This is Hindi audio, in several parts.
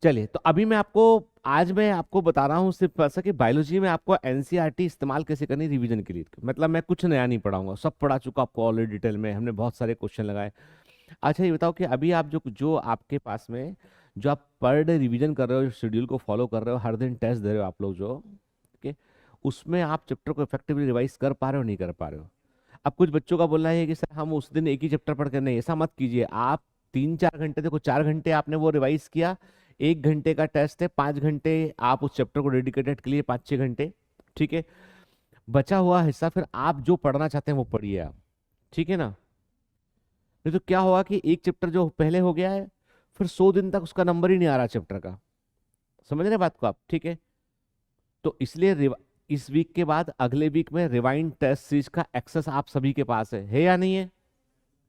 चलिए, तो अभी मैं आपको, आज मैं आपको बता रहा हूँ सिर्फ ऐसा कि बायोलॉजी में आपको एनसीईआरटी इस्तेमाल कैसे करनी रिवीजन के लिए। मतलब मैं कुछ नया नहीं पढ़ाऊंगा, सब पढ़ा चुका आपको ऑलरेडी डिटेल में, हमने बहुत सारे क्वेश्चन लगाए। अच्छा ये बताओ कि अभी आप जो जो आपके पास में जो आप पर डे रिवीजन कर रहे हो, शेड्यूल को फॉलो कर रहे हो, हर दिन टेस्ट दे रहे हो आप लोग जो, ठीक है, उसमें आप चैप्टर को इफेक्टिवली रिवाइज कर पा रहे हो नहीं कर पा रहे हो? अब कुछ बच्चों का बोलना है कि सर हम उस दिन एक ही चैप्टर पढ़ कर, नहीं, ऐसा मत कीजिए आप। 3-4 घंटे, देखो 4 घंटे आपने वो रिवाइज किया, 1 घंटे का टेस्ट है, 5 घंटे आप उस चैप्टर को डेडिकेटेड के लिए, 5-6 घंटे, ठीक है। बचा हुआ हिस्सा फिर आप जो पढ़ना चाहते हैं वो पढ़िए आप, ठीक है ना। नहीं तो क्या होगा कि एक चैप्टर जो पहले हो गया है, फिर 100 दिन तक उसका नंबर ही नहीं आ रहा चैप्टर का। समझ रहे हैं बात को आप, ठीक है। तो इसलिए इस वीक के बाद अगले वीक में रिवाइंड टेस्ट सीरीज का एक्सेस आप सभी के पास है या नहीं है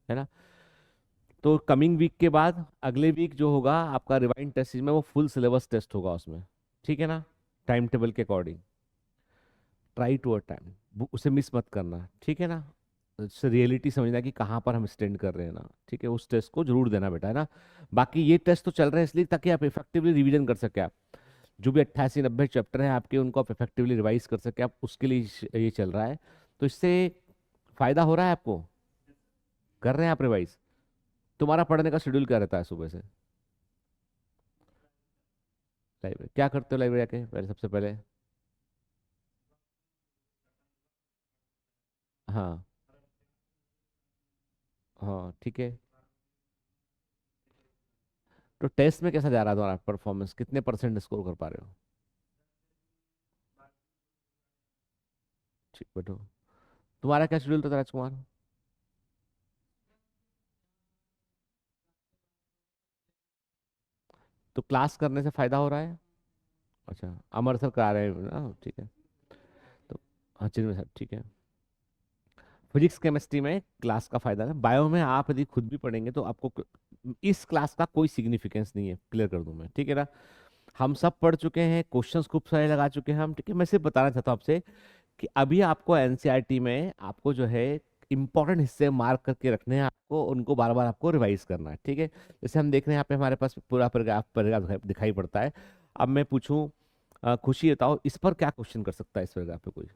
ना। तो कमिंग वीक के बाद अगले वीक जो होगा आपका रिवाइंड टेस्ट सीरीज में, वो फुल सिलेबस टेस्ट होगा उसमें, ठीक है ना, टाइम टेबल के according. Try to a time, उसे मिस मत करना, ठीक है ना। उससे रियलिटी समझना कि कहाँ पर हम स्टैंड कर रहे हैं ना, ठीक है, उस टेस्ट को जरूर देना बेटा, है ना। बाकी ये टेस्ट तो चल रहे हैं इसलिए ताकि आप इफेक्टिवली रिवीजन कर सके आप, जो भी 88-90 चैप्टर हैं आपके, उनको आप इफेक्टिवली रिवाइज कर सके आप, उसके लिए ये चल रहा है। तो इससे फायदा हो रहा है आपको, कर रहे हैं आप रिवाइज? तुम्हारा पढ़ने का शेड्यूल क्या रहता है सुबह से? लाइब्रेरी क्या करते हो, लाइब्रेरी आके पहले, सबसे पहले? हाँ। हाँ ठीक है। तो टेस्ट में कैसा जा रहा है तुम्हारा परफॉर्मेंस, कितने परसेंट स्कोर कर पा रहे हो? ठीक बैठो। तुम्हारा क्या शेड्यूल था राजकुमार? तो क्लास करने से फायदा हो रहा है? अच्छा, अमर सर करा रहे हैं ना, ठीक है। तो हाँ चिन्मय सर, ठीक है। फिजिक्स केमिस्ट्री में क्लास का फायदा है, बायो में आप यदि खुद भी पढ़ेंगे तो आपको इस क्लास का कोई सिग्निफिकेंस नहीं है, क्लियर कर दूं मैं, ठीक है ना। हम सब पढ़ चुके हैं, क्वेश्चंस खूब सारे लगा चुके हैं हम, ठीक है। मैं सिर्फ बताना चाहता हूँ आपसे कि अभी आपको एनसीईआरटी में आपको जो है इंपॉर्टेंट हिस्से मार्क करके रखने हैं, आपको उनको बार बार आपको रिवाइज करना है, ठीक है। जैसे हम देख रहे हैं यहाँ पे हमारे पास पूरा पैराग्राफ पैराग्राफ दिखाई पड़ता है। अब मैं पूछूं, खुशी बताओ इस पर क्या क्वेश्चन कर सकता है, इस पैराग्राफ पे कोई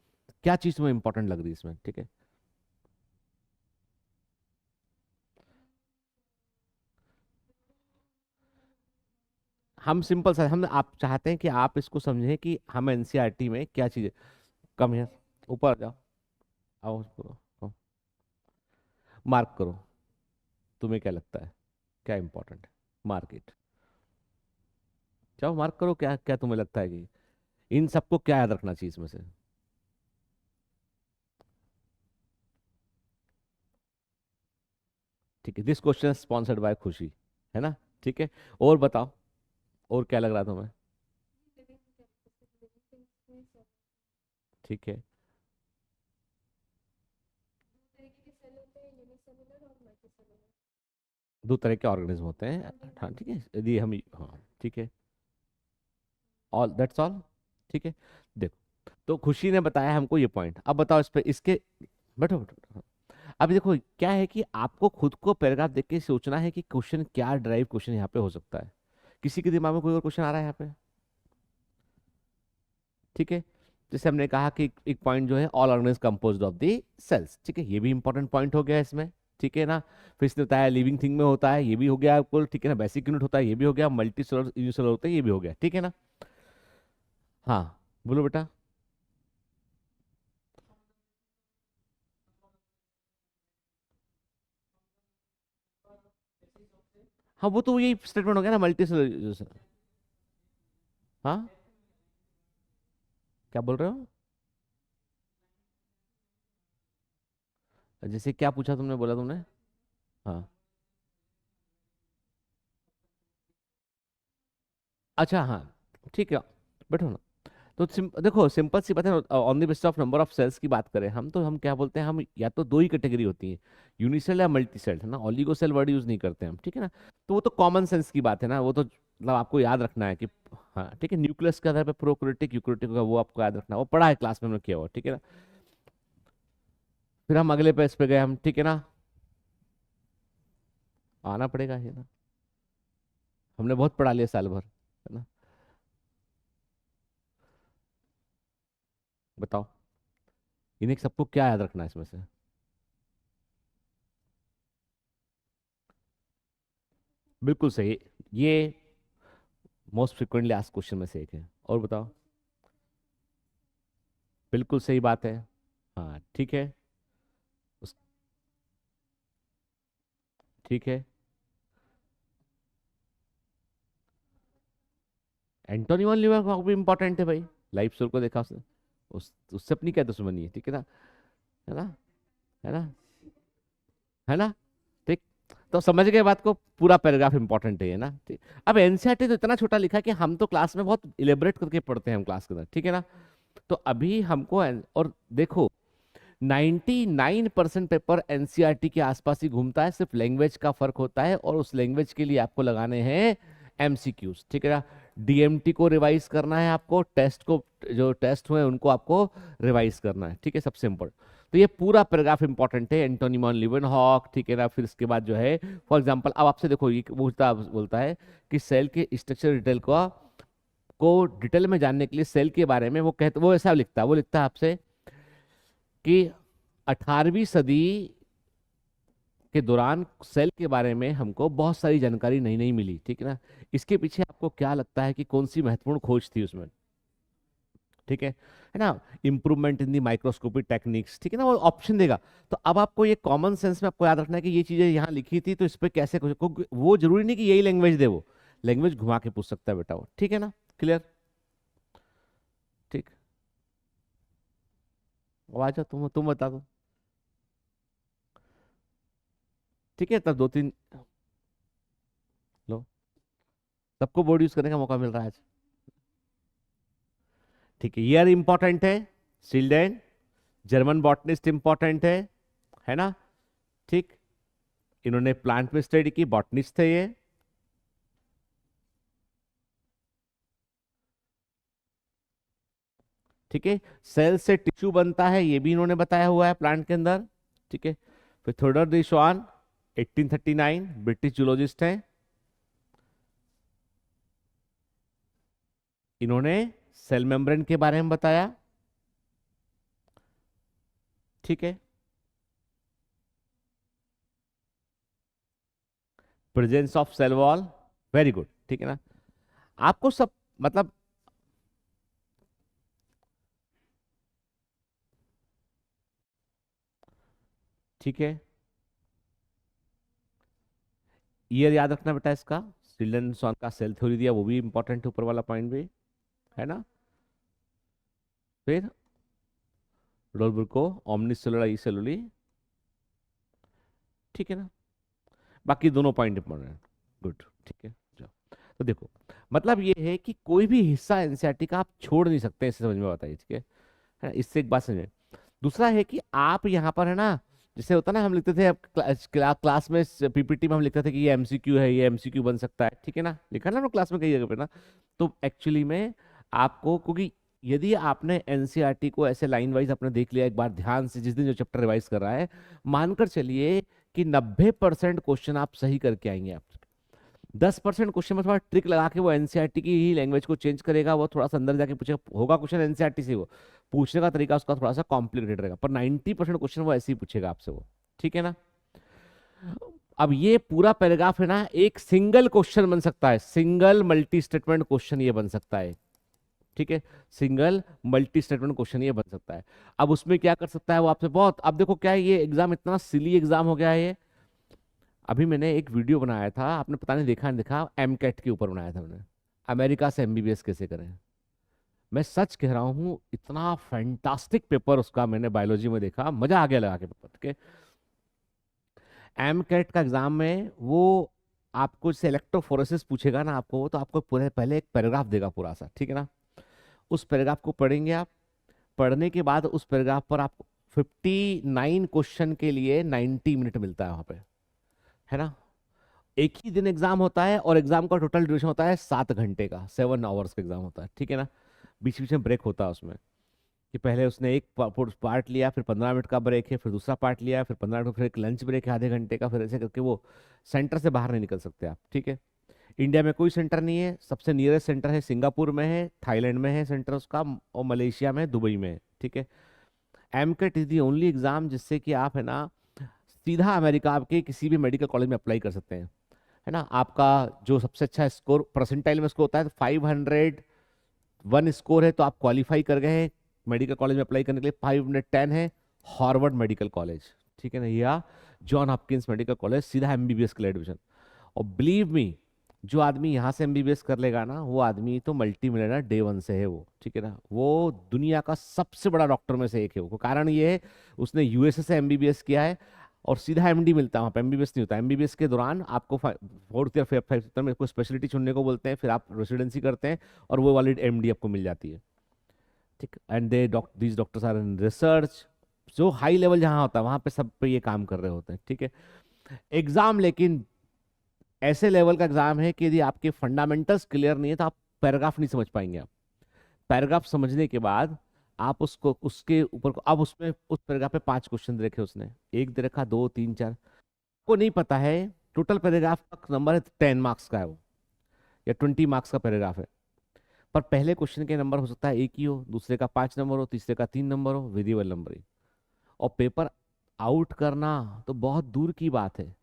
क्या चीज़ तुम्हें इंपॉर्टेंट लग रही है इसमें, ठीक है। हम सिंपल सा, हम आप चाहते हैं कि आप इसको समझें कि हम एनसीईआरटी में क्या चीज़ है। कम है, ऊपर आ जाओ, आओ, मार्क करो, तुम्हें क्या लगता है क्या इंपॉर्टेंट है, मार्क इट। जाओ मार्क करो, क्या क्या तुम्हें लगता है कि इन सबको क्या याद रखना चाहिए इसमें से। ठीक है, दिस क्वेश्चन स्पॉन्सर्ड बाय खुशी, है ना, ठीक है। और बताओ, और क्या लग रहा तुम्हें? ठीक है। दो तरह के ऑर्गेनिज्म होते हैं, हाँ ठीक है, यदि हम, हाँ ठीक है, ऑल दैट्स ऑल, ठीक है। देखो, तो खुशी ने बताया हमको ये पॉइंट, अब बताओ इस पे इसके, बैठो बैठो बैठो। अब देखो क्या है कि आपको खुद को पैराग्राफ देख के सोचना है कि क्वेश्चन क्या ड्राइव क्वेश्चन यहाँ पे हो सकता है। किसी के दिमाग में कोई और क्वेश्चन आ रहा है यहाँ पे? ठीक है। जैसे हमने कहा कि एक पॉइंट जो है, all organism composed of the cells, ठीक है, ये भी इंपॉर्टेंट पॉइंट हो गया इसमें, ठीक है ना। फिर इसने बताया लिविंग थिंग में होता है, ये भी हो गया आपको, ठीक है ना। बेसिक यूनिट होता है, ये भी हो गया। मल्टी सेलुलर यूनिसेलुलर होता है, ये भी हो गया, ठीक है ना। हाँ बोलो बेटा। हाँ वो तो यही स्टेटमेंट हो गया ना, मल्टी सेलुलर। हाँ, क्या बोल रहे हो? जैसे क्या पूछा तुमने, बोला तुमने? हाँ। अच्छा हाँ, ठीक है, बैठो ना। तो देखो सिंपल सी बात है, on the basis of number of cells की बात करें हम, तो हम क्या बोलते हैं, हम या तो दो ही कैटेगरी होती है, यूनिसेल या मल्टी सेल, है ना। ऑलिगो सेल वर्ड यूज नहीं करते हम, ठीक है ना। तो वो तो कॉमन सेंस की बात है ना, वो तो मतलब आपको याद रखना है कि, हाँ ठीक है, न्यूक्लियस के आधार पर प्रोकैरियोटिक यूकैरियोटिक होगा, वो आपको याद रखना है, वो पढ़ा है क्लास में हमने किया हुआ, ठीक है ना। फिर हम अगले पेज पे गए हम, ठीक है ना, आना पड़ेगा ये ना, हमने बहुत पढ़ा लिया साल भर। है ना? बताओ, इन्हें सबको क्या याद रखना है इसमें से? बिल्कुल सही। ये मोस्ट फ्रिक्वेंटली आस्क्ड क्वेश्चन में से एक है। और बताओ। बिल्कुल सही बात है। हाँ ठीक है। उस ठीक है। एंटोनी वन लीवर का भी इंपॉर्टेंट है भाई। लाइफ स्टोर को देखा उसने। उससे अपनी क्या दुश्मनी है, ठीक है ना? है ना? है ना? है ना? ठीक। तो समझ गए बात को, पूरा पैराग्राफ इंपॉर्टेंट है ये ना, ठीक। अब एनसीईआरटी तो इतना छोटा लिखा है कि हम तो क्लास में बहुत इलेबोरेट करके पढ़ते हैं हम क्लास के अंदर, ठीक है ना? तो अभी हमको और देखो, 99% पेपर एनसीईआरटी के आसपास ही घूमता है, सिर्फ लैंग्वेज का फर्क होता है, और उस लैंग्वेज के लिए आपको लगाने हैं एमसीक्यूज, ठीक है ना? डीएमटी को रिवाइज करना है आपको, टेस्ट को, जो टेस्ट हुए उनको आपको रिवाइज करना है, ठीक है, सबसे इम्पोर्टेंट। तो ये पूरा पैराग्राफ इंपॉर्टेंट है, एंटोनी वॉन लीeuwenhoek, ठीक है ना? फिर इसके बाद जो है, फॉर एग्जांपल अब आपसे देखो, ये बोलता है कि सेल के स्ट्रक्चर डिटेल को डिटेल में जानने के लिए सेल के बारे में, वो ऐसा लिखता है, वो लिखता है आपसे कि 18वीं सदी के दौरान सेल के बारे में हमको बहुत सारी जानकारी नई नई मिली, ठीक है ना? इसके पीछे आपको क्या लगता है कि कौन सी महत्वपूर्ण खोज थी उसमें? ठीक है ना? Improvement in the microscopic techniques, ठीक है ना? वो ऑप्शन देगा। तो अब आपको ये कॉमन सेंस में आपको याद रखना है कि ये चीजें यहाँ लिखी थी, तो इस पे कैसे वो जरूरी नहीं कि यही लैंग्वेज दे, वो लैंग्वेज घुमा के पूछ सकता है बेटा वो, ठीक है ना? क्लियर? ठीक। अब आ जाओ, तुम बता दो। ठीक है, तब दो तीन लो, सबको बोर्ड यूज करने का मौका मिल रहा है आज। ठीक है, ईयर इंपॉर्टेंट है, चिल्ड्रेन, जर्मन बॉटनिस्ट इंपॉर्टेंट है ना? ठीक। इन्होंने प्लांट में स्टडी की, बॉटनिस्ट थे ये। ठीक है। सेल से टिश्यू बनता है, ये भी इन्होंने बताया हुआ है प्लांट के अंदर। ठीक है। फिर थोडर डी श्वान, 1839, ब्रिटिश जूलॉजिस्ट हैं। इन्होंने सेल मेम्ब्रेन के बारे में बताया। ठीक है। Presence of cell wall, very good, ठीक है ना? आपको सब, मतलब, ठीक है, ईयर याद रखना बेटा इसका। सिल्डन सॉन का सेल थ्योरी दिया, वो भी इंपॉर्टेंट है, ऊपर वाला पॉइंट भी, है ना? फिर रोल को ओमनी सेलुलर ई सेलुलरी, ठीक है ना? बाकी दोनों पॉइंट इंपॉर्टेंट है। गुड, ठीक है, जाओ। तो देखो, मतलब ये है कि कोई भी हिस्सा एनसीईआरटी का आप छोड़ नहीं सकते, इसे समझ में बताइए, ठीक है ना? इससे एक बात समझे। दूसरा है कि आप यहाँ पर, है ना, जैसे होता ना, हम लिखते थे क्लास में, पीपीटी में हम लिखते थे कि ये एमसीक्यू है, ये एमसीक्यू बन सकता है, ठीक है ना? लिखा ना हम क्लास में कई जगह पे ना। तो एक्चुअली में आपको, क्योंकि यदि आपने एनसीईआरटी को ऐसे लाइन वाइज आपने देख लिया एक बार ध्यान से, जिस दिन जो चैप्टर रिवाइज कर रहा है, मानकर चलिए कि 90% क्वेश्चन आप सही करके आएंगे। आप 10% क्वेश्चन में थोड़ा ट्रिक लगा के वो एनसीईआरटी की ही लैंग्वेज को चेंज करेगा, वो थोड़ा सा अंदर जाके पूछेगा, होगा क्वेश्चन एनसीईआरटी से, वो पूछने का तरीका उसका थोड़ा सा कॉम्प्लिकेटेड रहेगा, पर 90% क्वेश्चन वो ऐसे ही पूछेगा आपसे वो, ठीक है ना? अब ये पूरा पैराग्राफ है ना, एक सिंगल क्वेश्चन बन सकता है, सिंगल मल्टी स्टेटमेंट क्वेश्चन ये बन सकता है, ठीक है? सिंगल मल्टी स्टेटमेंट क्वेश्चन ये बन सकता है। अब उसमें क्या कर सकता है वो आपसे, बहुत, अब देखो क्या है, ये एग्जाम इतना सिली एग्जाम हो गया है ये। अभी मैंने एक वीडियो बनाया था, आपने पता नहीं देखा नहीं देखा, एम कैट के ऊपर बनाया था मैंने, अमेरिका से एमबीबीएस कैसे करें। मैं सच कह रहा हूँ, इतना फैंटास्टिक पेपर उसका मैंने बायोलॉजी में देखा, मजा आ गया लगा के पेपर के। एम कैट का एग्जाम में वो आपको जैसे इलेक्ट्रोफोरेसिस पूछेगा ना आपको, तो आपको पूरे पहले एक पैराग्राफ देगा पूरा सा, ठीक है ना? उस पैराग्राफ को पढ़ेंगे आप। पढ़ने के बाद उस पैराग्राफ पर आपको 59 क्वेश्चन के लिए 90 मिनट मिलता है वहां पे, है ना? एक ही दिन एग्जाम होता है, और एग्जाम का टोटल ड्यूरेशन होता है 7 घंटे का, 7 आवर्स का एग्जाम होता है, ठीक है ना? बीच बीच में ब्रेक होता है उसमें, कि पहले उसने एक पार्ट लिया, फिर 15 मिनट का ब्रेक है, फिर दूसरा पार्ट लिया, फिर 15 मिनट, फिर एक लंच ब्रेक है आधे घंटे का, फिर ऐसे करके वो सेंटर से बाहर नहीं निकल सकते आप, ठीक है? इंडिया में कोई सेंटर नहीं है, सबसे नियरेस्ट सेंटर है सिंगापुर में है, थाईलैंड में है सेंटर उसका, और मलेशिया में है, दुबई में है, ठीक है। AMCAT is the only exam जिससे कि आप है ना सीधा अमेरिका आपके किसी भी मेडिकल कॉलेज में अप्लाई कर सकते हैं, है ना। आपका जो सबसे अच्छा स्कोर परसेंटाइल में उसको होता है, तो 501 स्कोर है तो आप क्वालिफाई कर गए हैं मेडिकल कॉलेज में अप्लाई करने के लिए। 510 है हार्वर्ड मेडिकल कॉलेज, ठीक है ना, या जॉन हॉपकिंस मेडिकल कॉलेज, सीधा एमबीबीएस के लिए एडमिशन। और बिलीव मी, जो आदमी यहाँ से एमबीबीएस कर लेगा ना, वो आदमी तो मल्टी मिलियनर डे वन से है वो, ठीक है ना। वो दुनिया का सबसे बड़ा डॉक्टर में से एक है वो, कारण ये है उसने यूएसए से एमबीबीएस किया है, और सीधा एमडी मिलता है वहाँ पे, एमबीबीएस नहीं होता। एमबीबीएस के दौरान आपको फोर्थ या फिफ्थ में कोई स्पेशलिटी चुनने को बोलते हैं, फिर आप रेसिडेंसी करते हैं और वो वाली एमडी आपको मिल जाती है, ठीक। And they these doctors are in research, जो हाई लेवल जहाँ होता है वहाँ पे सब पे ये काम कर रहे होते हैं, ठीक है। एग्जाम लेकिन ऐसे लेवल का एग्जाम है कि यदि आपके फंडामेंटल्स क्लियर नहीं है तो आप पैराग्राफ नहीं समझ पाएंगे आप। पैराग्राफ समझने के बाद आप उसको उसके ऊपर को, अब उसमें उस पैराग्राफ पे 5 क्वेश्चन दे रखे उसने, एक दे रखा, दो, तीन, चार, को नहीं पता है टोटल पैराग्राफ का नंबर है 10 मार्क्स का है वो, या 20 मार्क्स का पैराग्राफ है। पर पहले क्वेश्चन के नंबर हो सकता है एक ही हो, दूसरे का 5 नंबर हो, तीसरे का 3 नंबर हो, विधिवल नंबर ही। और पेपर आउट करना तो बहुत दूर की बात है,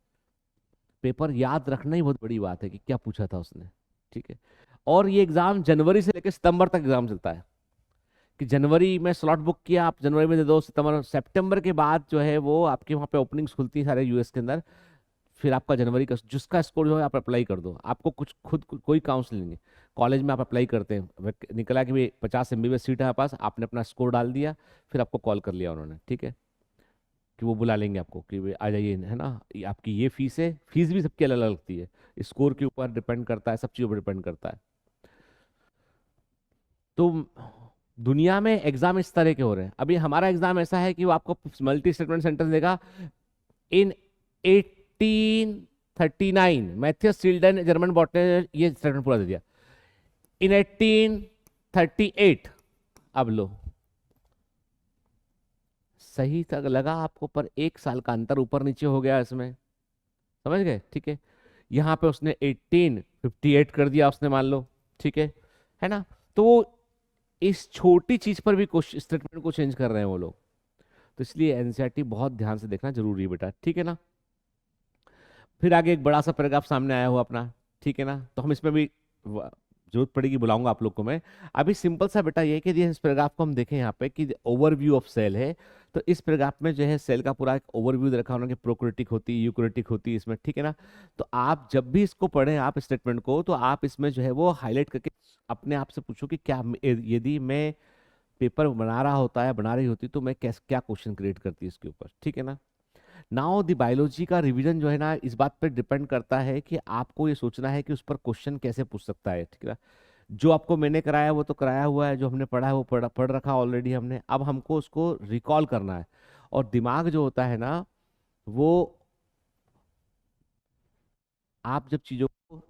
पेपर याद रखना ही बहुत बड़ी बात है कि क्या पूछा था उसने, ठीक है। और ये एग्जाम जनवरी से लेकर सितंबर तक एग्जाम चलता है, कि जनवरी में स्लॉट बुक किया आप, जनवरी में दे दो, सितंबर सितंबर के बाद जो है वो आपके वहाँ पे ओपनिंग्स खुलती हैं सारे यूएस के अंदर। फिर आपका जनवरी का जिसका स्कोर जो है आप अप्लाई कर दो, आपको कुछ खुद कोई काउंसलिंग नहीं, कॉलेज में आप अप्लाई करते हैं, निकला कि भाई 50 एमबीबीएस सीट है आपके पास, आपने अपना स्कोर डाल दिया, फिर आपको कॉल कर लिया उन्होंने, ठीक है, कि वो बुला लेंगे आपको कि भाई आ जाइए, है ना। आपकी ये फीस है, फीस भी सबकी अलग अलग लगती है, स्कोर के ऊपर डिपेंड करता है, सब चीज़ों पर डिपेंड करता है। तो दुनिया में एग्जाम इस तरह के हो रहे हैं। अभी हमारा एग्जाम ऐसा है कि वो आपको मल्टी स्टेटमेंट सेंटेंस देगा। इन 1839 मैथियस चिल्ड्रन जर्मन बॉटनिस्ट, ये स्टेटमेंट पूरा दे दिया। इन 1838, अब लो, सही तक लगा आपको, पर 1 साल का अंतर ऊपर नीचे हो गया इसमें, समझ गए, ठीक है। यहाँ पे उसने 1858 कर दिया उसने, मान लो, ठीक है ना। तो वो इस छोटी चीज पर भी कुछ स्टेटमेंट को चेंज कर रहे हैं वो लोग। तो इसलिए एनसीईआरटी बहुत ध्यान से देखना जरूरी है बेटा, ठीक है ना। फिर आगे एक बड़ा सा पैराग्राफ सामने आया हुआ अपना, ठीक है ना, तो हम इसमें भी जरूरत पड़ेगी बुलाऊंगा आप लोग को मैं। अभी सिंपल सा बेटा ये है कि इस पैराग्राफ को हम देखें यहाँ पे कि ओवरव्यू ऑफ सेल है, तो इस पैराग्राफ में जो है सेल का पूरा एक ओवरव्यू दे रखा है उन्होंने, प्रोकैरियोटिक होती है, यूकैरियोटिक होती है इसमें, ठीक है ना। तो आप जब भी इसको पढ़ें आप स्टेटमेंट को, तो आप इसमें जो है वो हाईलाइट करके अपने आप से पूछो कि क्या यदि मैं पेपर बना रहा होता है, बना रही होती, तो मैं कैसे क्या क्वेश्चन क्रिएट करती इसके ऊपर, ठीक है ना। नाउ द बायोलॉजी का रिवीजन जो है ना, इस बात पर डिपेंड करता है कि आपको ये सोचना है कि उस पर क्वेश्चन कैसे पूछ सकता है, ठीक है ना। जो आपको मैंने कराया वो तो कराया हुआ है, जो हमने पढ़ा है वो पढ़ रखा ऑलरेडी हमने, अब हमको उसको रिकॉल करना है। और दिमाग जो होता है ना, वो आप जब चीज़ों को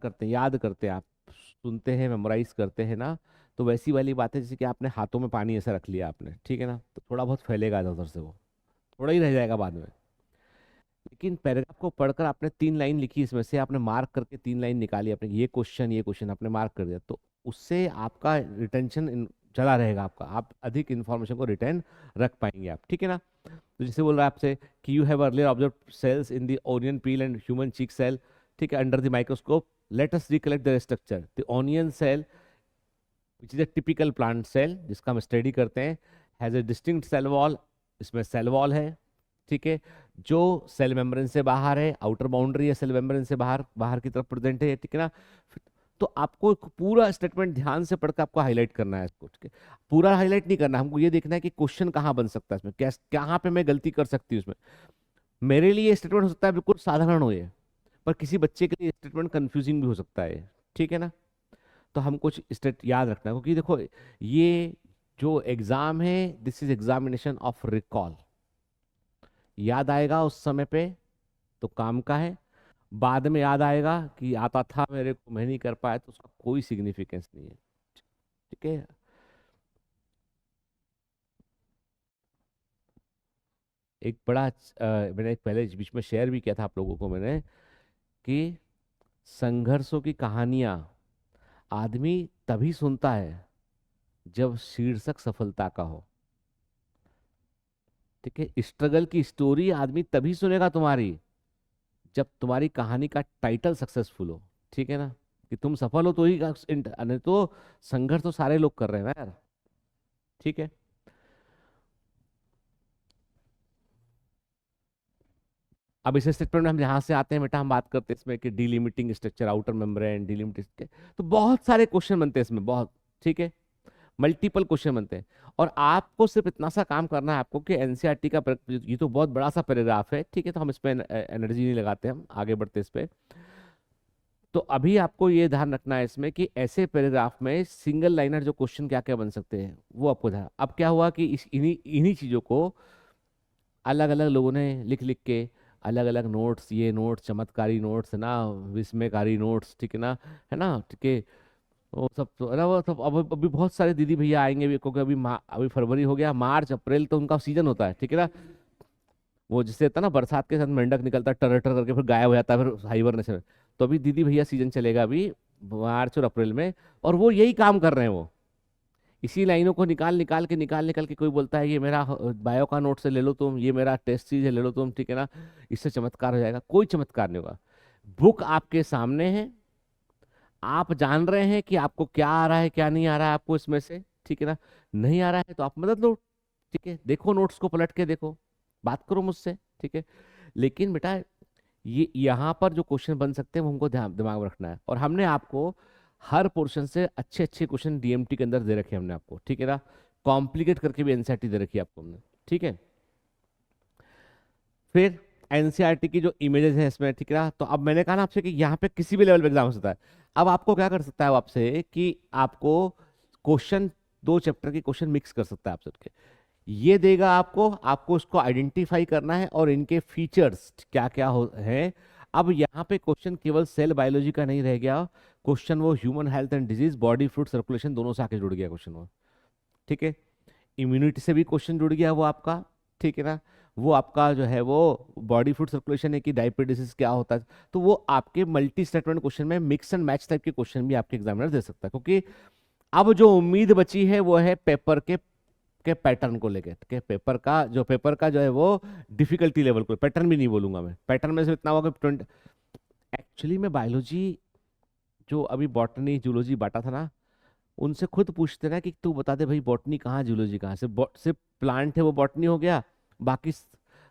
करते हैं, याद करते हैं, आप सुनते हैं, मेमोराइज करते हैं ना, तो वैसी वाली बात है जैसे कि आपने हाथों में पानी ऐसा रख लिया आपने, ठीक है ना, तो थोड़ा बहुत फैलेगा इधर उधर से, वो थोड़ा ही रह जाएगा बाद में। लेकिन पैराग्राफ को पढ़कर आपने 3 लाइन लिखी, इसमें से आपने मार्क करके 3 लाइन निकाली, आपने ये क्वेश्चन आपने मार्क कर दिया, तो उससे आपका रिटेंशन चला रहेगा आपका, आप अधिक इन्फॉर्मेशन को रिटेन रख पाएंगे आप, ठीक है ना। तो जैसे बोल रहा है आपसे कि you have earlier observe cells in the onion peel and human cheek cell, ठीक है, under the microscope, let us recollect the structure. The onion cell which is a typical plant cell जिसका हम स्टडी करते हैं, has a distinct cell wall, इसमें सेल वॉल है, ठीक है, जो सेल मेम्ब्रेन से बाहर है, आउटर बाउंड्री है सेल मेम्ब्रेन से बाहर, बाहर की तरफ प्रेजेंट है, ठीक है ना। तो आपको एक पूरा स्टेटमेंट ध्यान से पढ़कर आपको हाईलाइट करना है इसको, ठीक है। पूरा हाईलाइट नहीं करना, हमको ये देखना है कि क्वेश्चन कहाँ बन सकता है इसमें, क्या कहाँ पे मैं गलती कर सकती हूँ इसमें। मेरे लिए स्टेटमेंट हो सकता है बिल्कुल साधारण हो ये, पर किसी बच्चे के लिए स्टेटमेंट कंफ्यूजिंग भी हो सकता है, ठीक है ना। तो हम कुछ स्टेट याद रखना है, क्योंकि देखो ये जो एग्जाम है, this is examination of recall, याद आएगा उस समय पे तो काम का है, बाद में याद आएगा कि आता था मेरे को, मैं नहीं कर पाया, तो उसका कोई सिग्निफिकेंस नहीं है, ठीक है। एक बड़ा मैंने एक पहले बीच में शेयर भी किया था आप लोगों को मैंने, कि संघर्षों की कहानियां आदमी तभी सुनता है जब शीर्षक सफलता का हो। ठीक है, स्ट्रगल की स्टोरी आदमी तभी सुनेगा तुम्हारी जब तुम्हारी कहानी का टाइटल सक्सेसफुल हो। ठीक है ना, कि तुम सफल हो तो ही नहीं तो संघर्ष तो सारे लोग कर रहे हैं ना यार। ठीक है, अब इस स्टेटमेंट में हम यहाँ से आते हैं बेटा, हम बात करते हैं इसमें कि डीलिमिटिंग स्ट्रक्चर, आउटर मेम्ब्रेन, डीलिमिटिंग, तो बहुत सारे क्वेश्चन बनते हैं इसमें, बहुत। ठीक है, मल्टीपल क्वेश्चन बनते हैं। और आपको सिर्फ इतना सा काम करना है आपको कि एनसीईआरटी का ये तो बहुत बड़ा सा पैराग्राफ है। ठीक है, तो हम इस पे एनर्जी नहीं लगाते, हम आगे बढ़ते इस पे। तो अभी आपको ये ध्यान रखना है इसमें कि ऐसे पैराग्राफ में सिंगल लाइनर जो क्वेश्चन क्या क्या बन सकते हैं वो आपको ध्यान। अब क्या हुआ कि इस इन्हीं इन्हीं चीजों को अलग अलग लोगों ने लिख लिख के अलग अलग नोट्स, ये नोट्स चमत्कारी नोट्स है ना, विस्मयकारी नोट्स, ठीक है ना, है ना, ठीक है, वो सब तो है ना, वो सब। अब अभी बहुत सारे दीदी भैया आएंगे भी, क्योंकि अभी फरवरी हो गया, मार्च अप्रैल तो उनका सीजन होता है। ठीक है ना, वो जिससे होता है ना बरसात के साथ मेंढक निकलता है टर टर करके, फिर गायब हो जाता है, फिर हाइबरनेशन में। तो अभी दीदी भैया सीजन चलेगा अभी मार्च और अप्रैल में, और वो यही काम कर रहे हैं। वो इसी लाइनों को निकाल निकाल के कोई बोलता है ये मेरा बायो का नोट से ले लो तुम, ये मेरा टेस्ट सीरीज है ले लो तुम, ठीक है ना, इससे चमत्कार हो जाएगा। कोई चमत्कार नहीं होगा। बुक आपके सामने है, आप जान रहे हैं कि आपको क्या आ रहा है क्या नहीं आ रहा है आपको इसमें से। ठीक है ना, नहीं आ रहा है तो आप मदद लो। ठीक है, देखो नोट्स को पलट के देखो, बात करो मुझसे। ठीक है, लेकिन बेटा ये यहाँ पर जो क्वेश्चन बन सकते हैं वो हमको ध्यान दिमाग में रखना है। और हमने आपको हर पोर्शन से अच्छे अच्छे क्वेश्चन डीएमटी के अंदर दे रखे हैं हमने आपको। ठीक है ना, कॉम्प्लिकेट करके भी एनसीईआरटी दे रखी है आपको हमने। ठीक है, फिर एनसीईआरटी की जो इमेजेस हैं इसमें, ठीक है ना, तो अब मैंने कहा ना आपसे कि यहाँ पे किसी भी लेवल पे एग्जाम हो सकता है। अब आपको क्या कर सकता है वो आपसे कि आपको क्वेश्चन, दो चैप्टर के क्वेश्चन मिक्स कर सकता है आपसे के। ये देगा आपको, आपको उसको आइडेंटिफाई करना है और इनके फीचर्स क्या क्या हो हैं। अब यहाँ पे क्वेश्चन केवल सेल बायोलॉजी का नहीं रह गया, क्वेश्चन वो human health and disease, body fluid circulation दोनों से आके जुड़ गया क्वेश्चन वो। ठीक है, इम्यूनिटी से भी क्वेश्चन जुड़ गया वो आपका। ठीक है ना, वो आपका जो है वो बॉडी फ्लूइड सर्कुलेशन है कि डायबिटीज क्या होता है, तो वो आपके मल्टी स्टेटमेंट क्वेश्चन में मिक्स एंड मैच टाइप के क्वेश्चन भी आपके एग्जामिनर दे सकता है। क्योंकि अब जो उम्मीद बची है वो है पेपर के पैटर्न को लेकर के, पेपर का जो है वो डिफिकल्टी लेवल को, पैटर्न भी नहीं बोलूंगा मैं, पैटर्न में से इतना होगा कि 20। एक्चुअली में बायोलॉजी जो अभी बॉटनी जूलॉजी बांटा था ना, उनसे खुद पूछते ना कि तू बता दे भाई बॉटनी कहाँ जूलॉजी कहाँ, सिर्फ प्लांट है वो बॉटनी हो गया, बाकी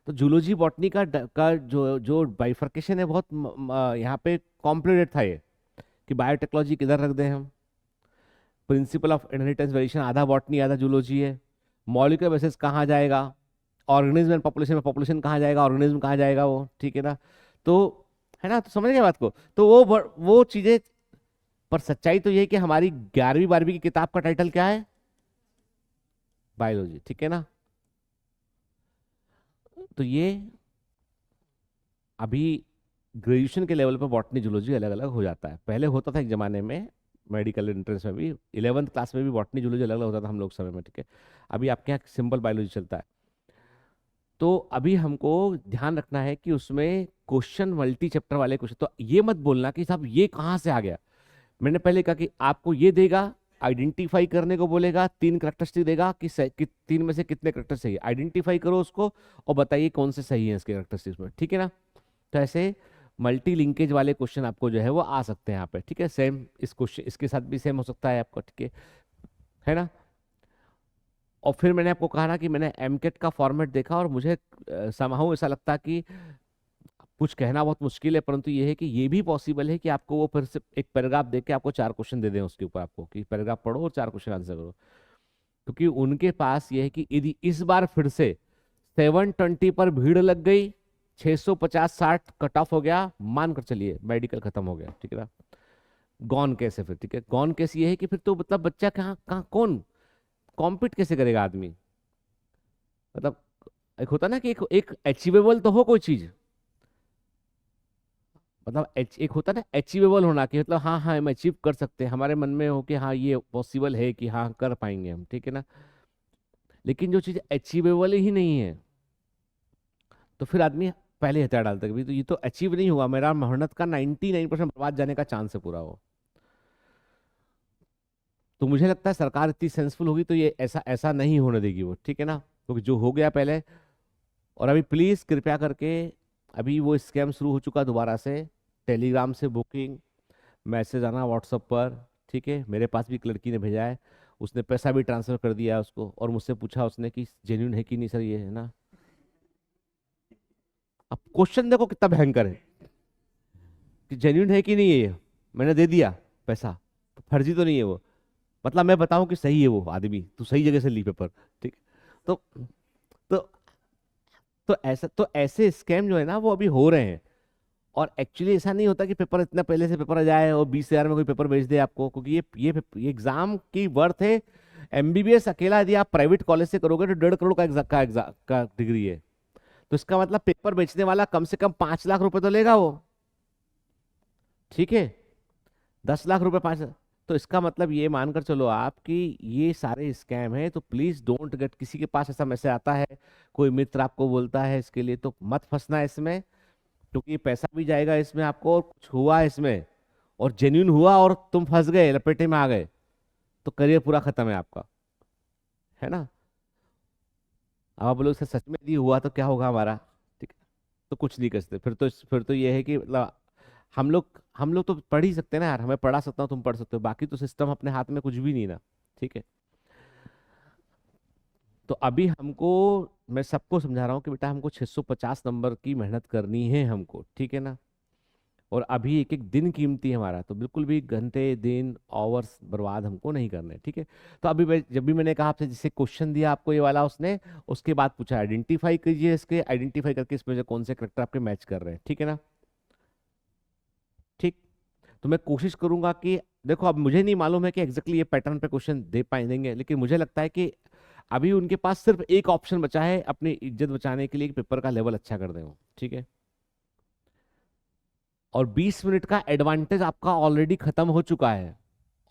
तो जूलॉजी बॉटनी का जो बाइफर्केशन है बहुत यहाँ पे कॉम्प्लिकेटेड था ये, कि बायोटेक्नोलॉजी किधर रख दें हम, प्रिंसिपल ऑफ इनहेरिटेंस वेरिएशन आधा बॉटनी आधा जूलॉजी है, मॉलिक्यूलर बेसिस कहाँ जाएगा, ऑर्गेनिज्म एंड पॉपुलेशन में पॉपुलेशन कहाँ जाएगा, ऑर्गेनिज्म कहाँ जाएगा वो। ठीक है ना, तो है ना, तो समझ गए बात को। तो वो चीजें, पर सच्चाई तो ये है कि हमारी 11वीं 12वीं की किताब का टाइटल क्या है, बायोलॉजी। ठीक है ना, तो ये अभी ग्रेजुएशन के लेवल पर बॉटनी जूलॉजी अलग अलग हो जाता है। पहले होता था एक जमाने में मेडिकल एंट्रेंस में भी, 11th क्लास में भी बॉटनी जूलॉजी अलग अलग होता था हम लोग समय में। ठीक है, अभी आपके यहाँ सिंपल बायोलॉजी चलता है। तो अभी हमको ध्यान रखना है कि उसमें क्वेश्चन मल्टी चैप्टर वाले क्वेश्चन, तो ये मत बोलना कि साहब ये कहाँ से आ गया। मैंने पहले कहा कि आपको ये देगा, आइडेंटिफाई करने को बोलेगा, 3 करेक्टरिस्टिक देगा कि 3 में से कितने करेक्टर सही है, आइडेंटिफाई करो उसको और बताइए कौन से सही है इसके करेक्टरिस्टिक्स में। ठीक है ना, तो ऐसे मल्टी लिंकेज वाले क्वेश्चन आपको जो है वो आ सकते हैं यहाँ पे। ठीक है, सेम इस क्वेश्चन इसके साथ भी सेम हो सकता है आपको। ठीक है ना, और फिर मैंने आपको कहा ना कि मैंने एमकेट का फॉर्मेट देखा और मुझे समहाउ ऐसा लगता कि कुछ कहना बहुत मुश्किल है, परंतु ये है कि ये भी पॉसिबल है कि आपको वो फिर से एक पैराग्राफ देख के आपको 4 क्वेश्चन दे दें उसके ऊपर, आपको कि पैराग्राफ पढ़ो और 4 क्वेश्चन आंसर करो। क्योंकि उनके पास ये है कि यदि इस बार फिर से 720 पर भीड़ लग गई, 650-60 कट ऑफ हो गया, मान कर चलिए मेडिकल खत्म हो गया। ठीक है ना, गॉन केस है फिर। ठीक है, गॉन केस ये है कि फिर तो मतलब बच्चा कहाँ कहाँ कौन कॉम्पीट कैसे करेगा आदमी। मतलब एक होता ना कि एक अचीवेबल तो हो कोई चीज, मतलब एक होता है ना अचीवेबल होना, कि मतलब हाँ हाँ हम अचीव कर सकते हैं, हमारे मन में हो कि हाँ ये पॉसिबल है कि हाँ कर पाएंगे हम। ठीक है ना, लेकिन जो चीज़ अचीवेबल ही नहीं है तो फिर आदमी पहले हथियार डालते कभी, तो ये तो अचीव नहीं हुआ, मेरा मेहनत का 99% बर्बाद जाने का चांस है पूरा वो। तो मुझे लगता है सरकार इतनी सेंसफुल होगी तो ये ऐसा ऐसा नहीं होने देगी वो, ठीक है ना, क्योंकि जो हो गया पहले। और अभी प्लीज कृपया करके, अभी वो स्कैम शुरू हो चुका दोबारा से, टेलीग्राम से बुकिंग, मैसेज आना व्हाट्सएप पर, ठीक है, मेरे पास भी एक लड़की ने भेजा है, उसने पैसा भी ट्रांसफर कर दिया है उसको, और मुझसे पूछा उसने कि जेन्यून है कि नहीं सर ये, है ना। अब क्वेश्चन देखो कितना भयंकर है, कि जेन्यून है कि नहीं है ये, मैंने दे दिया पैसा, तो फर्जी तो नहीं है वो, मतलब मैं बताऊं कि सही है वो आदमी, तो सही जगह से ली पेपर, ठीक। तो तो तो ऐसे स्कैम जो है ना वो अभी हो रहे हैं। और एक्चुअली ऐसा नहीं होता कि पेपर इतना पहले से पेपर आ जाए और 20,000 में कोई पेपर भेज दे आपको, क्योंकि ये एग्जाम की वर्थ है। एमबीबीएस अकेला यदि आप प्राइवेट कॉलेज से करोगे तो 1.5 करोड़ का एग्जाम का डिग्री है। तो इसका मतलब पेपर बेचने वाला कम से कम 5 लाख रुपए तो लेगा वो, ठीक है, 10 लाख रुपए 5। तो इसका मतलब ये मानकर चलो आप कि ये सारे स्कैम है, तो प्लीज डोंट गेट, किसी के पास ऐसा मैसेज आता है, कोई मित्र आपको बोलता है इसके लिए, तो मत फंसना इसमें, क्योंकि पैसा भी जाएगा इसमें आपको, और कुछ हुआ इसमें और जेन्यून हुआ और तुम फंस गए, लपेटे में आ गए, तो करियर पूरा खत्म है आपका, है ना। अब आप बोलोगे सर सच में यदि हुआ तो क्या होगा हमारा, ठीक है, तो कुछ नहीं कर सकते, फिर तो ये है कि मतलब हम लोग तो पढ़ ही सकते हैं ना यार, हमें पढ़ा सकता हूँ, तुम पढ़ सकते हो, बाकी तो सिस्टम अपने हाथ में कुछ भी नहीं ना, ठीक है। तो अभी हमको, मैं सबको समझा रहा हूँ कि बेटा हमको 650 नंबर की मेहनत करनी है हमको, ठीक है ना। और अभी एक एक दिन कीमती है हमारा, तो बिल्कुल भी घंटे दिन आवर्स बर्बाद हमको नहीं करने, ठीक है। तो अभी जब भी मैंने कहा आपसे, जिसे क्वेश्चन दिया आपको ये वाला उसने, उसके बाद पूछा आइडेंटिफाई कीजिए, इसके आइडेंटिफाई करके इसमें जो कौन से करेक्टर आपके मैच कर रहे हैं, ठीक है ना। ठीक। तो मैं कोशिश करूंगा कि, देखो अब मुझे नहीं मालूम है कि एग्जैक्टली ये पैटर्न पे क्वेश्चन दे पाएंगे, लेकिन मुझे लगता है कि अभी उनके पास सिर्फ एक ऑप्शन बचा है अपनी इज्जत बचाने के लिए, कि पेपर का लेवल अच्छा कर दें वो, ठीक है। और 20 मिनट का एडवांटेज आपका ऑलरेडी खत्म हो चुका है,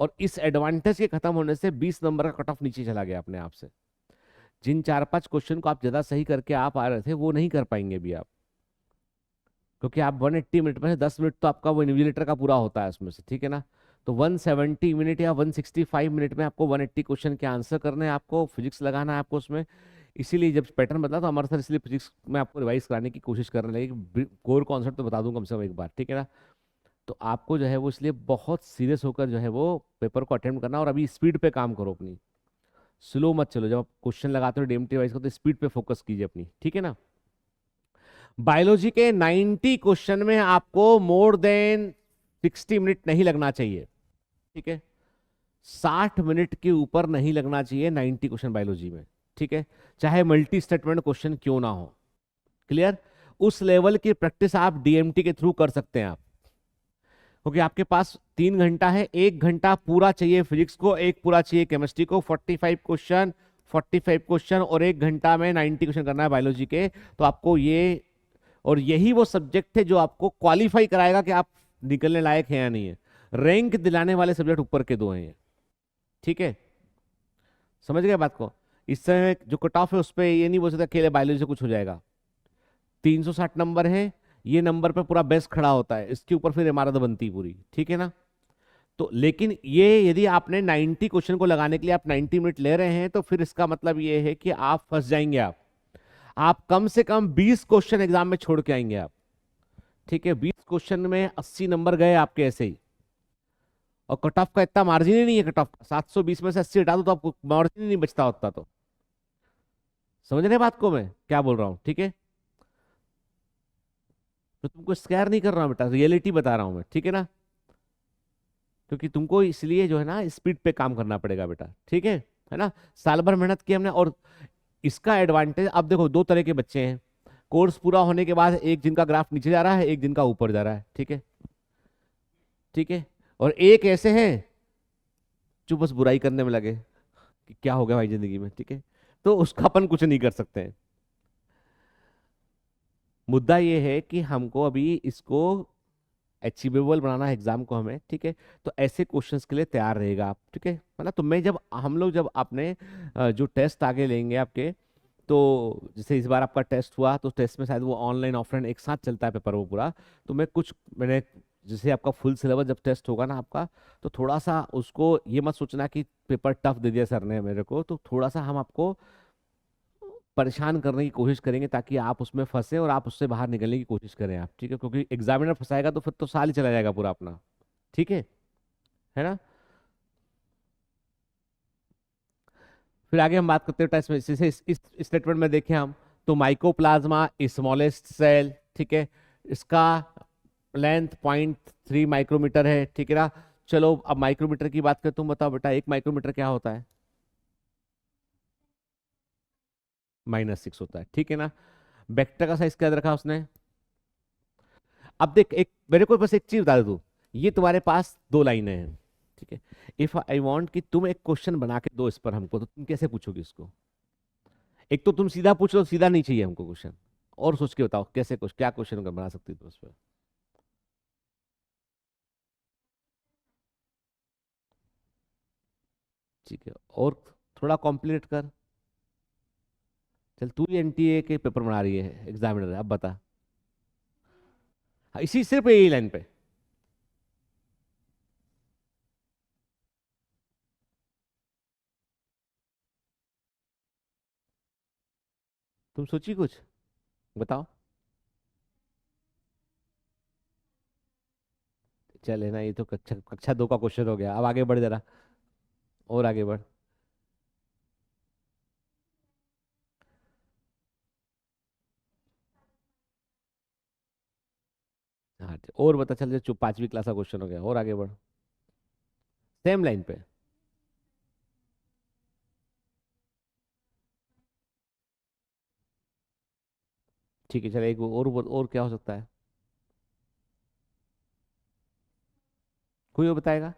और इस एडवांटेज के खत्म होने से 20 नंबर का कट ऑफ नीचे चला गया अपने आप से। जिन 4-5 क्वेश्चन को आप ज्यादा सही करके आप आ रहे थे वो नहीं कर पाएंगे अभी आप, क्योंकि आप 180 मिनट में से 10 मिनट तो आपका वो इन्विजिलेटर का पूरा होता है उसमें से, ठीक है ना। तो 170 मिनट या 165 मिनट में आपको 180 क्वेश्चन के आंसर करने हैं, आपको फिजिक्स लगाना है आपको उसमें। इसीलिए जब पैटर्न बदला तो हमारे सर इसलिए फिजिक्स में आपको रिवाइज कराने की कोशिश करने लगे, कोर कॉन्सेप्ट तो बता दूं कम से कम एक बार, ठीक है ना। तो आपको जो है वो इसलिए बहुत सीरियस होकर जो है वो पेपर को अटेम्प्ट करना, और अभी स्पीड पे काम करो अपनी, स्लो मत चलो, जब आप क्वेश्चन लगाते हो डीएमटी वाइज को तो स्पीड पे फोकस कीजिए अपनी, ठीक है ना। बायोलॉजी के 90 क्वेश्चन में आपको मोर देन 60 मिनट नहीं लगना चाहिए, ठीक है, 60 मिनट के ऊपर नहीं लगना चाहिए 90 क्वेश्चन बायोलॉजी में, ठीक है, चाहे मल्टी स्टेटमेंट क्वेश्चन क्यों ना हो। क्लियर। उस लेवल की प्रैक्टिस आप डीएमटी के थ्रू कर सकते हैं आप, क्योंकि आपके पास 3 घंटा है, 1 घंटा पूरा चाहिए फिजिक्स को, एक पूरा चाहिए केमिस्ट्री को, 45 क्वेश्चन और 1 घंटा में 90 क्वेश्चन करना है बायोलॉजी के। तो आपको ये, और यही वो सब्जेक्ट है जो आपको क्वालिफाई कराएगा कि आप निकलने लायक है या नहीं है। रैंक दिलाने वाले सब्जेक्ट ऊपर के दो हैं ये, ठीक है, समझ गए बात को। इस समय जो कट ऑफ है उस पर ये नहीं बोल सकता अकेले बायोलॉजी से कुछ हो जाएगा। 360 नंबर है, ये नंबर पे पूरा बेस खड़ा होता है, इसके ऊपर फिर इमारत बनती पूरी, ठीक है ना। तो लेकिन ये यदि आपने 90 क्वेश्चन को लगाने के लिए आप 90 मिनट ले रहे हैं, तो फिर इसका मतलब ये है कि आप फंस जाएंगे। आप कम से कम 20 क्वेश्चन एग्जाम में छोड़ के आएंगे आप, ठीक है, 20 क्वेश्चन में 80 नंबर गए आपके ऐसे ही। और कट ऑफ का इतना मार्जिन ही नहीं है, कट ऑफ का 720 में से 80 हटा दो तो आपको मार्जिन ही नहीं बचता उतना। तो समझ रहे बात को मैं क्या बोल रहा हूँ, ठीक है। तो तुमको स्कैर नहीं कर रहा हूं बेटा, रियलिटी बता रहा हूं मैं, ठीक है ना। क्योंकि तुमको इसलिए जो है ना स्पीड पे काम करना पड़ेगा बेटा, ठीक है ना। साल भर मेहनत की हमने, और इसका एडवांटेज अब देखो, दो तरह के बच्चे हैं कोर्स पूरा होने के बाद, एक जिनका ग्राफ नीचे जा रहा है, एक जिनका ऊपर जा रहा है, ठीक है, ठीक है। और एक ऐसे हैं जो बस बुराई करने में लगे कि क्या हो गया भाई जिंदगी में, ठीक है। तो उसका अपन कुछ नहीं कर सकते हैं। मुद्दा ये है कि हमको अभी इसको अचीवेबल बनाना है एग्जाम को हमें, ठीक है। तो ऐसे क्वेश्चंस के लिए तैयार रहेगा आप, ठीक है। मतलब तो मैं जब हम लोग जब आपने जो टेस्ट आगे लेंगे आपके, तो जैसे इस बार आपका टेस्ट हुआ तो टेस्ट में शायद वो ऑनलाइन ऑफलाइन एक साथ चलता है पेपर वो पूरा। तो मैंने जैसे आपका फुल सिलेबस जब टेस्ट होगा ना आपका, तो थोड़ा सा उसको ये मत सोचना कि पेपर टफ दे दिया सर ने मेरे को, तो थोड़ा सा हम आपको परेशान करने की कोशिश करेंगे ताकि आप उसमें फंसे और आप उससे बाहर निकलने की कोशिश करें आप, ठीक है? क्योंकि एग्जामिनर फंसाएगा तो फिर तो साल ही चला जाएगा पूरा अपना, ठीक है ना? फिर आगे हम बात करते हैं टेस्ट में, जैसे इस स्टेटमेंट में देखें हम, तो माइकोप्लाज्मा स्मॉलेस्ट सेल, ठीक है, इसका लेंथ 0.3 माइक्रोमीटर है, ठीक है ना? चलो अब माइक्रोमीटर की बात करें, तुम बताओ बेटा 1 माइक्रोमीटर क्या होता है? -6 होता है, ठीक है ना? वेक्टर का साइज क्या रखा उसने? अब देख, एक मेरे को बस एक चीज बता दे तू, ये तुम्हारे पास दो लाइनें हैं, ठीक है? इफ आई वांट कि तुम एक क्वेश्चन बना के दो इस पर हमको, तो तुम कैसे पूछोगे इसको? एक तो तुम सीधा पूछ लो, सीधा नहीं चाहिए हमको क्वेश्चन, और सोच के बताओ कैसे कुछ क्या क्वेश्चन बना सकती हो उस पर। ठीक है, और थोड़ा कॉम्प्लीट कर। चल तू ही एनटीए के पेपर बना रही है, एग्जामिनर है, अब बता। हाँ, इसी सिर्फ यही लाइन पे। तुम सोची कुछ, बताओ। चल है ना, ये तो कक्षा कक्षा 2 का क्वेश्चन हो गया, अब आगे बढ़ जरा, और आगे बढ़। हाँ और बता, चल जो 5वीं क्लास का क्वेश्चन हो गया, और आगे बढ़, सेम लाइन पे। ठीक है, चल एक और क्या हो सकता है? कोई और बताएगा?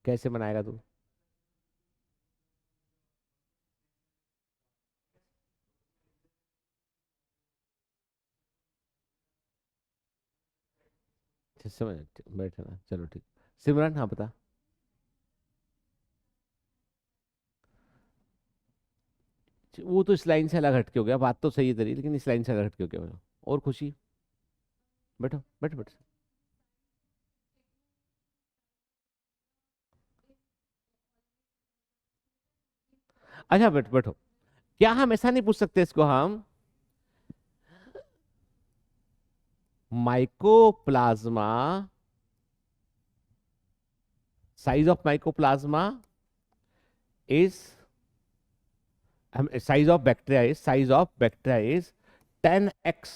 कैसे बनाएगा तू? समझ, बैठे ना, चलो ठीक। सिमरन, हाँ बता। वो तो इस लाइन से अलग हटके हो गया, बात तो सही है तेरी, लेकिन इस लाइन से अलग हटके हो गया। और खुशी, बैठो बैठो बैठो। अच्छा बैठो बैठो। क्या हम ऐसा नहीं पूछ सकते इसको हम, mycoplasma, size of mycoplasma is, हम size of bacteria is, size of bacteria is 10x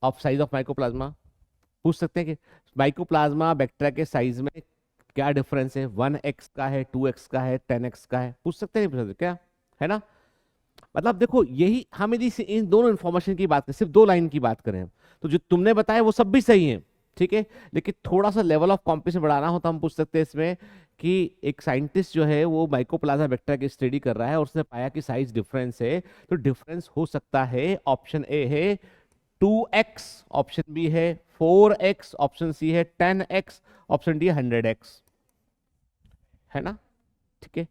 of size of mycoplasma. पूछ सकते हैं कि माइकोप्लाज्मा बैक्टीरिया के साइज में क्या डिफरेंस है, 1x का है, 2x का है, 10x का है? पूछ सकते हैं, नहीं पूछ सकते क्या? है ना? मतलब देखो, यही हम यदि इन दोनों इन्फॉर्मेशन की बात करें, सिर्फ दो लाइन की बात करें, तो जो तुमने बताया वो सब भी सही है, ठीक है? लेकिन थोड़ा सा लेवल ऑफ कॉम्पिटिशन बढ़ाना हो तो हम पूछ सकते हैं इसमें कि एक साइंटिस्ट जो है वो माइकोप्लाज्मा बैक्टीरिया की स्टडी कर रहा है और उसने पाया कि साइज डिफरेंस है, तो डिफरेंस हो सकता है, ऑप्शन ए है 2x, ऑप्शन बी है 4x, ऑप्शन सी है 10x, ऑप्शन डी 100x, है ना? ठीक है,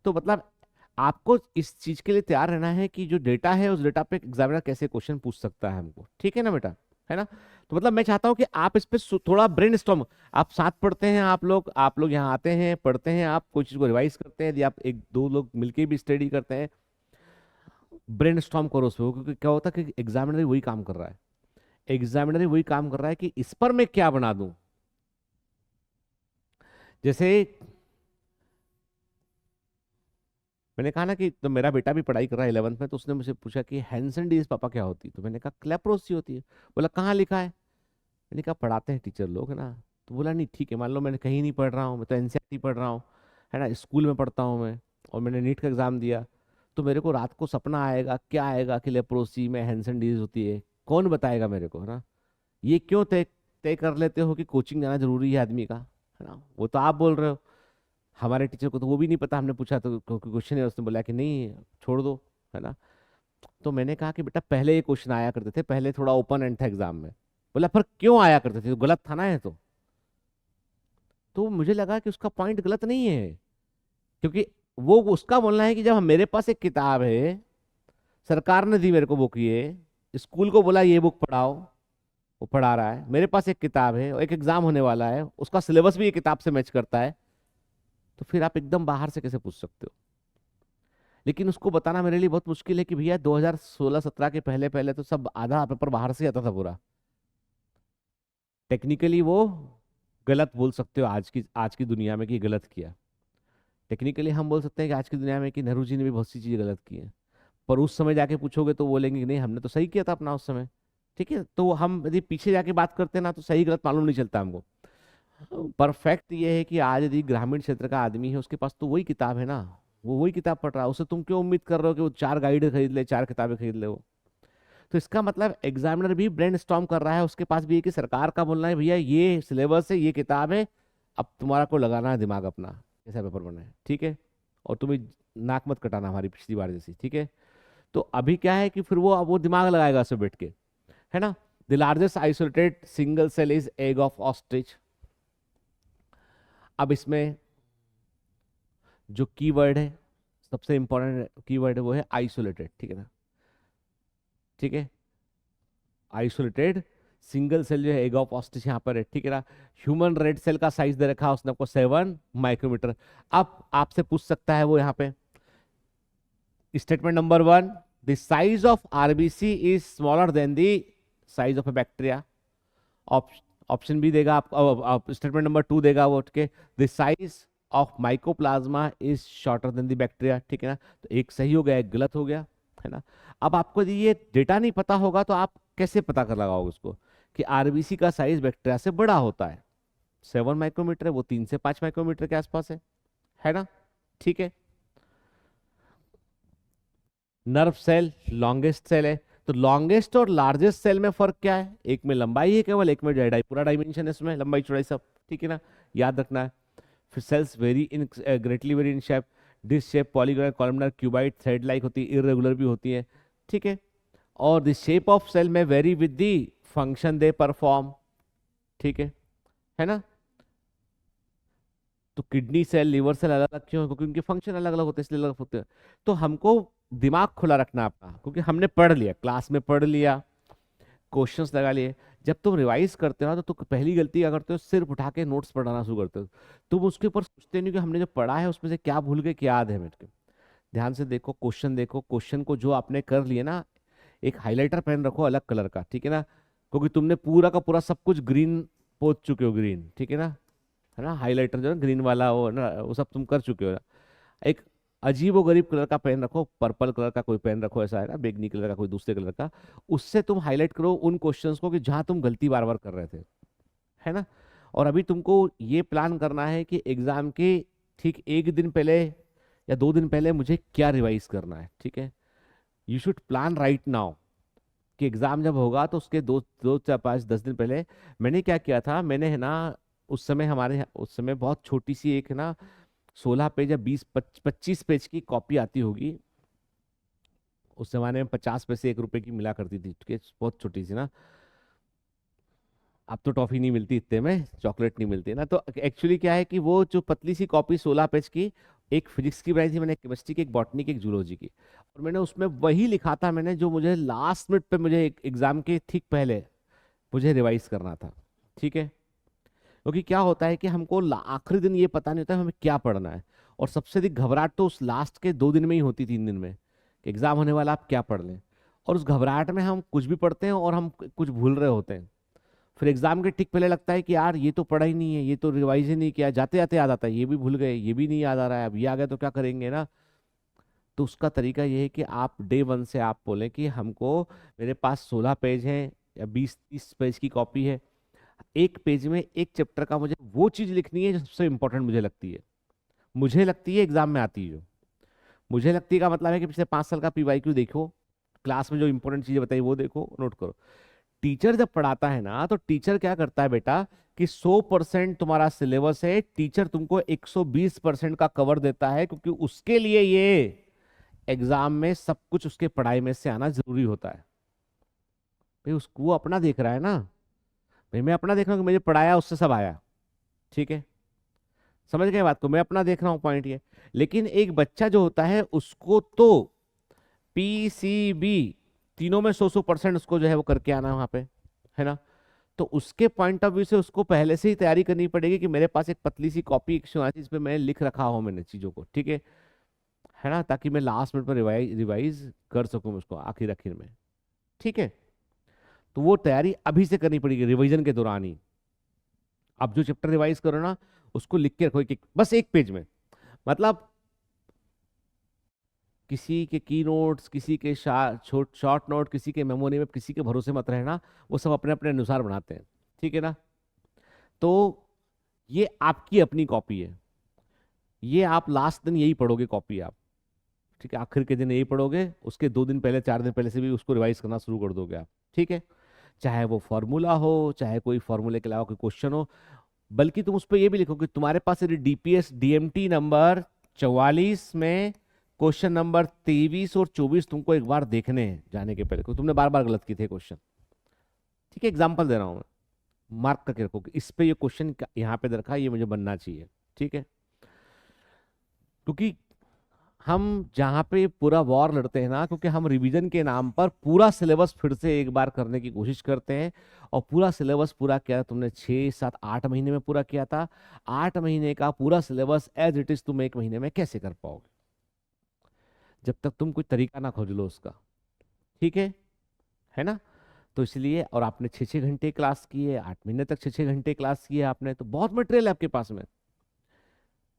तो मतलब आपको इस चीज के लिए तैयार रहना है कि जो डेटा है उस डेटा पे एग्जामिनर कैसे क्वेश्चन पूछ सकता है हमको, ठीक है ना बेटा? है ना? तो मतलब मैं चाहता हूं कि आप इस पे थोड़ा ब्रेनस्टॉर्म, आप साथ पढ़ते हैं, आप लोग यहाँ आते हैं, पढ़ते हैं, आप कोई चीज को रिवाइज करते हैं, यदि आप एक दो लोग मिलके भी स्टडी करते हैं, ब्रेनस्टॉर्म करो उस पे, क्योंकि क्या होता है कि एग्जामिनर वही काम कर रहा है, एग्जामिनर वही काम कर रहा है कि इस पर मैं क्या बना दूं। जैसे मैंने कहा ना कि तो मेरा बेटा भी पढ़ाई कर रहा है 11th में, तो उसने मुझे पूछा कि हैंसन डीज पापा क्या होती है, तो मैंने कहा क्लेप्रोसी होती है। बोला कहाँ लिखा है? मैंने कहा पढ़ाते हैं टीचर लोग, है ना? तो बोला नहीं ठीक है, मान लो मैंने कहीं नहीं पढ़ रहा हूँ, मैं तो एनसीईआरटी पढ़ रहा हूँ, है ना, स्कूल में पढ़ता हूँ मैं, और मैंने नीट का एग्जाम दिया, तो मेरे को रात को सपना आएगा, क्या आएगा कि लेप्रोसी में हैंसन डीज होती है, कौन बताएगा मेरे को, है ना? ये क्यों तय तय कर लेते हो कि कोचिंग जाना जरूरी है आदमी का, है ना? वो तो आप बोल रहे हो, हमारे टीचर को तो वो भी नहीं पता, हमने पूछा तो क्वेश्चन है, उसने बोला कि नहीं छोड़ दो, है ना? तो मैंने कहा कि बेटा पहले ये क्वेश्चन आया करते थे, पहले थोड़ा ओपन एंड था एग्जाम में। बोला पर क्यों आया करते थे, तो गलत था ना है तो मुझे लगा कि उसका पॉइंट गलत नहीं है, क्योंकि वो उसका बोलना है कि जब मेरे पास एक किताब है, सरकार ने दी मेरे को बुक, ये स्कूल को बोला ये बुक पढ़ाओ, वो पढ़ा रहा है, मेरे पास एक किताब है और एक एग्जाम होने वाला है, उसका सिलेबस भी ये किताब से मैच करता है, तो फिर आप एकदम बाहर से कैसे पूछ सकते हो? लेकिन उसको बताना मेरे लिए बहुत मुश्किल है कि भैया 2016-17 के पहले पहले तो सब आधा पेपर बाहर से आता था पूरा। टेक्निकली वो गलत बोल सकते हो आज की दुनिया में कि गलत किया। टेक्निकली हम बोल सकते हैं कि आज की दुनिया में कि नेहरू जी ने भी बहुत सी चीजें गलत की हैं, पर उस समय जाके पूछोगे तो बोलेंगे कि नहीं हमने तो सही किया था अपना उस समय। ठीक है, तो हम यदि पीछे जाके बात करते हैं ना तो सही गलत मालूम नहीं चलता हमको। परफेक्ट ये है कि आज यदि ग्रामीण क्षेत्र का आदमी है, उसके पास तो वही किताब है ना, वो वही किताब पढ़ रहा है, उससे तुम क्यों उम्मीद कर रहे हो कि वो 4 गाइड खरीद ले, 4 किताबें खरीद ले वो? तो इसका मतलब एग्जामिनर भी ब्रेन स्टॉर्म कर रहा है, उसके पास भी है कि सरकार का बोलना है भैया ये सिलेबस है, ये किताब है, अब तुम्हारा को लगाना है दिमाग अपना, कैसा पेपर बना है, ठीक है? और तुम्हें नाक मत कटाना हमारी पिछली बार जैसी, ठीक है? तो अभी क्या है कि फिर वो अब वो दिमाग लगाएगा उसमें बैठ के, है ना? The largest isolated single cell is egg of ostrich. अब इसमें जो कीवर्ड है, सबसे इंपॉर्टेंट कीवर्ड है वो है आइसोलेटेड, ठीक है ना? ठीक है, आइसोलेटेड सिंगल सेल जो है एग ऑफ ऑस्टिच यहाँ पर है, ठीक है ना? ह्यूमन रेड सेल का साइज दे रखा है उसने आपको 7 माइक्रोमीटर। अब आपसे पूछ सकता है वो यहाँ पे statement number 1, the size of RBC is smaller than the size of a bacteria. Option B देगा आप स्टेटमेंट नंबर 2 देगा वो, ठीक है, the size of mycoplasma is shorter than the bacteria, ठीक है ना? तो एक सही हो गया, एक गलत हो गया, है ना? अब आपको यदि ये डेटा नहीं पता होगा तो आप कैसे पता कर लगाओगे उसको कि आरबीसी का साइज बैक्टीरिया से बड़ा होता है? 7 माइक्रोमीटर है, वो 3 से 5 माइक्रोमीटर के आसपास है ना? ठीक है। नर्व सेल लॉन्गेस्ट सेल है, तो लॉन्गेस्ट और लार्जेस्ट सेल में फर्क क्या है? एक में लंबाई है केवल, एक में चौड़ाई, पूरा डायमेंशन है इसमें, लंबाई चौड़ाई सब, ठीक है ना? याद रखना है। फिर cells vary in greatly vary in shape, dish shape, polygonal, columnar, cuboid, thread like होती है, इरेगुलर भी होती है, ठीक है? और द शेप ऑफ सेल में vary with the function they perform, ठीक है ना? तो किडनी सेल, लिवर सेल अलग अलग क्यों है? क्योंकि उनके फंक्शन अलग अलग होते हैं, इसलिए अलग होते हैं। तो हमको दिमाग खुला रखना अपना, क्योंकि हमने पढ़ लिया, क्लास में पढ़ लिया, क्वेश्चंस लगा लिए। जब तुम रिवाइज करते हो ना तो तुम पहली गलती क्या करते हो? सिर्फ उठा के नोट्स पढ़ना शुरू करते हो। तुम उसके ऊपर सोचते नहीं कि हमने जो पढ़ा है उसमें से क्या भूल गए, क्या याद है मेरे को। ध्यान से देखो क्वेश्चन, देखो क्वेश्चन को जो आपने कर लिए ना, एक हाइलाइटर पेन रखो अलग कलर का, ठीक है ना? क्योंकि तुमने पूरा का पूरा सब कुछ ग्रीन पोत चुके हो, ग्रीन, ठीक है ना? है ना? हाइलाइटर जो है ग्रीन वाला वो ना, वो सब तुम कर चुके हो ना। एक अजीब व गरीब कलर का पेन रखो, पर्पल कलर का कोई पेन रखो, ऐसा है ना, बैगनी कलर का कोई दूसरे कलर का। उससे तुम हाईलाइट करो उन क्वेश्चंस को कि जहां तुम गलती बार बार कर रहे थे, है ना? और अभी तुमको ये प्लान करना है कि एग्जाम के ठीक 1 दिन पहले या 2 दिन पहले मुझे क्या रिवाइज करना है, ठीक है? You should plan right now कि एग्जाम जब होगा तो उसके 2 4 5 10 दिन पहले मैंने क्या किया था, मैंने है ना, उस समय उस समय बहुत छोटी सी एक है ना 16 पेज या 20 25 पेज की कॉपी आती होगी। उस जमाने में 50 पैसे 1 रुपए की मिला करती थी, ठीक है, बहुत छोटी सी ना। अब तो टॉफी नहीं मिलती इतने में, चॉकलेट नहीं मिलती ना। तो एक्चुअली क्या है कि वो जो पतली सी कॉपी 16 पेज की, एक फिजिक्स की बनाई थी मैंने, एक केमिस्ट्री की, एक बॉटनी की, एक जूलॉजी की। और मैंने उसमें वही लिखा था मैंने जो मुझे लास्ट मिनट पे मुझे एग्जाम के ठीक पहले मुझे रिवाइज करना था, ठीक है? क्योंकि क्या होता है कि हमको आखिरी दिन ये पता नहीं होता है हमें क्या पढ़ना है। और सबसे अधिक घबराहट तो उस लास्ट के 2 दिन में ही होती, 3 दिन में, कि एग्जाम होने वाला, आप क्या पढ़ लें। और उस घबराहट में हम कुछ भी पढ़ते हैं और हम कुछ भूल रहे होते हैं। फिर एग्जाम के ठीक पहले लगता है कि यार ये तो पढ़ा ही नहीं है, ये तो रिवाइज ही नहीं किया, जाते जाते याद आता है ये भी भूल गए, ये भी नहीं याद आ रहा है, अब ये आ गया तो क्या करेंगे ना। तो उसका तरीका ये है कि आप डे 1 से आप बोलें कि हमको, मेरे पास 16 पेज हैं या 20 30 पेज की कॉपी है, एक पेज में एक चैप्टर का मुझे वो चीज लिखनी है जो सबसे इंपॉर्टेंट मुझे लगती है एग्जाम में आती है जो मुझे लगती है, का मतलब है कि पिछले 5 साल का पीवाईक्यू देखो, क्लास में जो इंपॉर्टेंट चीजें बताई वो देखो, नोट करो। टीचर जब पढ़ाता है ना तो टीचर क्या करता है बेटा कि 100% तुम्हारा सिलेबस है, टीचर तुमको 120% का कवर देता है, क्योंकि उसके लिए ये एग्जाम में सब कुछ उसके पढ़ाई में से आना जरूरी होता है। भाई उसको वो अपना देख रहा है ना, भाई मैं अपना देख रहा हूँ कि मुझे पढ़ाया उससे सब आया, ठीक है? समझ गए बात को, मैं अपना देख रहा हूँ पॉइंट ये। लेकिन एक बच्चा जो होता है उसको तो पीसीबी तीनों में 100% उसको जो है वो करके आना है वहां पे, है ना। तो उसके पॉइंट ऑफ व्यू से उसको पहले से ही तैयारी करनी पड़ेगी कि मेरे पास एक पतली सी कॉपी एक जिस पे मैं लिख रखा हूँ मैंने चीजों को, ठीक है ना, ताकि मैं लास्ट मिनट पर रिवाइज रिवाइज कर सकूं उसको आखिर आखिर में, ठीक है। तो वो तैयारी अभी से करनी पड़ेगी रिवीजन के दौरान ही। आप जो चैप्टर रिवाइज करो ना उसको लिख के रखो बस एक पेज में। मतलब किसी के की नोट्स, किसी के शॉर्ट नोट, किसी के मेमोरी में, किसी के भरोसे मत रहना। वो सब अपने अपने अनुसार बनाते हैं, ठीक है ना। तो ये आपकी अपनी कॉपी है, ये आप लास्ट दिन यही पढ़ोगे कॉपी आप, ठीक है। आखिर के दिन यही पढ़ोगे, उसके 2 दिन पहले 4 दिन पहले से भी उसको रिवाइज करना शुरू कर दोगे आप, ठीक है। चाहे वो फॉर्मूला हो, चाहे कोई फॉर्मूले के अलावा कोई क्वेश्चन हो। बल्कि तुम उस पर ये भी लिखो कि तुम्हारे पास यदि डीपीएस डीएमटी नंबर 44 में क्वेश्चन नंबर 23 और 24 तुमको एक बार देखने हैं जाने के पहले, क्योंकि तुमने बार बार गलत किए थे क्वेश्चन, ठीक है। एग्जाम्पल दे रहा हूं मैं, मार्क करके रखो कि इस पे ये क्वेश्चन यहाँ पे रखा है, ये मुझे बनना चाहिए, ठीक है। क्योंकि हम जहाँ पे पूरा वॉर लड़ते हैं ना, क्योंकि हम रिवीजन के नाम पर पूरा सिलेबस फिर से एक बार करने की कोशिश करते हैं। और पूरा सिलेबस पूरा किया तुमने 6 7 8 महीने में पूरा किया था। 8 महीने का पूरा सिलेबस एज इट इज तुम 1 महीने में कैसे कर पाओगे, जब तक तुम कोई तरीका ना खोज लो उसका, ठीक है ना। तो इसलिए, और आपने 6 6 घंटे क्लास की है, 8 महीने तक 6 6 घंटे क्लास की है आपने, तो बहुत मटेरियल है आपके पास में,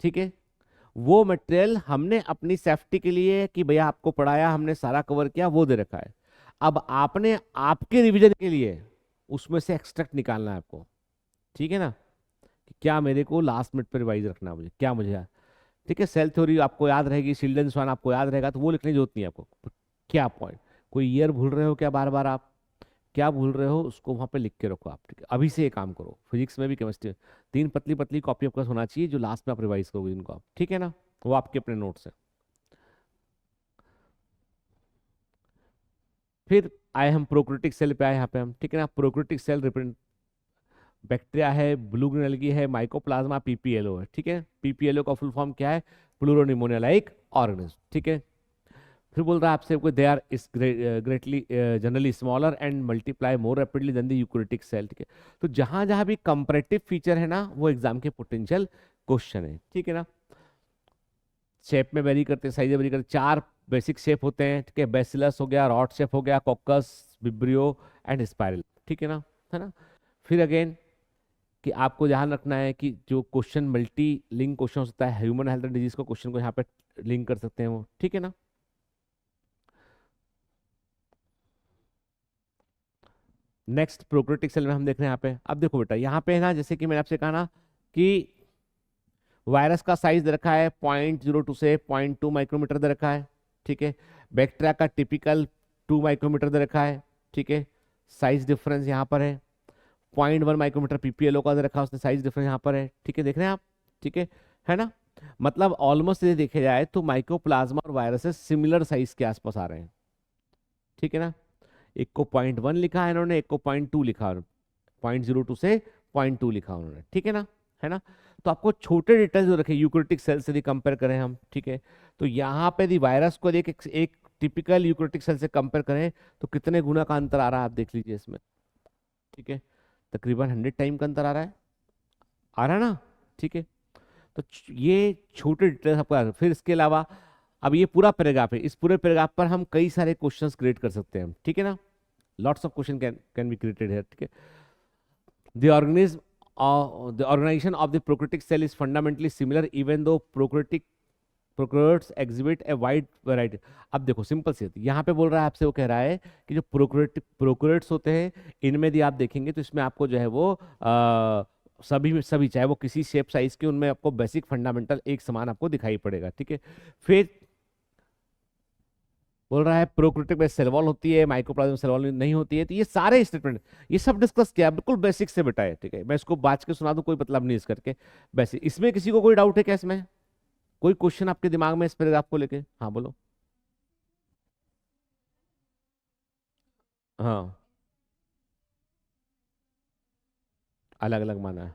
ठीक है। वो मटेरियल हमने अपनी सेफ्टी के लिए कि भैया आपको पढ़ाया, हमने सारा कवर किया, वो दे रखा है। अब आपने आपके रिवीजन के लिए उसमें से एक्सट्रैक्ट निकालना है आपको, ठीक है ना। कि क्या मेरे को लास्ट मिनट पर रिवाइज रखना है, मुझे क्या मुझे याद, ठीक है। सेल थ्योरी आपको याद रहेगी, चिल्ड्रंस वन आपको याद रहेगा, तो वो लिखने की जरूरत नहीं है आपको। क्या पॉइंट, कोई ईयर भूल रहे हो क्या बार बार आप, क्या भूल रहे हो उसको वहां पे लिख के रखो आप, ठीक है। अभी से ये काम करो, फिजिक्स में भी, केमिस्ट्री में। 3 पतली पतली कॉपी आपके पास होना चाहिए जो लास्ट में आप रिवाइज करोगे इनको आप, ठीक है ना। वो आपके अपने नोट्स हैं। फिर आए हम प्रोक्रिटिक सेल पे आए यहाँ पे हम, ठीक है ना। प्रोक्रिटिक सेल रिप्रेजेंट बैक्टीरिया है, ब्लू ग्रीन एल्गी है, माइकोप्लाज्मा, पीपीएलओ है, ठीक है। पीपीएलओ का फुल फॉर्म क्या है, प्लूरोनिमोनिया लाइक ऑर्गेनिज्म, ठीक है। फिर बोल रहा है आपसे कोई they are is greatly generally smaller and multiply more rapidly than the eukaryotic cell, ठीक है। तो जहां जहां भी कंपैरेटिव फीचर है ना, वो एग्जाम के पोटेंशियल क्वेश्चन है, ठीक है ना। शेप में वेरी करते हैं, साइज में वेरी करते हैं। 4 बेसिक शेप होते हैं, ठीक है। बेसिलस हो गया, रॉड शेप हो गया, कॉकस, विब्रियो एंड स्पाइरल, ठीक है ना, है ना। फिर अगेन कि आपको ध्यान रखना है कि जो क्वेश्चन मल्टी लिंक क्वेश्चन होता है, ह्यूमन हेल्थ एंड डिजीज को क्वेश्चन को यहाँ पे लिंक कर सकते हैं वो, ठीक है ना। नेक्स्ट प्रोक्रियोटिक सेल में हम देख रहे हैं यहाँ पे, अब देखो बेटा यहाँ पे है ना, जैसे कि मैंने आपसे कहा ना कि वायरस का साइज दे रखा है 0.02 से 0.2 माइक्रोमीटर दे रखा है, ठीक है। बैक्टीरिया का टिपिकल 2 माइक्रोमीटर दे रखा है, ठीक है। साइज डिफरेंस यहाँ पर है 0.1 माइक्रोमीटर। पीपीएलओ का दे रखा है उसने, साइज डिफरेंस यहाँ पर है, ठीक है, देख रहे हैं आप, ठीक है ना। मतलब ऑलमोस्ट ये देखे जाए तो माइक्रोप्लाज्मा और वायरसेस सिमिलर साइज के आसपास आ रहे हैं, ठीक है ना। एक को 0.1 लिखा है इन्होंने, एक को 0.2 लिखा है, 0.02 से 0.2 लिखा उन्होंने, ठीक है ना। तो आपको छोटे डिटेल्स जो रखे यूकेरियोटिक सेल से यदि कंपेयर करें हम, ठीक है। तो यहाँ पे यदि वायरस को एक टिपिकल यूकेरियोटिक सेल से कंपेयर करें तो कितने गुना का अंतर आ रहा है आप देख लीजिए इसमें, ठीक है। तकरीबन 100 टाइम का अंतर आ रहा है ना, ठीक है। तो ये छोटे डिटेल्स आपको फिर इसके अलावा अब ये पूरा पैराग्राफ है, इस पूरे पैराग्राफ पर हम कई सारे क्वेश्चंस क्रिएट कर सकते हैं, ठीक है ना। Lots of question can be created है, ठीक है। The organism the organization of the prokaryotic cell is fundamentally similar even though prokaryotes exhibit a wide variety। अब देखो सिंपल सी होती है यहाँ पे बोल रहा है आपसे, वो कह रहा है कि जो प्रोकैरियोट्स होते हैं इनमें यदि आप देखेंगे तो इसमें आपको जो है वो सभी चाहे वो किसी शेप साइज के, उनमें आपको बेसिक फंडामेंटल एक समान आपको दिखाई पड़ेगा, ठीक है। फिर बोल रहा है प्रोक्रियोटिक में सेल वॉल होती है, माइक्रोप्लाज्म सेल वॉल नहीं होती है। तो ये सारे स्टेटमेंट ये सब डिस्कस किया, बिल्कुल बेसिक से बेटा है, ठीक है। मैं इसको बात के सुना दूं कोई मतलब नहीं इस करके, बेसिक। इसमें किसी को कोई डाउट है क्या, इसमें कोई क्वेश्चन आपके दिमाग में इस पैराग्राफ को लेके, हाँ बोलो। हाँ, अलग अलग माना है।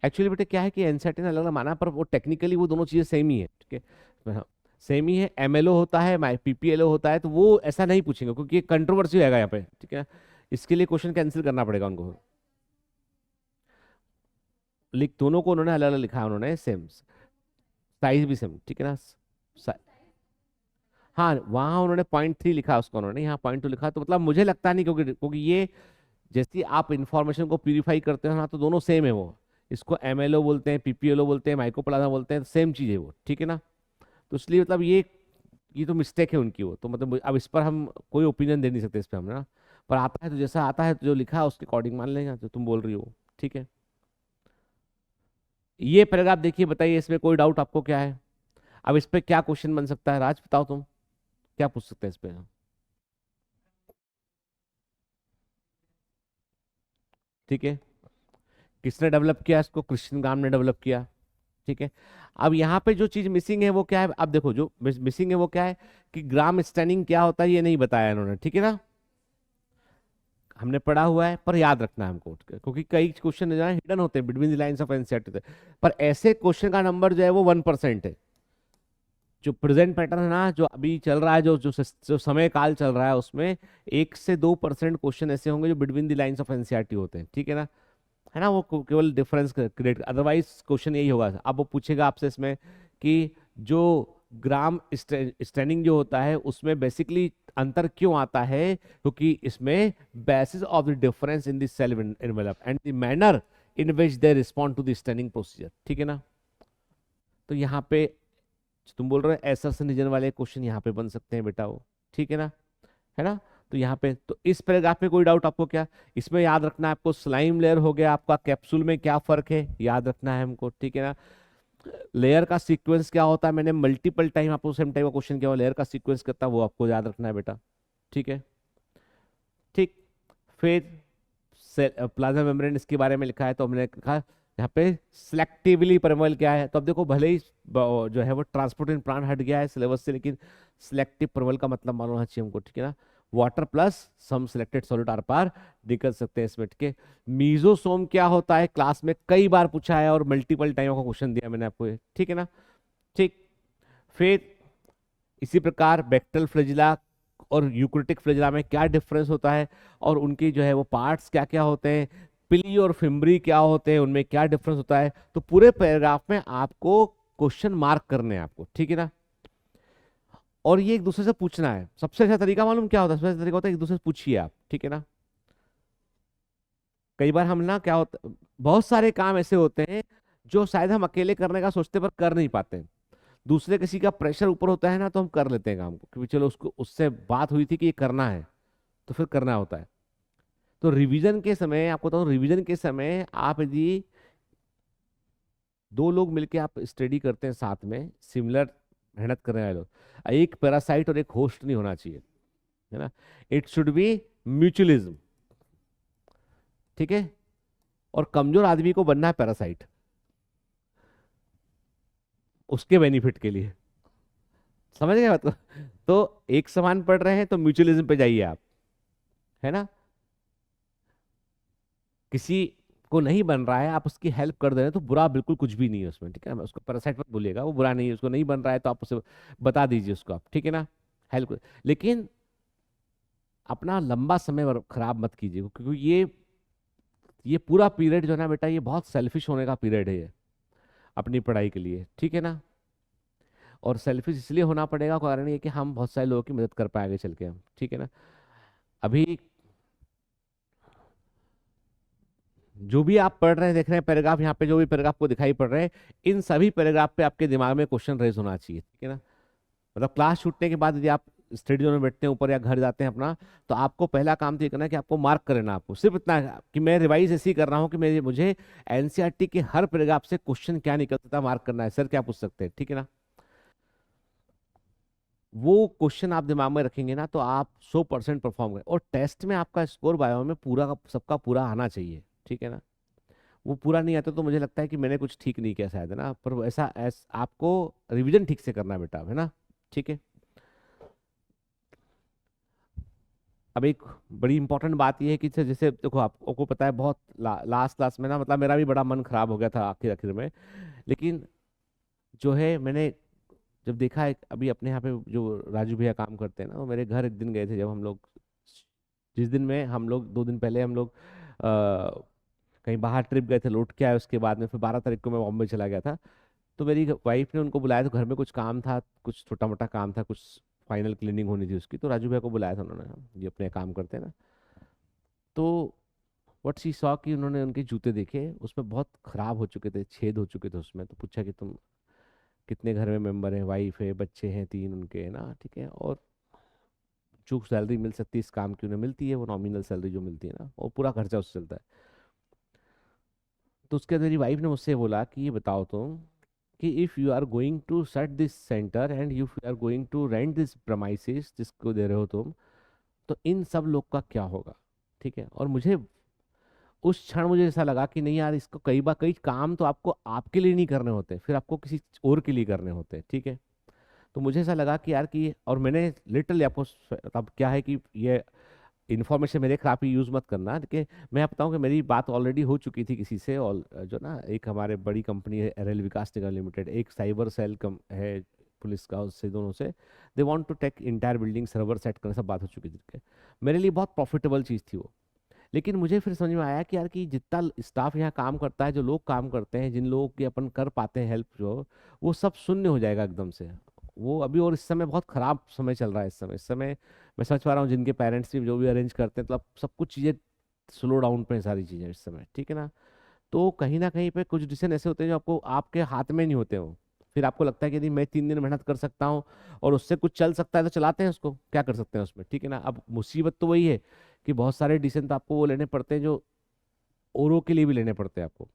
एक्चुअली बेटे क्या है कि एनसीईआरटी ने अलग अलग माना, पर वो टेक्निकली वो दोनों चीजें सेम ही है, ठीक है। हाँ, सेम ही है। एमएलओ होता है, पीपीएलओ होता है, तो वो ऐसा नहीं पूछेंगे क्योंकि कंट्रोवर्सी आएगा यहाँ पे, ठीक है। इसके लिए क्वेश्चन कैंसिल करना पड़ेगा उनको। लिख दोनों को उन्होंने अलग अलग लिखा है, उन्होंने सेम, साइज भी सेम, ठीक है ना। हाँ, वहां उन्होंने 0.3 लिखा उसको, उन्होंने यहाँ 0.2 लिखा, तो मतलब मुझे लगता नहीं, क्योंकि ये जैसे आप इंफॉर्मेशन को प्यूरिफाई करते हो ना, तो दोनों सेम है वो। इसको एमएलओ बोलते हैं, पीपीएलओ बोलते हैं, माइक्रोप्लाज्मा बोलते हैं, सेम चीज है वो, ठीक है ना। तो इसलिए मतलब ये तो मिस्टेक है उनकी, वो तो मतलब अब इस पर हम कोई ओपिनियन दे नहीं सकते इस पर हम ना। पर आता है तो जैसा आता है, तो जो लिखा है उसके अकॉर्डिंग मान लेंगे, जो तुम बोल रही हो, ठीक है। ये पैराग्राफ देखिए, बताइए इसमें कोई डाउट आपको क्या है। अब इस पे क्या क्वेश्चन बन सकता है, राज बताओ तुम, क्या पूछ सकते हैं इस पे। ठीक है, किसने डेवलप किया इसको, क्रिश्चियन गाम ने डेवलप किया, ठीक है। अब यहाँ पे जो चीज मिसिंग है वो क्या है, अब देखो जो मिसिंग है वो क्या है, कि ग्राम स्टैंडिंग क्या होता है ये नहीं बताया इन्होंने, ठीक है ना। हमने पढ़ा हुआ है, पर याद रखना है हमको, क्योंकि कई क्वेश्चन जो है हिडन होते हैं between the lines of NCERT, पर ऐसे क्वेश्चन का नंबर जो है वो 1% है। जो प्रेजेंट पैटर्न है ना, जो अभी चल रहा है, जो समय काल चल रहा है, उसमें 1 से 2% क्वेश्चन ऐसे होंगे जो between the lines of NCERT होते हैं, ठीक है ना। है ना, वो केवल डिफरेंस क्रिएट, अदरवाइज क्वेश्चन यही होगा। अब वो पूछेगा आपसे इसमें कि जो ग्राम स्टैंडिंग जो होता है उसमें बेसिकली अंतर क्यों आता है, क्योंकि इसमें basis of the difference in the cell envelope and the manner in which they respond to the standing procedure, ठीक है ना। तो यहाँ पे तुम बोल रहे हो एसर्शन रीजन वाले क्वेश्चन यहाँ पे बन सकते हैं बेटा वो, ठीक है ना, है ना। तो यहाँ पे तो इस पैराग्राफ में कोई डाउट आपको क्या, इसमें याद रखना है आपको, स्लाइम लेयर हो गया आपका, कैप्सूल में क्या फर्क है याद रखना है हमको, ठीक है ना। लेयर का सीक्वेंस क्या होता है, मैंने मल्टीपल टाइम आपको सेम टाइप का क्वेश्चन किया, लेयर का सीक्वेंस करता है वो आपको याद रखना है बेटा, ठीक है। ठीक, फिर प्लाज्मा मेम्ब्रेन इसके बारे में लिखा है, तो हमने कहा यहाँ पे सिलेक्टिवली परमोल क्या है, तो अब देखो भले ही जो है वो ट्रांसपोर्टिंग प्राण हट गया है सिलेबस से, लेकिन सिलेक्टिव परमोल का मतलब मालूम होना चाहिए हमको, ठीक है ना। Water plus some selected solute are पार निकल सकते हैं इसमें, ठीक है। मीजोसोम क्या होता है, क्लास में कई बार पूछा है और मल्टीपल टाइम का क्वेश्चन दिया मैंने आपको ये, ठीक है ना। ठीक, फिर इसी प्रकार बैक्टेरियल फ्लैजिला और यूक्रेटिक फ्लैजिला में क्या डिफरेंस होता है, और उनकी जो है वो पार्ट्स क्या क्या होते हैं, पिली और फिम्बरी क्या होते हैं, उनमें क्या डिफरेंस होता है, तो पूरे पैराग्राफ में आपको क्वेश्चन मार्क करने हैं आपको, ठीक है ना। और ये एक दूसरे से पूछना है, सबसे अच्छा तरीका मालूम क्या होता है, सबसे अच्छा तरीका होता है एक दूसरे से पूछिए आप, ठीक है ना। कई बार हम ना क्या होता, बहुत सारे काम ऐसे होते हैं जो शायद हम अकेले करने का सोचते पर कर नहीं पाते, दूसरे किसी का प्रेशर ऊपर होता है ना, तो हम कर लेते हैं काम को, क्योंकि चलो उसको उससे बात हुई थी कि ये करना है, तो फिर करना होता है। तो रिवीजन के समय आपको बताऊं, रिवीजन के समय आप यदि दो लोग मिलके आप स्टडी करते हैं साथ में, सिमिलर मेहनत करने वाले लोग, एक पैरासाइट और एक होस्ट नहीं होना चाहिए, है ना। इट शुड बी म्यूचुअलिज्म, ठीक है। और कमजोर आदमी को बनना है पैरासाइट, उसके बेनिफिट के लिए, समझ गए बात को? तो एक समान पढ़ रहे हैं तो म्यूचुअलिज्म पे जाइए आप, है ना। किसी को नहीं बन रहा है, आप उसकी हेल्प कर दे रहे हैं, तो बुरा बिल्कुल कुछ भी नहीं है उसमें, ठीक है। उसको पैरासाइट मत बोलिएगा, वो बुरा नहीं है, उसको नहीं बन रहा है तो आप उसे बता दीजिए उसको आप, ठीक है ना, हेल्प। लेकिन अपना लंबा समय खराब मत कीजिए, क्योंकि ये पूरा पीरियड जो है ना बेटा, ये बहुत सेल्फिश होने का पीरियड है ये, अपनी पढ़ाई के लिए, ठीक है ना। और सेल्फिश इसलिए होना पड़ेगा, कारण ये कि हम बहुत सारे लोगों की मदद कर पाएंगे चल के हम, ठीक है ना। अभी जो भी आप पढ़ रहे हैं, देख रहे हैं पैराग्राफ, यहाँ पे जो भी पैराग्राफ को दिखाई पड़ रहे हैं, इन सभी पैराग्राफ पे आपके दिमाग में क्वेश्चन रेज होना चाहिए, ठीक है ना। मतलब क्लास छूटने के बाद यदि आप स्टडी जोन में बैठते हैं ऊपर या घर जाते हैं अपना, तो आपको पहला काम तो ये करना है कि आपको मार्क करना, आपको सिर्फ इतना है कि मैं रिवाइज ऐसे ही कर रहा हूँ कि मुझे एनसीईआरटी के हर पैराग्राफ से क्वेश्चन क्या निकलता है मार्क करना है, सर क्या पूछ सकते हैं, ठीक है ना। वो क्वेश्चन आप दिमाग में रखेंगे ना, तो आप 100% परफॉर्म करें, और टेस्ट में आपका स्कोर बायो में पूरा का सबका पूरा आना चाहिए, ठीक है ना। वो पूरा नहीं आता तो मुझे लगता है कि मैंने कुछ ठीक नहीं किया शायद, है ना। पर वो आपको रिवीजन ठीक से करना है बेटा, है ना, ठीक है। अब एक बड़ी इंपॉर्टेंट बात यह है कि जैसे देखो आपको पता है बहुत लास्ट क्लास में ना, मतलब मेरा भी बड़ा मन खराब हो गया था आखिर आखिर में। लेकिन जो है मैंने जब देखा है अभी अपने यहाँ पे जो राजू भैया काम करते हैं ना, वो मेरे घर एक दिन गए थे जब हम लोग, जिस दिन में हम लोग 2 दिन पहले हम लोग कहीं बाहर ट्रिप गए थे, लौट के आए उसके बाद में, फिर 12 तारीख को मैं बॉम्बे चला गया था। तो मेरी वाइफ ने उनको बुलाया, तो घर में कुछ काम था, कुछ छोटा मोटा काम था, कुछ फाइनल क्लीनिंग होनी थी उसकी, तो राजू भैया को बुलाया था उन्होंने, ये अपने काम करते हैं ना। तो व्हाट शी सॉ कि उन्होंने उनके जूते देखे, उसमें बहुत खराब हो चुके थे, छेद हो चुके थे उसमें। तो पूछा कि तुम कितने घर में मेंबर हैं, वाइफ है, बच्चे हैं 3 उनके, है ना, ठीक है, और जो सैलरी मिल सकती है इस काम की उन्हें मिलती है, वो नॉमिनल सैलरी जो मिलती है ना, और पूरा खर्चा उससे चलता है। तो उसके बाद मेरी वाइफ ने मुझसे बोला कि ये बताओ तुम कि if you are going to set this centre and you are going to rent this premises जिसको दे रहे हो तुम, तो इन सब लोग का क्या होगा, ठीक है। और मुझे उस क्षण मुझे ऐसा लगा कि नहीं यार, इसको कई बार कई काम तो आपको आपके लिए नहीं करने होते, फिर आपको किसी और के लिए करने होते हैं, ठीक है। तो मुझे ऐसा लगा कि यार कि, और मैंने लिटरली आपको अब क्या है कि ये इन्फॉर्मेशन मेरे खिलाफ ही यूज़ मत करना, देखिए मैं आप बताऊं कि मेरी बात ऑलरेडी हो चुकी थी किसी से, और जो ना एक हमारे बड़ी कंपनी है रेल विकास निगम लिमिटेड, एक साइबर सेल कम है पुलिस का, उससे दोनों से they want to take entire building server set करने, सब बात हो चुकी थी। मेरे लिए बहुत प्रॉफिटेबल चीज़ थी वो। लेकिन मुझे फिर समझ में आया कि यार कि जितना स्टाफ यहाँ काम करता है, जो लोग काम करते हैं, जिन लोगों की अपन कर पाते हैं हेल्प, जो वो सब शून्य हो जाएगा एकदम से। वो अभी, और इस समय बहुत खराब समय चल रहा है, इस समय मैं समझ पा रहा हूँ जिनके पेरेंट्स भी जो भी अरेंज करते हैं, तो अब सब कुछ चीज़ें स्लो डाउन पे हैं, सारी चीज़ें इस समय, ठीक है ना। तो कहीं ना कहीं पे कुछ डिसीजन ऐसे होते हैं जो आपको आपके हाथ में नहीं होते हो। फिर आपको लगता है कि नहीं मैं 3 दिन मेहनत कर सकता हूँ और उससे कुछ चल सकता है, तो चलाते हैं उसको, क्या कर सकते हैं उसमें, ठीक है ना। अब मुसीबत तो वही है कि बहुत सारे डिसीजन तो आपको वो लेने पड़ते हैं जो औरों के लिए भी लेने पड़ते हैं आपको।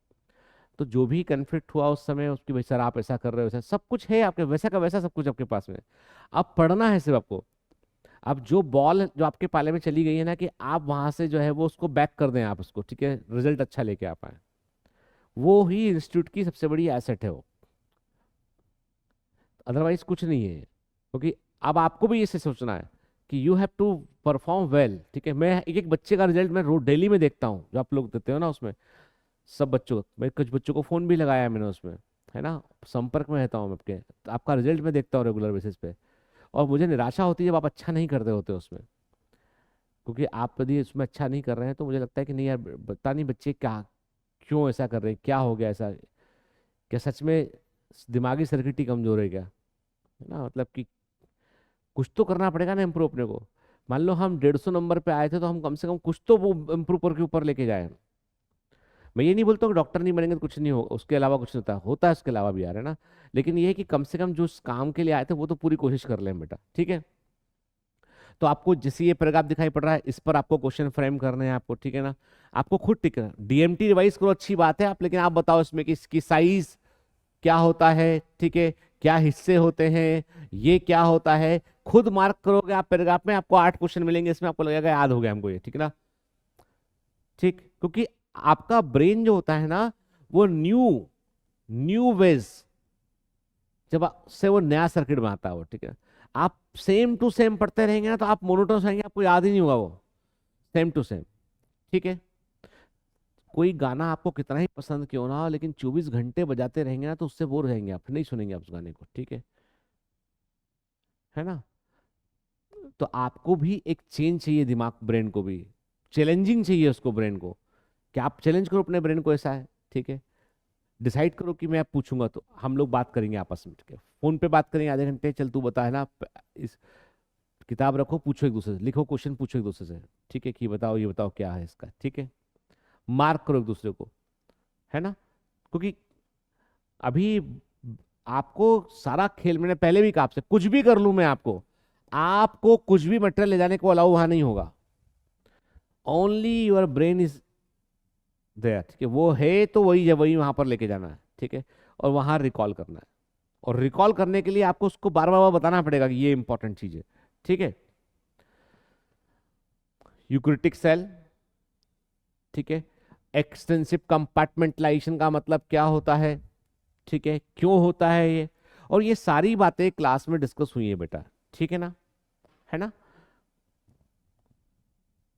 तो जो भी कन्फ्लिक्ट हुआ उस समय, उसकी वजह सर आप ऐसा कर रहे हो, वैसा सब कुछ है आपके, वैसा का वैसा सब कुछ आपके पास में। अब पढ़ना है सिर्फ आपको। अब जो बॉल जो आपके पाले में चली गई है ना, कि आप वहां से जो है वो उसको बैक कर दें आप उसको, ठीक है, रिजल्ट अच्छा लेके आ पाए, वो ही इंस्टीट्यूट की सबसे बड़ी एसेट है वो। अदरवाइज कुछ नहीं है, क्योंकि अब आपको भी इसे सोचना है कि you have to perform well, ठीक है। मैं एक एक बच्चे का रिजल्ट मैं रोज डेली में देखता हूँ, जो आप लोग देते हो ना उसमें, सब बच्चों, मैं कुछ बच्चों को फोन भी लगाया है मैंने उसमें, है ना, संपर्क में रहता हूँ मैं आपके, तो आपका रिजल्ट मैं देखता हूँ रेगुलर बेसिस पे। और मुझे निराशा होती है जब आप अच्छा नहीं करते होते उसमें, क्योंकि आप यदि उसमें अच्छा नहीं कर रहे हैं तो मुझे लगता है कि नहीं यार, पता नहीं बच्चे क्या, क्यों ऐसा कर रहे हैं, क्या हो गया ऐसा, क्या सच में दिमागी सर्किट ही कमजोर है क्या, है ना, मतलब कि कुछ तो करना पड़ेगा ना इम्प्रूव अपने को। मान लो हम 150 नंबर पे आए थे, तो हम कम से कम कुछ तो वो इम्प्रूव करके ऊपर लेके जाए। मैं ये नहीं बोलता हूँ कि डॉक्टर नहीं बनेंगे तो कुछ नहीं होगा, उसके अलावा कुछ नहीं होता, होता है उसके अलावा भी यार, है ना। लेकिन ये है कि कम से कम जो उस काम के लिए आए थे वो तो पूरी कोशिश कर लें बेटा, ठीक है। तो आपको जैसे ये पैराग्राफ दिखाई पड़ रहा है, इस पर आपको क्वेश्चन फ्रेम करने हैं आपको, ठीक है ना। आपको खुद टिक डीएमटी रिवाइज करो, अच्छी बात है आप, लेकिन आप बताओ इसमें कि इसकी साइज क्या होता है, ठीक है, क्या हिस्से होते हैं, ये क्या होता है, खुद मार्क करोगे आप पैराग्राफ में, आपको 8 क्वेश्चन मिलेंगे इसमें, आपको लगेगा याद हो गया हमको ये, ठीक है ना। ठीक, क्योंकि आपका ब्रेन जो होता है ना, वो न्यू न्यू वेज, जब से वो नया सर्किट बनाता है वो, ठीक है। आप सेम टू सेम पढ़ते रहेंगे ना, तो आप मोनोटोनस रहेंगे, आपको याद ही नहीं होगा वो सेम टू सेम, ठीक है। कोई गाना आपको कितना ही पसंद क्यों ना हो, लेकिन 24 घंटे बजाते रहेंगे ना, तो उससे बोर हो जाएंगे आप, नहीं सुनेंगे आप उस गाने को, ठीक है ना। तो आपको भी एक चेंज चाहिए, दिमाग ब्रेन को भी चैलेंजिंग चाहिए उसको, ब्रेन को, कि आप चैलेंज करो अपने ब्रेन को, ऐसा है, ठीक है। डिसाइड करो कि मैं पूछूंगा तो हम लोग बात करेंगे आपस में, ठीक है, फोन पे बात करेंगे आधे घंटे, चल तू बता, है ना, इस किताब रखो, पूछो एक दूसरे से, लिखो क्वेश्चन, पूछो एक दूसरे से, ठीक है, कि बताओ ये बताओ क्या है इसका, ठीक है। मार्क करो एक दूसरे को, है ना। क्योंकि अभी आपको सारा खेल, मैंने पहले भी कहा आपसे, कुछ भी कर लूं मैं आपको, आपको कुछ भी मटेरियल ले जाने को अलाउ वहां नहीं होगा। Only your brain is there, ठीक है, वो है तो वही है, वही वहां पर लेके जाना है, ठीक है, और वहां रिकॉल करना है। और रिकॉल करने के लिए आपको उसको बार बार बताना पड़ेगा कि ये इंपॉर्टेंट चीज है, ठीक है। यूक्रिटिक सेल, ठीक है। एक्सटेंसिव कंपार्टमेंटलाइजेशन का मतलब क्या होता है, ठीक है, क्यों होता है ये, और ये सारी बातें क्लास में डिस्कस हुई है बेटा, ठीक है ना, है ना।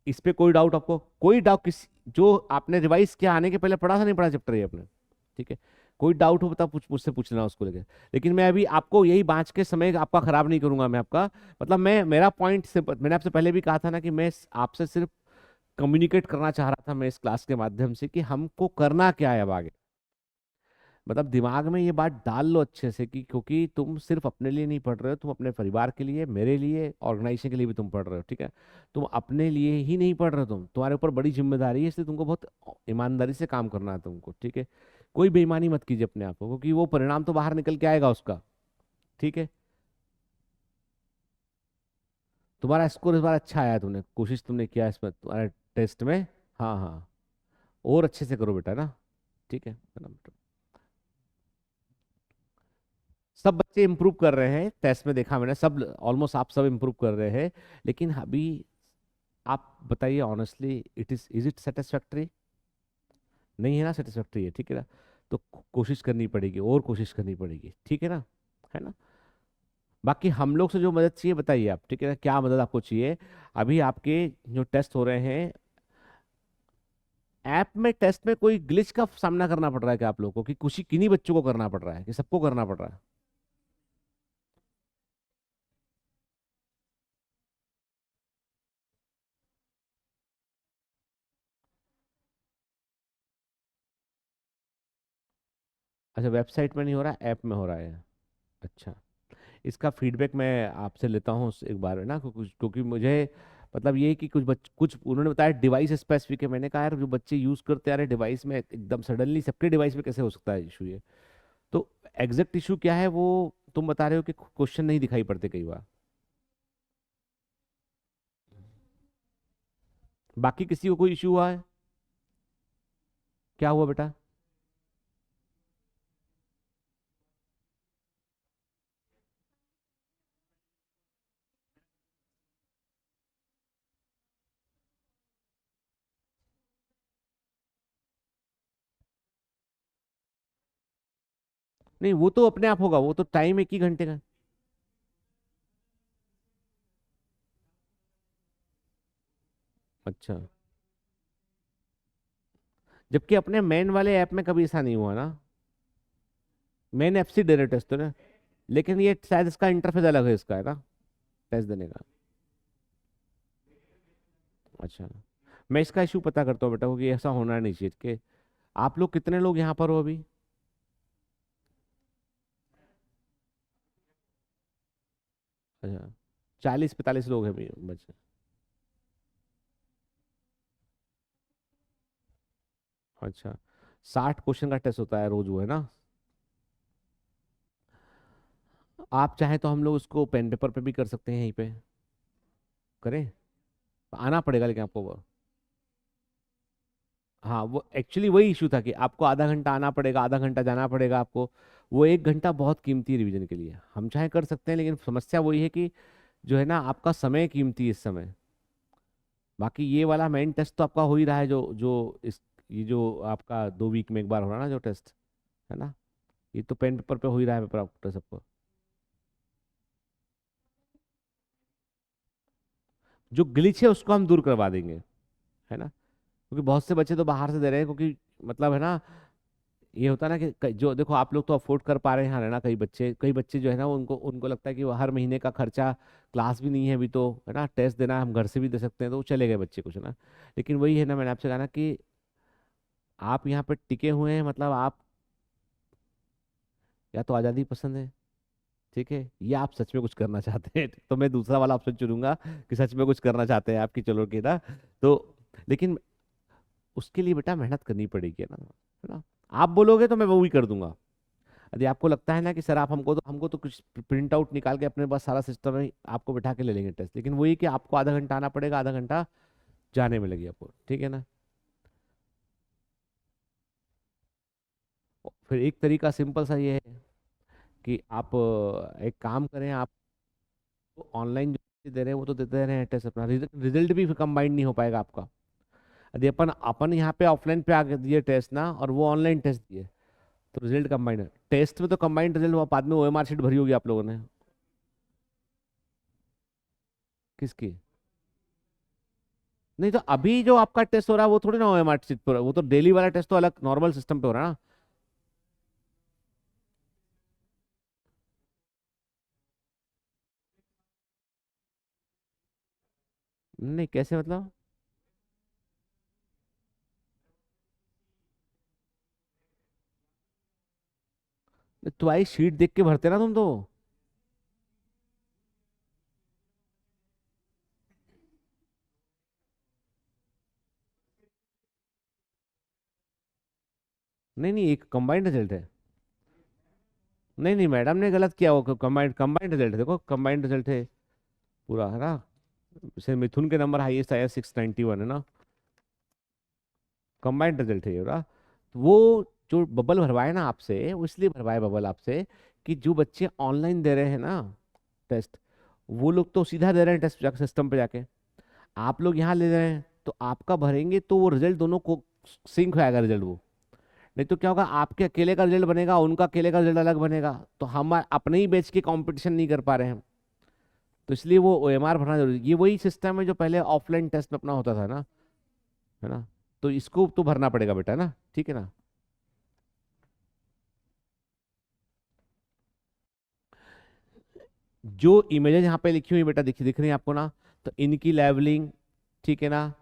इस पे कोई डाउट आपको, कोई डाउट किसी जो आपने रिवाइज किया आने के पहले पढ़ा था नहीं पढ़ा चैप्टर ये आपने? ठीक है, कोई डाउट हो बता मुझसे पूछना उसको लेके। लेकिन मैं अभी आपको यही बांच के समय आपका खराब नहीं करूंगा मैं आपका, मतलब मैं मेरा पॉइंट से मैंने आपसे पहले भी कहा था ना कि मैं आपसे सिर्फ कम्युनिकेट करना चाह रहा था मैं इस क्लास के माध्यम से कि हमको करना क्या है अब आगे। मतलब दिमाग में ये बात डाल लो अच्छे से कि क्योंकि तुम सिर्फ अपने लिए नहीं पढ़ रहे हो, तुम अपने परिवार के लिए, मेरे लिए, ऑर्गेनाइजेशन के लिए भी तुम पढ़ रहे हो, ठीक है? तुम अपने लिए ही नहीं पढ़ रहे हो, तुम्हारे ऊपर बड़ी जिम्मेदारी है, इसलिए तुमको बहुत ईमानदारी से काम करना है तुमको, ठीक है? कोई बेईमानी मत कीजिए अपने आप को, क्योंकि वो परिणाम तो बाहर निकल के आएगा उसका, ठीक है? तुम्हारा स्कोर इस बार अच्छा आया, तुमने कोशिश तुमने किया इसमें तुम्हारे टेस्ट में। हाँ हाँ, और अच्छे से करो बेटा ना, ठीक है? सब बच्चे इम्प्रूव कर रहे हैं, टेस्ट में देखा मैंने, सब ऑलमोस्ट आप सब इम्प्रूव कर रहे हैं। लेकिन अभी आप बताइए ऑनेस्टली, इज इट सेटिस्फैक्ट्री? नहीं है ना, सेटिस्फैक्ट्री है, ठीक है ना? तो कोशिश करनी पड़ेगी, और कोशिश करनी पड़ेगी, ठीक है ना? है ना? बाकी हम लोग से जो मदद चाहिए बताइए आप, ठीक है ना? क्या मदद आपको चाहिए? अभी आपके जो टेस्ट हो रहे हैं ऐप में, टेस्ट में कोई ग्लिच का सामना करना पड़ रहा है क्या आप लोगों को, कि कुछ ही किन्हीं बच्चों को करना पड़ रहा है कि सबको करना पड़ रहा है? अच्छा, वेबसाइट में नहीं हो रहा है, ऐप में हो रहा है? अच्छा, इसका फीडबैक मैं आपसे लेता हूँ एक बार है ना, क्योंकि मुझे मतलब ये है कि कुछ उन्होंने बताया डिवाइस स्पेसिफिक है, मैंने कहा यार जो बच्चे यूज करते आ रहे डिवाइस में एकदम सडनली सबके डिवाइस में कैसे हो सकता है इशू ये? तो एग्जैक्ट इशू क्या है वो तुम बता रहे हो कि क्वेश्चन नहीं दिखाई पड़ते कई बार। बाकी किसी को कोई इशू हुआ है? क्या हुआ बेटा? नहीं, वो तो अपने आप होगा, वो तो टाइम एक ही घंटे का। अच्छा, जबकि अपने मेन वाले ऐप में कभी ऐसा नहीं हुआ ना? मेन ऐप से डायरेक्ट टेस्ट तो ना, लेकिन ये शायद इसका इंटरफेस अलग है इसका, है ना? टेस्ट देने का। अच्छा, मैं इसका इशू पता करता हूँ बेटा, क्योंकि ऐसा होना नहीं चाहिए कि आप लोग कितने लोग यहाँ पर हो अभी? अच्छा, 40-45 लोग हैं अभी बच्चे। अच्छा, 60 क्वेश्चन का टेस्ट होता है रोज, वो है ना? आप चाहें तो हम लोग उसको पेन पेपर पे भी कर सकते हैं, यहीं पे करें? आना पड़ेगा लेकिन आपको वो, हाँ वो एक्चुअली वही इशू था कि आपको आधा घंटा आना पड़ेगा, आधा घंटा जाना पड़ेगा आपको। वो 1 घंटा बहुत कीमती है रिवीजन के लिए, हम चाहे कर सकते हैं, लेकिन समस्या वही है कि जो है ना आपका समय कीमती है इस समय। बाकी ये वाला मेन टेस्ट तो आपका हो ही रहा है, जो जो इस ये जो आपका 2 वीक में एक बार हो रहा है ना जो टेस्ट, है ना? ये तो पेन पेपर पे हो ही रहा है, पेपर आपका सबको। जो ग्लिच है उसको हम दूर करवा देंगे, है ना? क्योंकि बहुत से बच्चे तो बाहर से दे रहे हैं, क्योंकि मतलब है ना, ये होता है ना कि जो देखो आप लोग तो अफोर्ड कर पा रहे हैं, है ना? कई बच्चे जो है ना, उनको उनको लगता है कि वो हर महीने का खर्चा, क्लास भी नहीं है अभी तो, है ना? टेस्ट देना है, हम घर से भी दे सकते हैं, तो वो चले गए बच्चे कुछ, है ना? लेकिन वही है ना, मैंने आपसे कहा ना कि आप यहाँ पे टिके हुए हैं, मतलब आप या तो आज़ादी पसंद है, ठीक है, या आप सच में कुछ करना चाहते हैं, तो मैं दूसरा वाला ऑप्शन चुनूंगा कि सच में कुछ करना चाहते हैं आपकी, चलो कि ना। तो लेकिन उसके लिए बेटा मेहनत करनी पड़ेगी, है ना? आप बोलोगे तो मैं वो भी कर दूंगा। यदि आपको लगता है ना कि सर आप हमको तो कुछ प्रिंट आउट निकाल के अपने पास सारा सिस्टम है, आपको बिठा के ले लेंगे टेस्ट, लेकिन वही कि आपको आधा घंटा आना पड़ेगा, आधा घंटा जाने में लगे आपको, ठीक है ना? फिर एक तरीका सिंपल सा ये है कि आप एक काम करें, आप ऑनलाइन जो दे रहे हैं वो तो देते रहे हैं टेस्ट, अपना रिजल्ट भी कंबाइंड नहीं हो पाएगा आपका। यदि अपन अपन यहाँ पे ऑफलाइन पे आके दिए टेस्ट ना, और वो ऑनलाइन टेस्ट दिए, तो रिजल्ट कंबाइंड है, टेस्ट में तो कंबाइंड रिजल्ट हुआ, बाद में ओएमआर शीट भरी होगी आप लोगों ने। किसकी? नहीं तो अभी जो आपका टेस्ट हो रहा है वो थोड़ी ना ओएमआर शीट पर, वो तो डेली वाला टेस्ट तो अलग नॉर्मल सिस्टम पे हो रहा है ना। नहीं कैसे मतलब? तुम्हारी शीट देख के भरते ना तुम तो। नहीं नहीं, एक कंबाइंड रिजल्ट है। नहीं नहीं, मैडम ने गलत किया, वो कंबाइंड कंबाइंड रिजल्ट है, देखो कंबाइंड रिजल्ट है पूरा, है ना। जैसे मिथुन के नंबर हाईएस्ट आया 691, है ना। कंबाइंड रिजल्ट है ये रहा। वो जो बबल भरवाए ना आपसे, वो इसलिए भरवाए बबल आपसे कि जो बच्चे ऑनलाइन दे रहे हैं ना टेस्ट, वो लोग तो सीधा दे रहे हैं टेस्ट जाके सिस्टम पे जाके। आप लोग यहाँ ले रहे हैं तो आपका भरेंगे तो वो रिजल्ट दोनों को सिंक होगा रिजल्ट वो। नहीं तो क्या होगा, आपके अकेले का रिजल्ट बनेगा, उनका अकेले का रिजल्ट अलग बनेगा, तो हम अपने ही बैच के कंपटीशन नहीं कर पा रहे हैं। तो इसलिए वो ओएमआर भरना जरूरी है। ये वही सिस्टम है जो पहले ऑफलाइन टेस्ट में अपना होता था ना, है ना। तो इसको तो भरना पड़ेगा बेटा, ना ठीक है ना। जो इमेजेस यहाँ पे लिखी हुई बेटा दिख रही है आपको ना, तो इनकी लेवलिंग, ठीक है ना।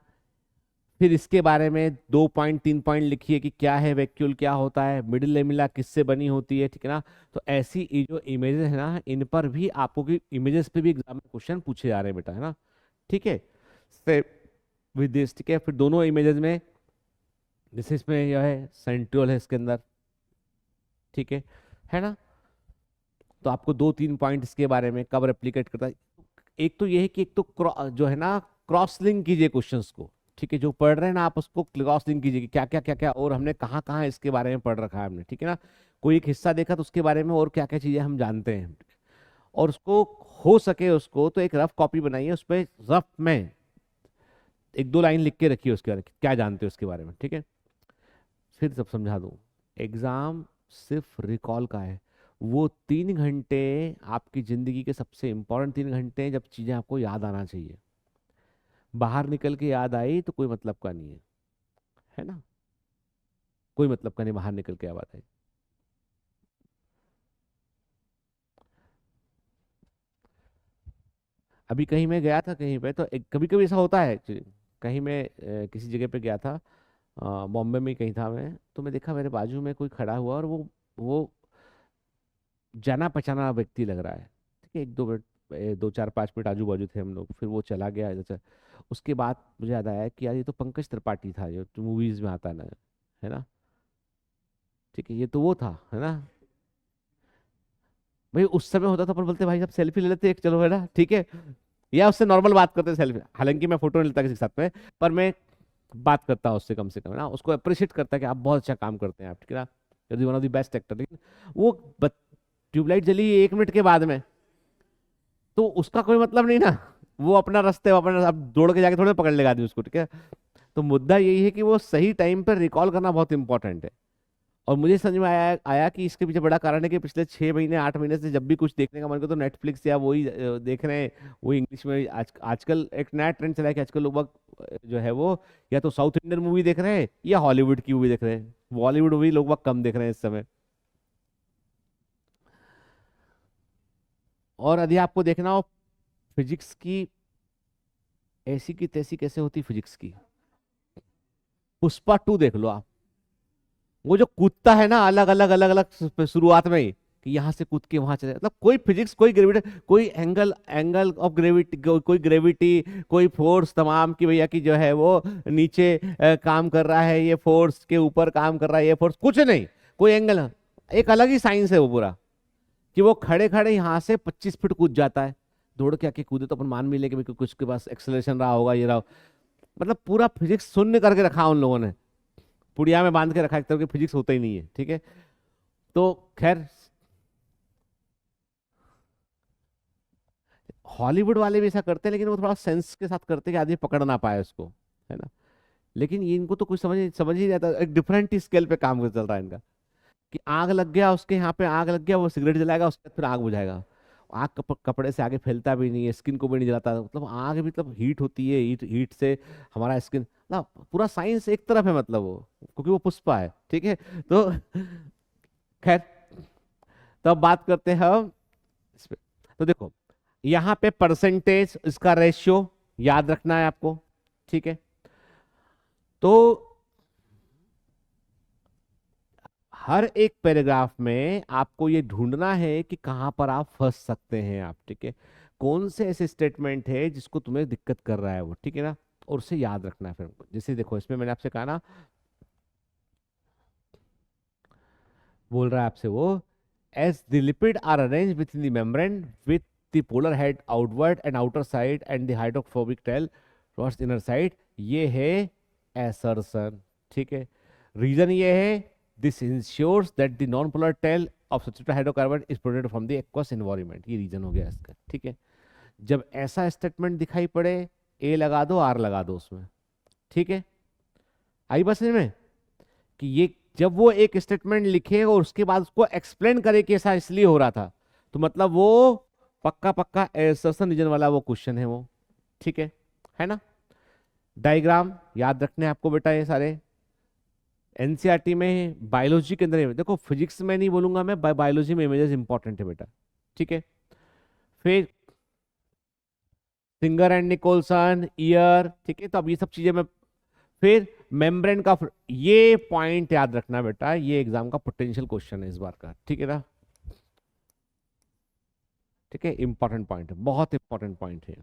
फिर इसके बारे में 2 पॉइंट 3 पॉइंट लिखिए कि क्या है वैक्यूल, क्या होता है, मिडिल लेमिला किससे बनी होती है, ठीक है ना। तो ऐसी ये जो इमेजेस है ना, इन पर भी आपको की इमेजेस पे भी एग्जाम में क्वेश्चन पूछे जा रहे हैं बेटा, है ना। ठीक है। से विद दिस, ठीक है। फिर दोनों इमेजेस में जैसे इसमें यह है सेंट्रियोल है इसके अंदर, ठीक है ना। तो आपको 2 3 पॉइंट इसके बारे में कब रेप्लिकेट करता है। एक तो ये है कि एक तो जो है ना, क्रॉस लिंक कीजिए क्वेश्चंस को, ठीक है। जो पढ़ रहे हैं ना आप उसको क्रॉस लिंक कीजिए कि क्या क्या क्या क्या और हमने कहाँ कहाँ इसके बारे में पढ़ रखा है हमने, ठीक है ना। कोई एक हिस्सा देखा तो उसके बारे में और क्या क्या चीजें हम जानते हैं। और उसको हो सके उसको तो एक रफ कॉपी बनाइए, उस पर रफ में 1 2 लाइन लिख के रखिए उसके बारे में क्या जानते हो उसके बारे में, ठीक है। फिर सब समझा दूँ। एग्जाम सिर्फ रिकॉल का है। वो 3 घंटे आपकी जिंदगी के सबसे इंपॉर्टेंट 3 घंटे हैं, जब चीजें आपको याद आना चाहिए। बाहर निकल के याद आई तो कोई मतलब का नहीं है ना। कोई मतलब का नहीं बाहर निकल के याद आई। अभी कहीं मैं गया था कहीं पे, तो एक कभी कभी ऐसा होता है actually। कहीं मैं किसी जगह पे गया था, बॉम्बे में कहीं था मैं, तो मैं देखा मेरे बाजू में कोई खड़ा हुआ और वो जाना पहचाना व्यक्ति लग रहा है। ठीक है, 1 2 मिनट 2 4 5 मिनट आजू बाजू थे हम लोग, फिर वो चला गया जैसे। उसके बाद मुझे याद आया कि यार ये तो पंकज त्रिपाठी था जो मूवीज में आता है ना, है ना। ठीक है, ये तो वो था, है ना। भाई उस समय होता था पर बोलते भाई साहब सेल्फी ले लेते एक, चलो है ना, ठीक है। या उससे नॉर्मल बात करते सेल्फी, हालांकि मैं फोटो नहीं लेता किसी के साथ में, पर मैं बात करता उससे कम से कम, है ना। उसको अप्रिशिएट करता कि आप बहुत अच्छा काम करते हैं आप, ठीक है ना। यदि one of the best actor. लेकिन वो ट्यूबलाइट जली 1 मिनट के बाद में, तो उसका कोई मतलब नहीं ना। वो अपना रास्ते, वो अपना, अब दौड़ के जाके थोड़े पकड़ लेगा आदमी उसको, ठीक है। तो मुद्दा यही है कि वो सही टाइम पर रिकॉल करना बहुत इंपॉर्टेंट है। और मुझे समझ में आया कि इसके पीछे बड़ा कारण है कि पिछले 6 महीने 8 महीने से जब भी कुछ देखने का मन करता तो नेटफ्लिक्स या वही देख रहे हैं। वही इंग्लिश में आजकल एक नया ट्रेंड चला है कि आजकल लोग जो है वो या तो साउथ इंडियन मूवी देख रहे हैं या हॉलीवुड की मूवी देख रहे हैं। बॉलीवुड मूवी लोग बहुत कम देख रहे हैं इस समय। और यदि आपको देखना हो फिजिक्स की, ऐसी की तैसी कैसे होती फिजिक्स की, पुष्पा 2 देख लो आप। वो जो कूदता है ना अलग अलग शुरुआत में ही, कि यहाँ से कूद के वहां चले, मतलब कोई फिजिक्स, कोई ग्रेविटी, कोई एंगल एंगल ऑफ ग्रेविटी, कोई ग्रेविटी, कोई फोर्स तमाम की भैया की जो है वो नीचे काम कर रहा है, ये फोर्स के ऊपर काम कर रहा है, ये फोर्स कुछ नहीं। कोई एंगल, एक अलग ही साइंस है वो पूरा। कि वो खड़े खड़े यहाँ से 25 फीट कूद जाता है। दौड़ के आके कूदे तो अपन मान भी ले कि भाई कुछ के पास एक्सेलरेशन रहा होगा, ये रहा। मतलब पूरा फिजिक्स शून्य करके रखा उन लोगों ने, पुड़िया में बांध के रखा, एक तरह की फिजिक्स होता ही नहीं है, ठीक है। तो खैर, हॉलीवुड वाले भी ऐसा करते हैं लेकिन वो थोड़ा सेंस के साथ करते हैं कि आदमी पकड़ ना पाए उसको, है ना। लेकिन ये इनको तो कुछ समझ ही नहीं आता, एक डिफरेंट स्केल पे काम कर चल रहा है इनका। कि आग लग गया उसके यहाँ पे, आग लग गया, वो सिगरेट जलाएगा उसके बाद फिर आग बुझाएगा। आग कपड़े से आगे फैलता भी नहीं है, स्किन को भी नहीं जलाता, मतलब आग भी मतलब हीट होती है, हीट हीट से हमारा स्किन ना, पूरा साइंस एक तरफ है मतलब वो, क्योंकि वो पुष्पा है, ठीक है। तो खैर, तो अब बात करते हैं हम इस पे। तो देखो, यहाँ पे परसेंटेज, इसका रेशियो याद रखना है आपको, ठीक है। तो हर एक पैराग्राफ में आपको ये ढूंढना है कि कहाँ पर आप फंस सकते हैं आप, ठीक है। कौन से ऐसे स्टेटमेंट है जिसको तुम्हें दिक्कत कर रहा है वो, ठीक है ना। और उसे याद रखना है फिर हमको। जैसे देखो, इसमें मैंने आपसे कहा ना, बोल रहा है आपसे वो, as the lipid are arrange with in the membrane with the polar head outward and outer side and the hydrophobic tail towards inner side, ये है एसर्शन, ठीक है। रीजन ये है, this ensures that the non polar tail of substituted hydrocarbon is protected from the aqueous environment, ये रीजन हो गया इसका, ठीक है। जब ऐसा स्टेटमेंट दिखाई पड़े, ए लगा दो, आर लगा दो उसमें, ठीक है। आई बात समझ में, कि ये जब वो एक स्टेटमेंट लिखे और उसके बाद उसको एक्सप्लेन करे कि ऐसा इसलिए हो रहा था, तो मतलब वो पक्का पक्का एसर्शन रीजन वाला वो क्वेश्चन है वो, ठीक है ना। डायग्राम याद रखने हैं आपको बेटा, ये सारे एनसीईआरटी में बायोलॉजी के अंदर देखो, फिजिक्स में नहीं बोलूंगा मैं, बायोलॉजी में इमेजेस इंपॉर्टेंट है बेटा, ठीक है। फिर सिंगर एंड निकोलसन, ईयर, ठीक है। तो अब ये सब चीजें मैं, फिर मेम्ब्रेन का, ये पॉइंट याद रखना बेटा, ये एग्जाम का पोटेंशियल क्वेश्चन है इस बार का, ठीक है ना, ठीक है। इंपॉर्टेंट पॉइंट है, बहुत इंपॉर्टेंट पॉइंट है।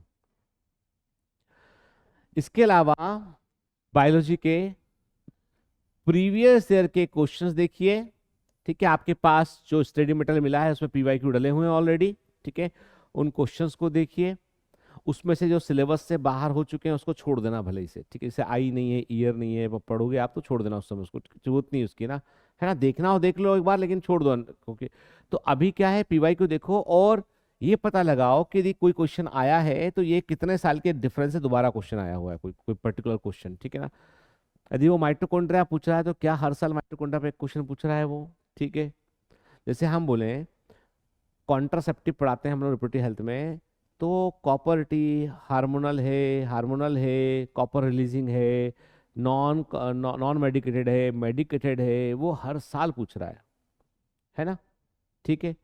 इसके अलावा बायोलॉजी के प्रीवियस ईयर के क्वेश्चंस देखिए, ठीक है। आपके पास जो स्टडी मटेरियल मिला है उसमें पीवाईक्यू डले हुए हैं ऑलरेडी, ठीक है। उन क्वेश्चंस को देखिए, उसमें से जो सिलेबस से बाहर हो चुके हैं उसको छोड़ देना भले ही से, ठीक है। जैसे आई नहीं है, ईयर नहीं है, वो पढ़ोगे आप तो छोड़ देना उस समय, उसको जरूरत नहीं उसकी ना, है ना। देखना हो देख लो एक बार, लेकिन छोड़ दो, क्योंकि तो अभी क्या है, पीवाईक्यू देखो और ये पता लगाओ कि यदि कोई क्वेश्चन आया है तो ये कितने साल के डिफरेंस से दोबारा क्वेश्चन आया हुआ है, कोई कोई पर्टिकुलर क्वेश्चन, ठीक है ना। यदि वो माइटोकॉन्ड्रिया पूछ रहा है तो क्या हर साल माइटोकॉन्ड्रिया पे एक क्वेश्चन पूछ रहा है वो, ठीक है। जैसे हम बोले कॉन्ट्रासेप्टिव पढ़ाते हैं हम लोग रिप्रोडक्टिव हेल्थ में, तो कॉपर टी हार्मोनल है, कॉपर रिलीजिंग है, नॉन मेडिकेटेड है, मेडिकेटेड है, वो हर साल पूछ रहा है ना, ठीक है।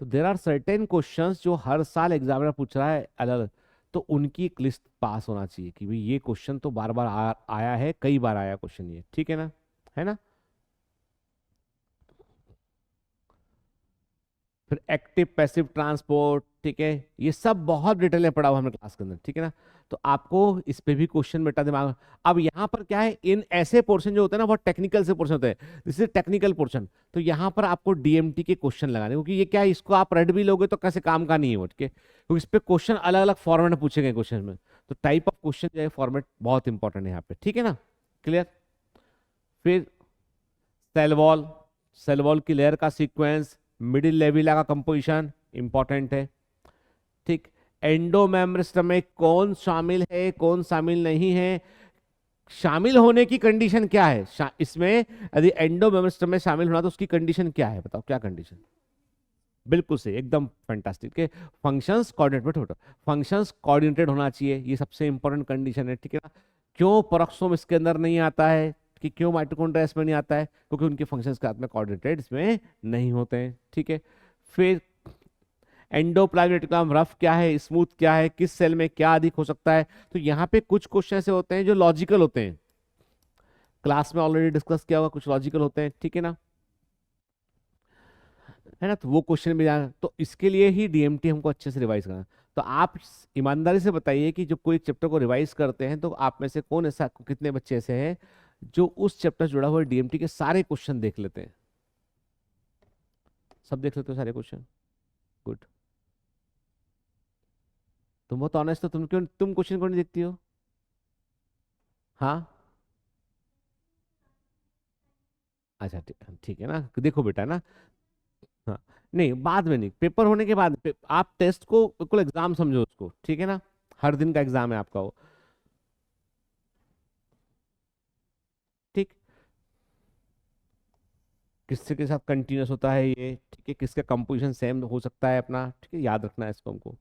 तो देर आर सर्टेन क्वेश्चंस जो हर साल एग्जामिनर पूछ रहा है अलग अलग, तो उनकी एक लिस्ट पास होना चाहिए कि भाई ये क्वेश्चन तो बार बार आया है, कई बार आया क्वेश्चन ये, ठीक है ना, है ना। फिर एक्टिव पैसिव ट्रांसपोर्ट, ठीक है। ये सब बहुत डिटेल में पढ़ा हुआ हमने क्लास के अंदर, ठीक है ना। तो आपको इस पे भी क्वेश्चन बेटा दिमाग में। अब यहाँ पर क्या है, इन ऐसे पोर्शन जो होते हैं ना, बहुत टेक्निकल से पोर्शन होते हैं, दिस इज टेक्निकल पोर्शन, तो यहाँ पर आपको डीएमटी के क्वेश्चन लगाने, क्योंकि ये क्या है, इसको आप रेड भी लोगे तो कैसे काम का नहीं है वो, ठीक है। क्योंकि इस पे क्वेश्चन अलग अलग फॉर्मेट में पूछे गए क्वेश्चन में, तो टाइप ऑफ क्वेश्चन जो है फॉर्मेट बहुत इंपॉर्टेंट है यहाँ पे, ठीक है ना, क्लियर। फिर सेल वॉल, सेल वॉल की लेयर का सीक्वेंस, मिडिल लेविला का कंपोजिशन इंपॉर्टेंट है, ठीक। एंडोमेम्ब्रेन में कौन शामिल है, कौन शामिल नहीं है, शामिल होने की कंडीशन क्या है, इसमें यदि एंडोमेम्ब्रेन में शामिल होना तो उसकी कंडीशन क्या है, बताओ क्या कंडीशन। बिल्कुल सही, एकदम फैंटास्टिक के फंक्शंस कोऑर्डिनेटेड, फंक्शंस कोऑर्डिनेटेड होना चाहिए, ये सबसे इंपॉर्टेंट कंडीशन है, ठीक है ना। क्यों पेरोक्सोम इसके अंदर नहीं आता है, कि क्यों माइटोकॉन्ड्रिया इसमें नहीं आता है, क्योंकि उनके फंक्शंस के साथ में कोऑर्डिनेटेड इसमें नहीं होते हैं, ठीक है। फिर एंडोप्लाज्मिक रेटिकुलम रफ क्या है, स्मूथ क्या है, किस सेल में क्या अधिक हो सकता है, तो यहाँ पे कुछ क्वेश्चन ऐसे होते हैं जो लॉजिकल होते हैं, क्लास में ऑलरेडी डिस्कस किया हुआ, कुछ लॉजिकल होते हैं, ठीक है ना, है ना। तो वो क्वेश्चन भी जाना, तो इसके लिए ही डीएमटी हमको अच्छे से रिवाइज करना। तो आप ईमानदारी से बताइए कि जब कोई चैप्टर को रिवाइज करते हैं तो आप में से कौन ऐसा, कितने बच्चे ऐसे हैं जो उस चैप्टर से जुड़ा हुआ डीएमटी के सारे क्वेश्चन देख लेते हैं, सब देख लेते हो सारे क्वेश्चन, गुड। तुम बहुत ऑनेस्ट हो, तुम क्वेश्चन को नहीं देखती हो, हाँ। अच्छा ठीक, ठीक है ना, देखो बेटा ना, हाँ। नहीं बाद में नहीं, पेपर होने के बाद आप टेस्ट को बिल्कुल एग्जाम समझो उसको, ठीक है ना, हर दिन का एग्जाम है आपका वो, ठीक। किससे के साथ कंटिन्यूस होता है ये, ठीक है, किसका कंपोजिशन सेम हो सकता है अपना, ठीक है, याद रखना है इसको हमको।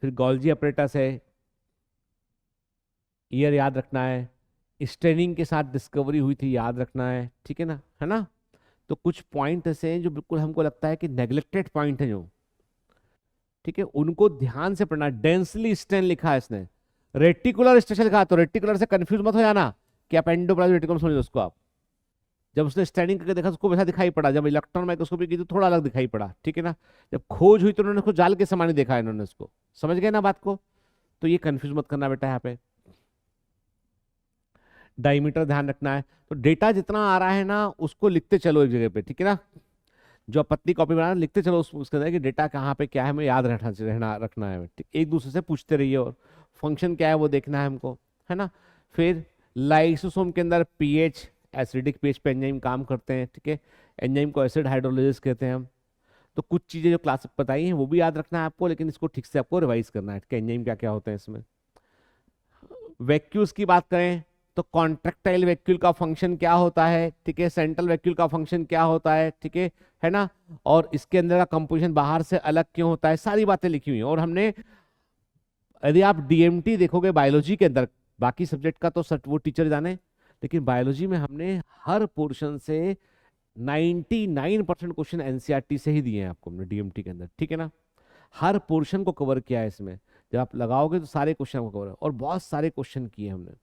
फिर गोल्जी अपरेटस है, ईयर याद रखना है। स्टेनिंग के साथ डिस्कवरी हुई थी, याद रखना है, ठीक है ना, है ना। तो कुछ पॉइंट ऐसे हैं जो बिल्कुल हमको लगता है कि नेग्लेक्टेड पॉइंट है जो, ठीक है, उनको ध्यान से पढ़ना। डेंसली स्टेन लिखा है इसने, रेटिकुलर स्ट्रक्चर लिखा है, तो रेटिकुलर से कंफ्यूज मत हो जाना कि आप एंडोप्लाज्मिक रेटिकुलम समझो उसको आप। जब उसने स्टैंडिंग करके देखा तो उसको वैसा दिखाई पड़ा, जब इलेक्ट्रॉन माइक्रोस्कोपी की तो थोड़ा अलग दिखाई पड़ा, ठीक है ना। जब खोज हुई तो उन्होंने उसको जाल के समान ही देखा, इन्होंने उसको, समझ गए ना बात को। तो ये कंफ्यूज मत करना बेटा यहाँ पे। डायमीटर ध्यान रखना है। तो डेटा जितना आ रहा है ना उसको लिखते चलो एक जगह पे, ठीक है ना। जो आप पतली कॉपी बना लिखते चलो उसके अंदर कि डेटा कहाँ पे क्या है, हमें याद रहना रखना है, ठीक। एक दूसरे से पूछते रहिए, और फंक्शन क्या है वो देखना है हमको, है ना। फिर लाइसोसोम के अंदर पीएच, एसिडिक पीएच पे एंजाइम काम करते हैं, ठीक है। एंजाइम को एसिड हाइड्रोलाइसिस कहते हैं हम। तो कुछ चीजें जो क्लास बताई हैं वो भी याद रखना है आपको, लेकिन इसको ठीक से आपको रिवाइज करना है कि एंजाइम क्या क्या होते हैं इसमें। वैक्यूल्स की बात करें तो कॉन्ट्रेक्टाइल वैक्यूल का फंक्शन क्या होता है, ठीक है। सेंट्रल वैक्यूल का फंक्शन क्या होता है, ठीक है ना। और इसके अंदर का कंपोजिशन बाहर से अलग क्यों होता है, सारी बातें लिखी हुई हैं। और हमने, यदि आप डीएमटी देखोगे बायोलॉजी के अंदर, बाकी सब्जेक्ट का तो वो टीचर जाने, लेकिन बायोलॉजी में हमने हर पोर्शन से 99% क्वेश्चन एनसीईआरटी से ही दिए हैं आपको, हमने डीएमटी के अंदर, ठीक है ना। हर पोर्शन को कवर किया है इसमें। जब आप लगाओगे तो सारे क्वेश्चन को कवर है, और बहुत सारे क्वेश्चन किए हमने।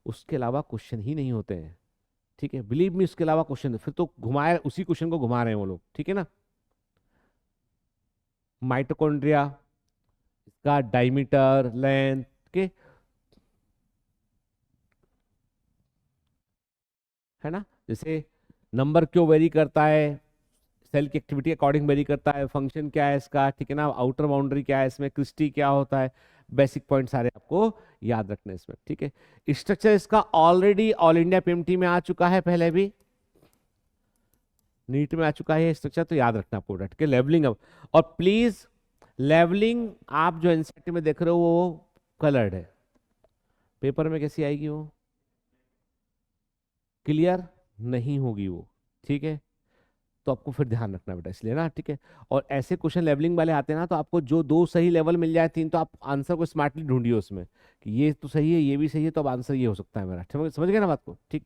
उसके अलावा क्वेश्चन ही नहीं होते हैं, ठीक है, बिलीव मी, उसके अलावा क्वेश्चन फिर तो घुमाए, उसी क्वेश्चन को घुमा रहे हैं वो लोग, ठीक है ना। माइटोकॉन्ड्रिया, इसका डायमीटर, लेंथ के, है ना। जैसे नंबर क्यों वेरी करता है, सेल की एक्टिविटी अकॉर्डिंग वेरी करता है, फंक्शन क्या है इसका, ठीक है ना, आउटर बाउंड्री क्या है इसमें, क्रिस्टी क्या होता है, बेसिक पॉइंट सारे आपको याद रखने हैं इसमें, ठीक है। स्ट्रक्चर इसका ऑलरेडी ऑल इंडिया पीएमटी में आ चुका है, पहले भी नीट में आ चुका है स्ट्रक्चर, तो याद रखना आपको, ठीक है। लेवलिंग अब, और प्लीज लेवलिंग आप जो एनसीईआरटी में देख रहे हो वो कलर्ड है, पेपर में कैसी आएगी वो, क्लियर नहीं होगी वो, ठीक है। तो आपको फिर ध्यान रखना बेटा इसलिए ना, ठीक है। और ऐसे क्वेश्चन लेवलिंग वाले आते हैं ना, तो आपको जो दो सही लेवल मिल जाए, तीन, तो आप आंसर को स्मार्टली ढूंढिए उसमें कि ये तो सही है, ये भी सही है, तो अब आंसर ये हो सकता है मेरा, ठीक है, समझ गए ना बात को, ठीक।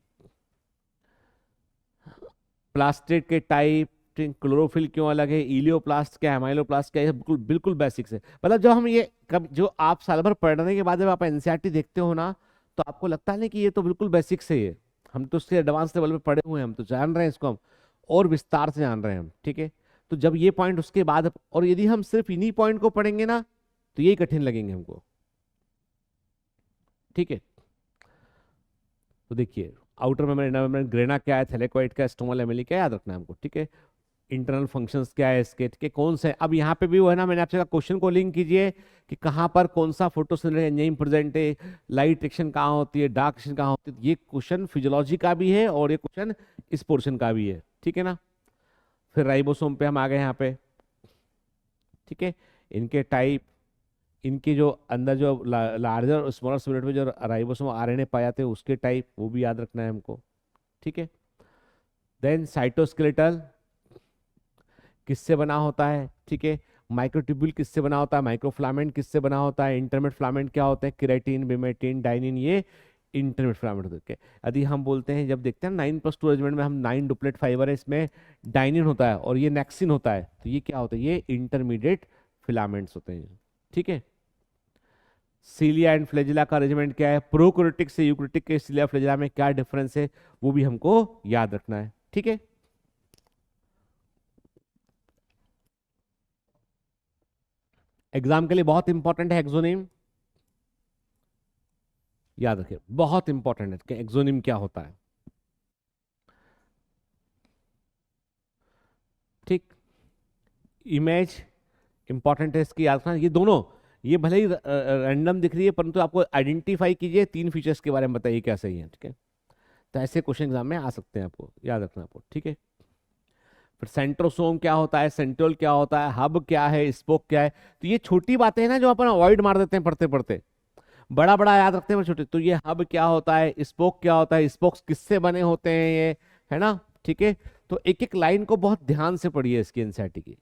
प्लास्टिक के टाइप, क्लोरोफिल क्यों अलग है, इलियोप्लास्ट क्या है, एमाइलोप्लास्ट क्या है, ये बिल्कुल बिल्कुल बेसिक्स है। मतलब जब हम ये कब जो आप साल भर पढ़ने के बाद जब आप एनसीईआरटी देखते हो ना, तो आपको लगता है ना कि ये तो बिल्कुल बेसिक्स है, ये हम तो उसके एडवांस लेवल पे पढ़े हुए हैं, हम तो जान रहे हैं इसको, हम और विस्तार से जान रहे हैं हम, ठीक है। तो जब ये पॉइंट उसके बाद, और यदि हम सिर्फ इन्हीं पॉइंट को पढ़ेंगे ना तो यही कठिन लगेंगे हमको, ठीक है। तो देखिए, outer membrane, inner membrane, grana क्या है, थैलेकोइड क्या है, स्टोमल एमिली क्या है, याद रखना है हमको, ठीक है। इंटरनल फंक्शंस क्या है इसके, ठीक है, कौन से, अब यहाँ पे भी वो है ना, मैंने आपसे कहा क्वेश्चन को लिंक कीजिए कि कहाँ पर कौन सा फोटोसिंथेसिस एंजाइम प्रेजेंट है, लाइट एक्शन कहाँ होती है, डार्क एक्शन कहाँ होती है। ये क्वेश्चन फिजियोलॉजी का भी है और ये क्वेश्चन इस पोर्शन का भी है, ठीक है ना। फिर राइबोसोम पे हम आ गए यहाँ पे, ठीक है। इनके टाइप, इनके जो अंदर जो लार्जर और स्मॉलर यूनिट में जो राइबोसोम आरएनए पाए जाते हैं उसके टाइप, वो भी याद रखना है हमको, ठीक है। देन साइटोस्केलेटल किससे बना होता है, ठीक है। माइक्रोट्यूब्यूल किससे बना होता है, माइक्रोफिलामेंट किससे बना होता है, इंटरमेट फिलामेंट क्या होते हैं, केराटिन, बिमेटिन, डाइनिन, ये इंटरमेट फिलामेंट होते हैं। यदि हम बोलते हैं, जब देखते हैं 9+2 अरेंजमेंट में, हम 9 डुप्लेट फाइबर है, इसमें डाइनिन होता है और ये नेक्सिन होता है, तो ये क्या होता है, ये इंटरमीडिएट फिलामेंट्स होते हैं, ठीक है। सीलिया एंड फ्लैजिला का अरेंजमेंट क्या है, प्रोकैरियोटिक से यूकैरियोटिक के सीलिया फ्लैजिला में क्या डिफरेंस है, वो भी हमको याद रखना है, ठीक है। एग्जाम के लिए बहुत इंपॉर्टेंट है एक्सोनिम, याद रखिए, बहुत इंपॉर्टेंट है कि एक्सोनिम क्या होता है, ठीक। इमेज इंपॉर्टेंट है इसकी, याद रखना। ये दोनों, ये भले ही रैंडम दिख रही है, परंतु आपको आइडेंटिफाई कीजिए, तीन फीचर्स के बारे में बताइए क्या सही है, ठीक है। तो ऐसे क्वेश्चन एग्जाम में आ सकते हैं, आपको याद रखना आपको, ठीक है। फिर सेंट्रोसोम क्या होता है, सेंट्रियोल क्या होता है, हब क्या है, स्पोक क्या है। तो ये छोटी बातें हैं ना जो अपन अवॉइड मार देते हैं पढ़ते पढ़ते, बड़ा बड़ा याद रखते हैं पर छोटे। तो ये हब क्या होता है, स्पोक क्या होता है, स्पोक्स किससे बने होते हैं ये, है ना, ठीक है। तो एक एक लाइन को बहुत ध्यान से पढ़िए इसकी एनसीईआरटी की,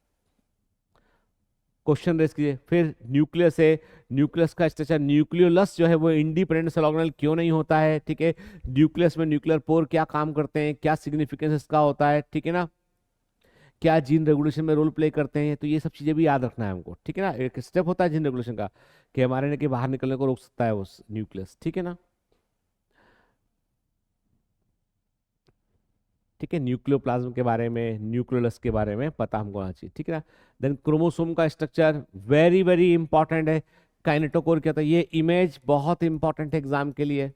क्वेश्चन रेस कीजिए। फिर न्यूक्लियस है, न्यूक्लियस का स्ट्रक्चर, न्यूक्लियोलस जो है वो इंडिपेंडेंट सेल ऑर्गेनेल क्यों नहीं होता है, ठीक है, न्यूक्लियस में न्यूक्लियर पोर क्या काम करते हैं, क्या सिग्निफिकेंस इसका होता है, ठीक है ना, क्या जीन रेगुलेशन में रोल प्ले करते हैं, तो ये सब चीजें भी याद रखना है हमको, ठीक है ना। एक स्टेप होता है जीन रेगुलेशन का कि mRNA के बाहर निकलने को रोक सकता है वो न्यूक्लियस, ठीक है ना, ठीक है। न्यूक्लियोप्लाज्म के बारे में, न्यूक्लियोलस के बारे में पता हमको होना चाहिए, ठीक है ना। देन क्रोमोसोम का स्ट्रक्चर वेरी वेरी इंपॉर्टेंट है। काइनेटोकोर क्या होता है, ये इमेज बहुत इंपॉर्टेंट है एग्जाम के लिए।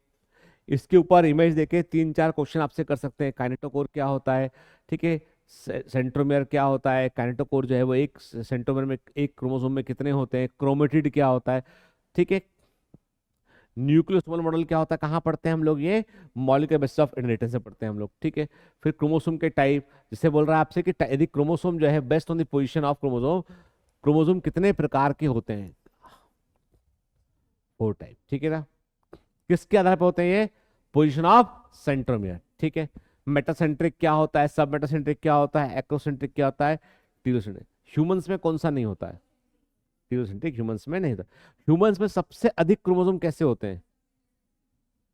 इसके ऊपर इमेज देके 3-4 क्वेश्चन आपसे कर सकते हैं। काइनेटोकोर क्या होता है, ठीक है, सेंट्रोमियर क्या होता है, काइनेटोकोर जो है वो एक सेंट्रोमियर में, एक क्रोमोसोम में कितने होते हैं, क्रोमेटिड क्या होता है, ठीक है, न्यूक्लियोसोमल मॉडल क्या होता है, कहाँ पढ़ते हैं हम लोग, ये मॉलिक्यूलर बेसिस ऑफ इनहेरिटेंस से पढ़ते हैं हम लोग, ठीक है। फिर क्रोमोसोम के टाइप, जिसे बोल रहा है आपसे कि यदि क्रोमोसोम जो है based on the position of chromosome, chromosome कितने प्रकार के होते हैं, 4 टाइप, ठीक है ना। किसके आधार पर होते हैं ये, पोजीशन ऑफ सेंट्रोमियर, ठीक है। मेटासेंट्रिक क्या होता है, सब मेटासेंट्रिक क्या होता है, एक्रोसेंट्रिक क्या होता है, टीलोसेंट्रिक। ह्यूमंस में कौन सा नहीं होता है, टीलोसेंट्रिक ह्यूमंस में नहीं होता। ह्यूमंस में सबसे अधिक क्रोमोसोम कैसे होते हैं,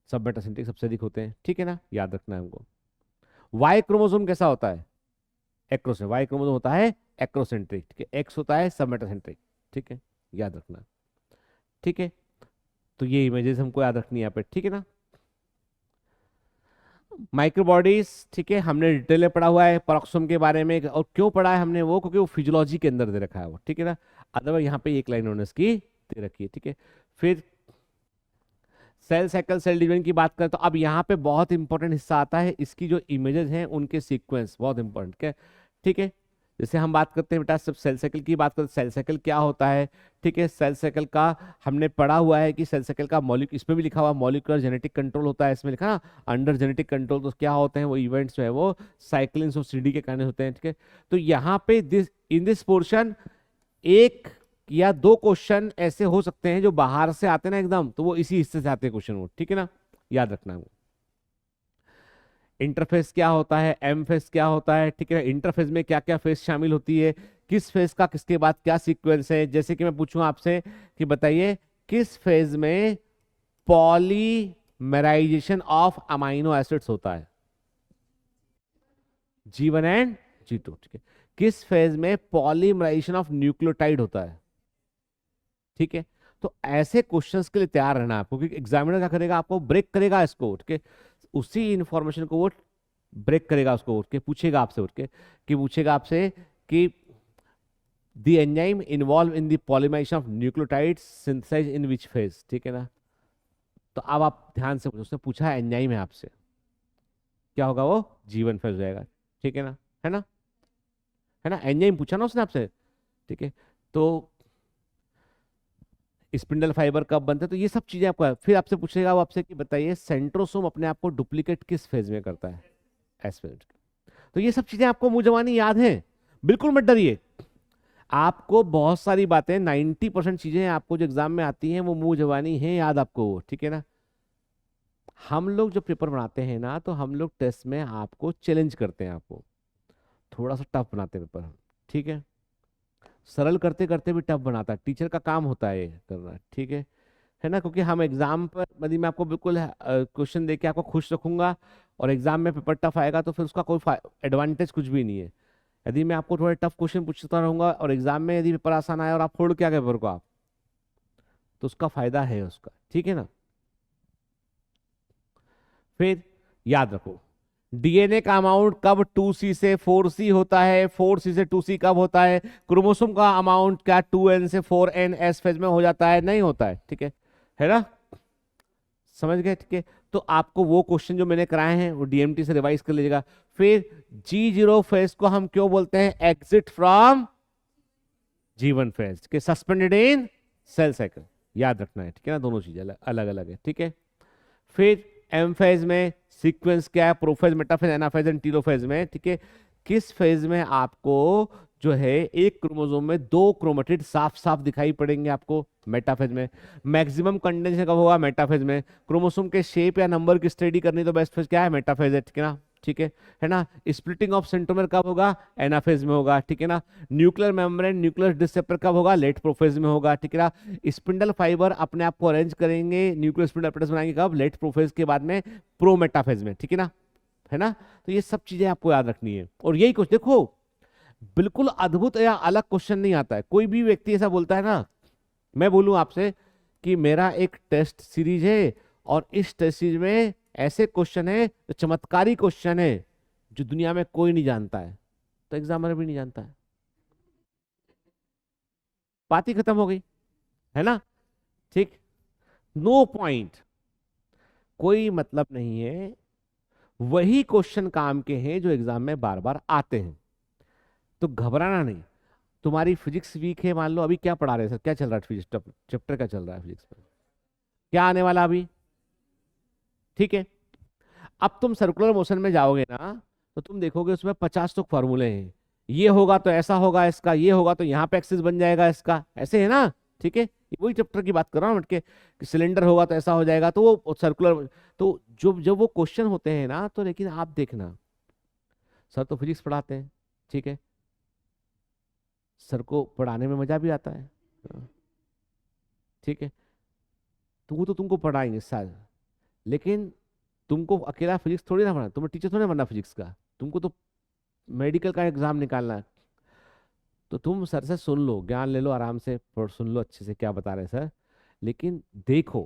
सब मेटासेंट्रिक सबसे अधिक होते हैं, ठीक है ना, याद रखना है हमको। वाई क्रोमोसोम कैसा होता है, एक्रोसेंट्रिक, वाई क्रोमोसोम होता है एक्रोसेंट्रिक, ठीक है, एक्स होता है सब मेटासेंट्रिक, ठीक है, याद रखना, ठीक है। तो ये इमेजेस हमको याद रखनी है यहाँ पे, ठीक है ना। माइक्रोबॉडीज, ठीक है, हमने डिटेल में पढ़ा हुआ है पेरोक्सोम के बारे में, और क्यों पढ़ा है हमने वो, क्योंकि वो फिजियोलॉजी के अंदर दे रखा है वो, ठीक है ना। अदरवाइज यहाँ पे एक लाइन उन्होंने इसकी दे रखी है, ठीक है। फिर सेल साइकिल, सेल डिवीजन की बात करें तो अब यहाँ पे बहुत इंपॉर्टेंट हिस्सा आता है, इसकी जो इमेजेस हैं उनके सीक्वेंस बहुत इंपॉर्टेंट, ठीक है। जैसे हम बात करते हैं बेटा, सब सेल साइकिल की बात करते हैं, सेल साइकिल क्या होता है, ठीक है। सेल साइकिल का हमने पढ़ा हुआ है कि सेल साइकिल का मॉलिक्यूल, इसमें भी लिखा हुआ मॉलिक्यूलर जेनेटिक कंट्रोल होता है, इसमें लिखा ना अंडर जेनेटिक कंट्रोल, तो क्या होते हैं वो इवेंट्स जो है वो साइक्लिंग ऑफ सीडी के कारण होते हैं, ठीक है। तो यहाँ पे दिस इन दिस पोर्शन एक या 2 क्वेश्चन ऐसे हो सकते हैं जो बाहर से आते हैं ना एकदम, तो वो इसी हिस्से से आते हैं क्वेश्चन वो, ठीक है ना, याद रखना है वो। इंटरफेस क्या होता है, एम फेस क्या होता है, ठीक है, इंटरफेस में क्या क्या फेस शामिल होती है, किस फेज का किसके बाद क्या सीक्वेंस है। जैसे कि मैं पूछूं आपसे कि बताइए किस फेज में पॉलीमराइजेशन ऑफ अमाइनो एसिड्स होता है, G1 एंड G2, ठीक है। किस फेज में पॉलीमराइजेशन ऑफ न्यूक्लियोटाइड होता है, ठीक है। तो ऐसे क्वेश्चंस के लिए तैयार रहना आपको, क्योंकि एग्जामिनर क्या करेगा, आपको ब्रेक करेगा इसको, ठीक है, उसी इंफॉर्मेशन को वो ब्रेक करेगा, उसको उठ के पूछेगा आपसे, उठ के कि पूछेगा आपसे कि the enzyme involve in the polymerization of nucleotides synthesize in which phase, ठीक है ना। तो अब आप ध्यान से, उसने पूछा एंजाइम है आपसे, क्या होगा वो, G1 फेज हो जाएगा, ठीक है ना, है ना, है ना, एंजाइम पूछा ना उसने आपसे, ठीक है। तो स्पिंडल फाइबर कब बनते हैं, तो ये सब चीजें आपको, फिर आपसे पूछेगा वो आपसे कि बताइए सेंट्रोसोम अपने आप को डुप्लीकेट किस फेज में करता है, एस फेज। तो ये सब चीजें आपको मुंह जबानी याद है, बिल्कुल मत डरिए। आपको बहुत सारी बातें, 90% चीजें आपको जो एग्जाम में आती हैं वो मुंह जबानी है याद आपको, ठीक है ना। हम लोग जो पेपर बनाते हैं ना, तो हम लोग टेस्ट में आपको चैलेंज करते हैं, आपको थोड़ा सा टफ बनाते हैं पेपर, ठीक है। सरल करते करते भी टफ बनाता है, टीचर का काम होता है ये करना, ठीक है ना। क्योंकि हम एग्जाम पर यदि मैं आपको बिल्कुल क्वेश्चन दे के आपको खुश रखूंगा और एग्जाम में पेपर टफ आएगा, तो फिर उसका कोई एडवांटेज कुछ भी नहीं है। यदि मैं आपको थोड़े टफ क्वेश्चन पूछता रहूंगा और एग्जाम में यदि पेपर आसान आया और आप फोड़ के आ गए पेपर को आप, तो उसका फायदा है उसका, ठीक है ना। फिर याद रखो डीएनए का अमाउंट कब 2C से 4C होता है, 4C से 2C कब होता है, क्रोमोसोम का अमाउंट क्या 2N से 4N एस फेज में हो जाता है, नहीं होता है, ठीक है ना, समझ गए, ठीक है। तो आपको वो क्वेश्चन जो मैंने कराए हैं वो डीएमटी से रिवाइज कर लीजिएगा। फिर G0 फेज को हम क्यों बोलते हैं, एग्जिट फ्रॉम G1 फेज के, सस्पेंडेड इन सेल साइकिल, याद रखना है, ठीक है ना, दोनों चीजें अलग अलग है, ठीक है। फिर एम फेज में सीक्वेंस क्या है, prophase, metaphase, anaphase and telophase में, ठीक है। किस फेज में आपको जो है एक क्रोमोसोम में 2 क्रोमेटिड साफ साफ दिखाई पड़ेंगे आपको, मेटाफेज में। मैक्सिमम कंडेंसेशन कब होगा, मेटाफेज में। क्रोमोसोम के शेप या नंबर की स्टडी करनी तो बेस्ट फेज क्या है, मेटाफेज है, ठीक है ना, ठीक है ना। स्प्लिटिंग ऑफ सेंट्रोमेर कब होगा? एनाफेज में होगा, ठीक है ना। न्यूक्लियर मेम्ब्रेन न्यूक्लियर डिसेप्टर कब होगा? लेट प्रोफेज में होगा, ठीक है ना। स्पिंडल फाइबर अपने आप को अरेंज करेंगे, न्यूक्लियर स्पिंडल apparatus बनाएंगे कब? लेट प्रोफेज के बाद में, प्रोमेटाफेज में, ठीक है ना, है ना। तो ये सब चीजें आपको याद रखनी है। और यही कुछ देखो, बिल्कुल अद्भुत या अलग क्वेश्चन नहीं आता है। कोई भी व्यक्ति ऐसा बोलता है ना, मैं बोलूं आपसे कि मेरा एक टेस्ट सीरीज है और इस टेस्ट सीरीज में ऐसे क्वेश्चन है जो चमत्कारी क्वेश्चन है जो दुनिया में कोई नहीं जानता है, तो एग्जामिनर भी नहीं जानता है, बात ही खत्म हो गई, है ना। ठीक, नो पॉइंट, कोई मतलब नहीं है। वही क्वेश्चन काम के हैं जो एग्जाम में बार बार आते हैं, तो घबराना नहीं। तुम्हारी फिजिक्स वीक है, मान लो अभी क्या पढ़ा रहे हैं सर, क्या चल रहा है फिजिक्स चैप्टर, क्या चल रहा है फिजिक्स में, क्या आने वाला अभी, ठीक है। अब तुम सर्कुलर मोशन में जाओगे ना, तो तुम देखोगे उसमें 50 तो फॉर्मूले हैं। ये होगा तो ऐसा होगा इसका, ये होगा तो यहाँ पे एक्सिस बन जाएगा इसका, ऐसे है ना, ठीक है। वही चैप्टर की बात कर रहा हूँ हटके, कि सिलेंडर होगा तो ऐसा हो जाएगा, तो वो सर्कुलर, तो जो जब वो क्वेश्चन होते हैं ना, तो लेकिन आप देखना, सर तो फिजिक्स पढ़ाते हैं, ठीक है, सर को पढ़ाने में मजा भी आता है, हाँ, ठीक है, तो वो तो तुमको पढ़ाएंगे सर, लेकिन तुमको अकेला फिजिक्स थोड़ी ना पढ़ना, तुम्हें टीचर थोड़ी ना बनना फिजिक्स का, तुमको तो मेडिकल का एग्जाम निकालना है। तो तुम सर से सुन लो, ज्ञान ले लो आराम से, सुन लो अच्छे से क्या बता रहे हैं सर, लेकिन देखो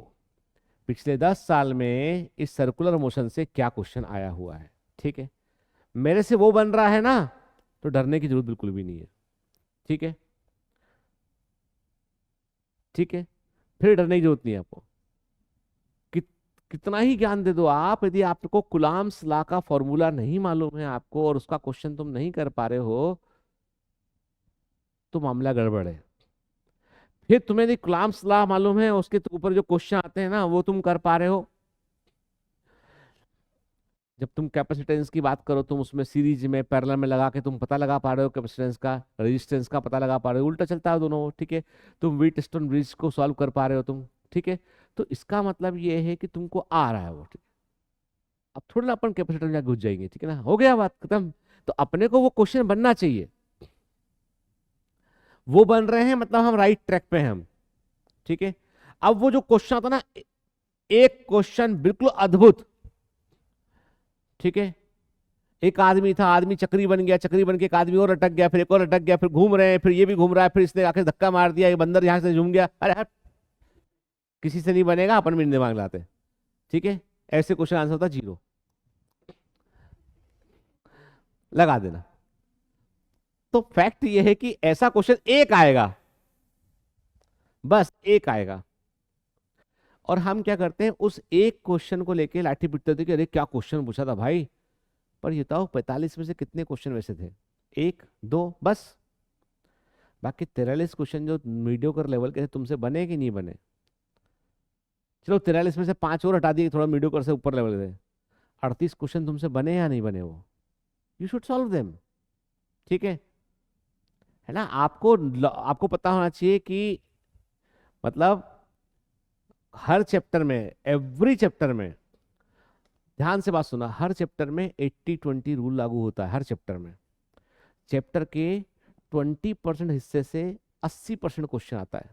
पिछले 10 साल में इस सर्कुलर मोशन से क्या क्वेश्चन आया हुआ है, ठीक है। मेरे से वो बन रहा है ना, तो डरने की जरूरत बिल्कुल भी नहीं है, ठीक है, ठीक है, फिर डरने की जरूरत नहीं है आपको। कितना ही ज्ञान दे दो आप, यदि आपको कुलाम्स लॉ का फॉर्मूला नहीं मालूम है आपको, और उसका क्वेश्चन तुम नहीं कर पा रहे हो, तो मामला गड़बड़ है। फिर तुम्हें यदि कुलाम्स लॉ मालूम है, उसके ऊपर जो क्वेश्चन आते हैं ना, वो तुम कर पा रहे हो। जब तुम कैपेसिटेंस की बात करो, तुम उसमें सीरीज में पैरेलल में लगा के तुम पता लगा पा रहे हो कैपेसिटेंस का, रेजिस्टेंस का पता लगा पा रहे हो, उल्टा चलता है दोनों, ठीक है। तुम व्हीटस्टोन ब्रिज को सॉल्व कर पा रहे हो तुम, ठीक है। तो इसका मतलब ये है कि तुमको आ रहा है वो, ठीक। अब थोड़ा ना अपन कैपेसिटर में जाके घुस जाएंगे, ठीक है ना, हो गया बात खत्म। तो अपने को वो क्वेश्चन बनना चाहिए, वो बन रहे हैं मतलब हम राइट ट्रैक पे हैं हम, ठीक है। अब वो जो क्वेश्चन आता ना, एक क्वेश्चन बिल्कुल अद्भुत, ठीक है। एक आदमी था, आदमी चक्री बन गया, चक्री बन के एक आदमी और अटक गया, फिर एक और अटक गया, फिर घूम रहे हैं, फिर ये भी घूम रहा है, फिर इसने आके धक्का मार दिया, ये बंदर यहां से झूम गया, अरे हट, किसी से नहीं बनेगा, अपन भी नहीं दिमाग लाते, ठीक है। ऐसे क्वेश्चन आंसर होता 0, लगा देना। तो फैक्ट ये है कि ऐसा क्वेश्चन एक आएगा, बस एक आएगा, और हम क्या करते हैं, उस एक क्वेश्चन को लेके लाठी पीटते थे कि अरे क्या क्वेश्चन पूछा था भाई, पर ये बताओ 45 में से कितने क्वेश्चन वैसे थे? एक दो बस, बाकी 43 क्वेश्चन जो मीडियोकर लेवल के थे तुमसे बने कि नहीं बने? चलो 43 में से 5 और हटा दिए, थोड़ा मीडियोकर से ऊपर लेवल के थे, 38 क्वेश्चन तुमसे बने या नहीं बने वो, यू शुड सॉल्व देम, ठीक है ना। आपको आपको पता होना चाहिए कि मतलब हर चैप्टर में, एवरी चैप्टर में, ध्यान से बात सुना, हर चैप्टर में 80-20 रूल लागू होता है, हर चैप्टर में। चैप्टर के 20% हिस्से से 80% क्वेश्चन आता है,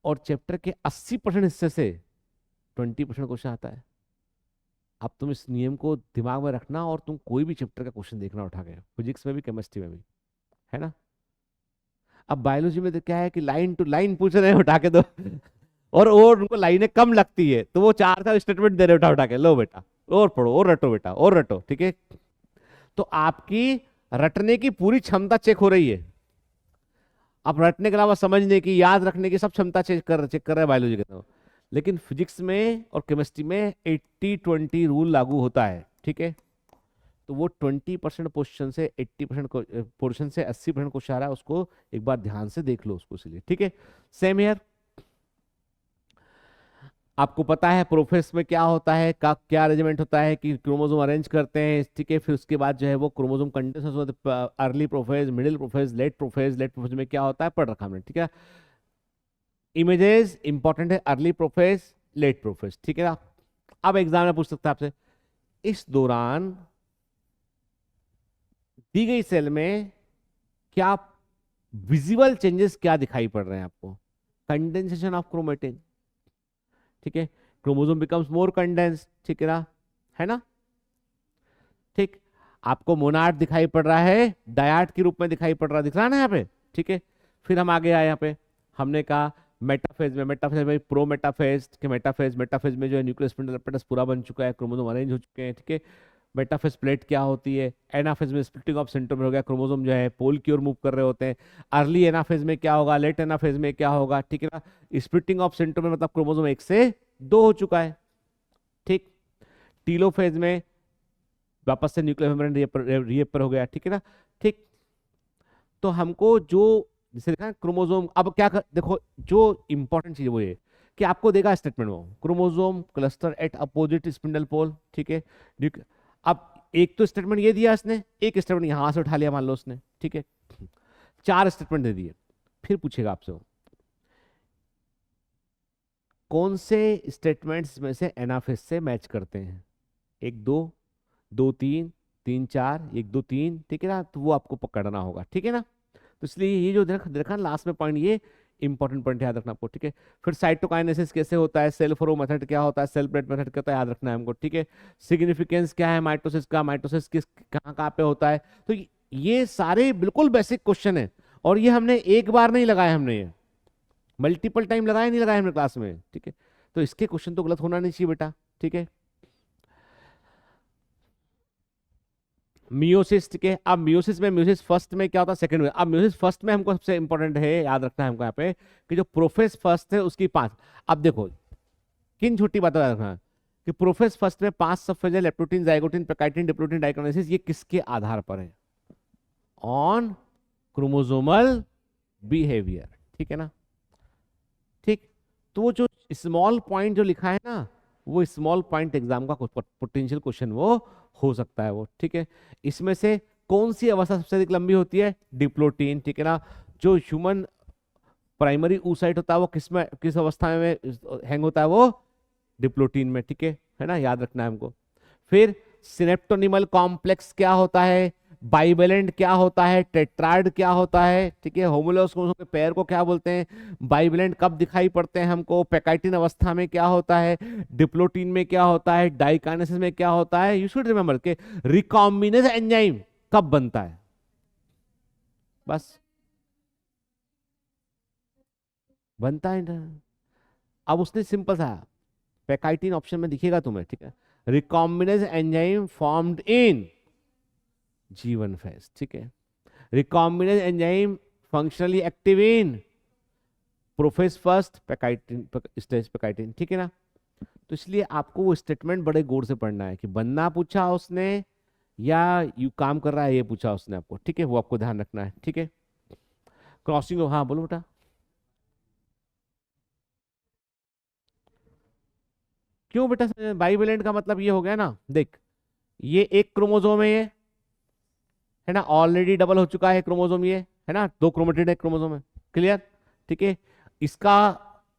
और चैप्टर के 80% हिस्से से 20% क्वेश्चन आता है। अब तुम इस नियम को दिमाग में रखना, और तुम कोई भी चैप्टर का क्वेश्चन देखना उठा के, फिजिक्स में भी केमिस्ट्री में भी, है ना। अब बायोलॉजी में तो क्या है कि लाइन टू लाइन पूछ रहे हैं उठा के दो और उनको लाइनें कम लगती है, तो वो 4 स्टेटमेंट दे रहे उठा उठा के, लो बेटा और पढ़ो और रटो बेटा और रटो, ठीक है। तो आपकी रटने की पूरी क्षमता चेक हो रही है। आप रटने के अलावा समझने की, याद रखने की सब क्षमता चेक कर रहे हैं बायोलॉजी के अंदर। लेकिन फिजिक्स में और केमिस्ट्री में 80-20 रूल लागू होता है, ठीक है। तो वो 20% पोर्शन से 80% पोर्शन से 80% क्वेश्चन आ रहा है, उसको एक बार ध्यान से देख लो उसको, इसलिए ठीक है। सेम ईयर, आपको पता है प्रोफेस में क्या होता है, का क्या अरेंजमेंट होता है कि क्रोमोसोम अरेंज करते हैं, ठीक है। फिर उसके बाद जो है वो क्रोमोसोम कंडेंस होते हैं, early prophase, middle prophase, late prophase. Late prophase में क्या होता है पढ़ रखा हमने, ठीक है। इमेजेस इंपॉर्टेंट है, अर्ली प्रोफेज, लेट प्रोफेज, ठीक है ना। अब एग्जाम में पूछ सकता है आपसे, इस दौरान दी गई सेल में क्या विजिबल चेंजेस क्या दिखाई पड़ रहे हैं आपको? कंडेंसेशन ऑफ क्रोमेटिन, ठीक है, क्रोमोसोम बिकम्स मोर कंडेंस, ठीक है ना, है ना, ठीक। आपको मोनाड दिखाई पड़ रहा है, डायाड के रूप में दिखाई पड़ रहा, दिख रहा है ना यहाँ पे, ठीक है। फिर हम आगे आए यहाँ पे, हमने कहा मेटाफेज में प्रो मेटाफेज के मेटाफेज में जो है न्यूक्लियस स्पिंडल एपेटस पूरा बन चुका है, क्रोमोसोम अरेंज हो चुके हैं, ठीक है। मेटाफेज प्लेट क्या होती है? एनाफेज में स्प्लिटिंग ऑफ सेंट्रोमियर हो गया, क्रोमोसोम जो है पोल की ओर मूव कर रहे होते हैं। अर्ली एनाफेज में क्या होगा, लेट एनाफेज में क्या होगा, ठीक है ना। स्प्लिटिंग ऑफ सेंट्रोमियर मतलब क्रोमोसोम 1 से 2 हो चुका है, ठीक। टीलोफेज में वापस से न्यूक्लियर मेम्ब्रेन रीअपेयर हो गया, ठीक है ना, ठीक। तो हमको जो जैसे देखा क्रोमोसोम, अब देखो जो इंपॉर्टेंट चीज वो ये कि आपको देगा स्टेटमेंट वो chromosome cluster at opposite spindle pole, ठीक है। अब एक तो स्टेटमेंट ये दिया इसने, एक स्टेटमेंट यहां से उठा लिया मान लो उसने, ठीक है, 4 स्टेटमेंट दे दिए। फिर पूछेगा आपसे वो कौन से स्टेटमेंट्स में से एनाफेज से मैच करते हैं, 1 2 2 3 3 4 1 2 3, ठीक है ना, तो वो आपको पकड़ना होगा, ठीक है ना। तो इसलिए ये जो देखा लास्ट में पॉइंट, ये इंपॉर्टेंट पॉइंट याद रखना आपको, ठीक है। फिर साइटोकाइनेसिस कैसे होता है, सेल फ्लो मेथड क्या होता है, सेल प्लेट मेथड क्या होता है, याद रखना है हमको, ठीक है। सिग्निफिकेंस क्या है माइटोसिस का, माइटोसिस किस कहाँ कहाँ पे होता है, तो ये सारे बिल्कुल बेसिक क्वेश्चन है। और ये हमने एक बार नहीं लगाया, हमने ये मल्टीपल टाइम लगाया नहीं लगाया हमने क्लास में, ठीक है। तो इसके क्वेश्चन तो गलत होना नहीं चाहिए बेटा, ठीक है। मियोसिस, ठीक है। अब मियोसिस में म्यूसिस फर्स्ट में क्या होता है, सेकंड में। अब म्यूसिस फर्स्ट में हमको सबसे इंपॉर्टेंट है, याद रखना है हमको यहाँ पे कि जो प्रोफेस फर्स्ट है उसकी 5। अब देखो किन छोटी बातों याद रखना है कि प्रोफेस फर्स्ट में 5 सब फेजल लेप्टोटीन जाइगोटीन पेकाइटिन डिप्लोटीन डाइकोनेसिस, ये किसके आधार पर है? ऑन क्रोमोसोमल बिहेवियर, ठीक है ना, ठीक। तो वो जो स्मॉल पॉइंट जो लिखा है ना, वो स्मॉल पॉइंट एग्जाम का पोटेंशियल क्वेश्चन वो हो सकता है वो, ठीक है। इसमें से कौन सी अवस्था सबसे अधिक लंबी होती है? डिप्लोटीन, ठीक है ना। जो ह्यूमन प्राइमरी oocyte होता है वो किस अवस्था में हैंग होता है? वो डिप्लोटीन में, ठीक है ना, याद रखना है हमको। फिर सिनेप्टोनिमल कॉम्प्लेक्स क्या होता है, बाइवेलेंट क्या होता है, टेट्राइड क्या होता है, ठीक है। होमोलोगस क्रोमोसोम के पेयर को क्या बोलते हैं, बाइवेलेंट कब दिखाई पड़ते हैं हमको, पेकाइटिन अवस्था में क्या होता है, डिप्लोटीन में क्या होता है, डाइकाइनेसिस में क्या होता है। यू शुड रिमेंबर के रिकॉम्बिनेज एंजाइम कब बनता है, बस बनता है ना। अब उसने सिंपल सा पेकाइटिन ऑप्शन में दिखेगा तुम्हें, ठीक है। Recombinase enzyme formed in G1 phase, ठीक है। Recombinase enzyme functionally active in prophase first pachytene stage pachytene, ठीक है ना। तो इसलिए आपको वो स्टेटमेंट बड़े गौर से पढ़ना है कि बनना पूछा उसने या यू काम कर रहा है ये पूछा उसने आपको, ठीक है, वो आपको ध्यान रखना है, ठीक है। क्रॉसिंग, हाँ बोलो बेटा। क्यों बेटा बाइवेलेंट का मतलब ये हो गया ना, देख ये एक क्रोमोसोम है ये, है ना, ऑलरेडी डबल हो चुका है क्रोमोसोम ये, है ना, 2 क्रोमेटिड है क्रोमोसोम है, क्लियर, ठीक है। इसका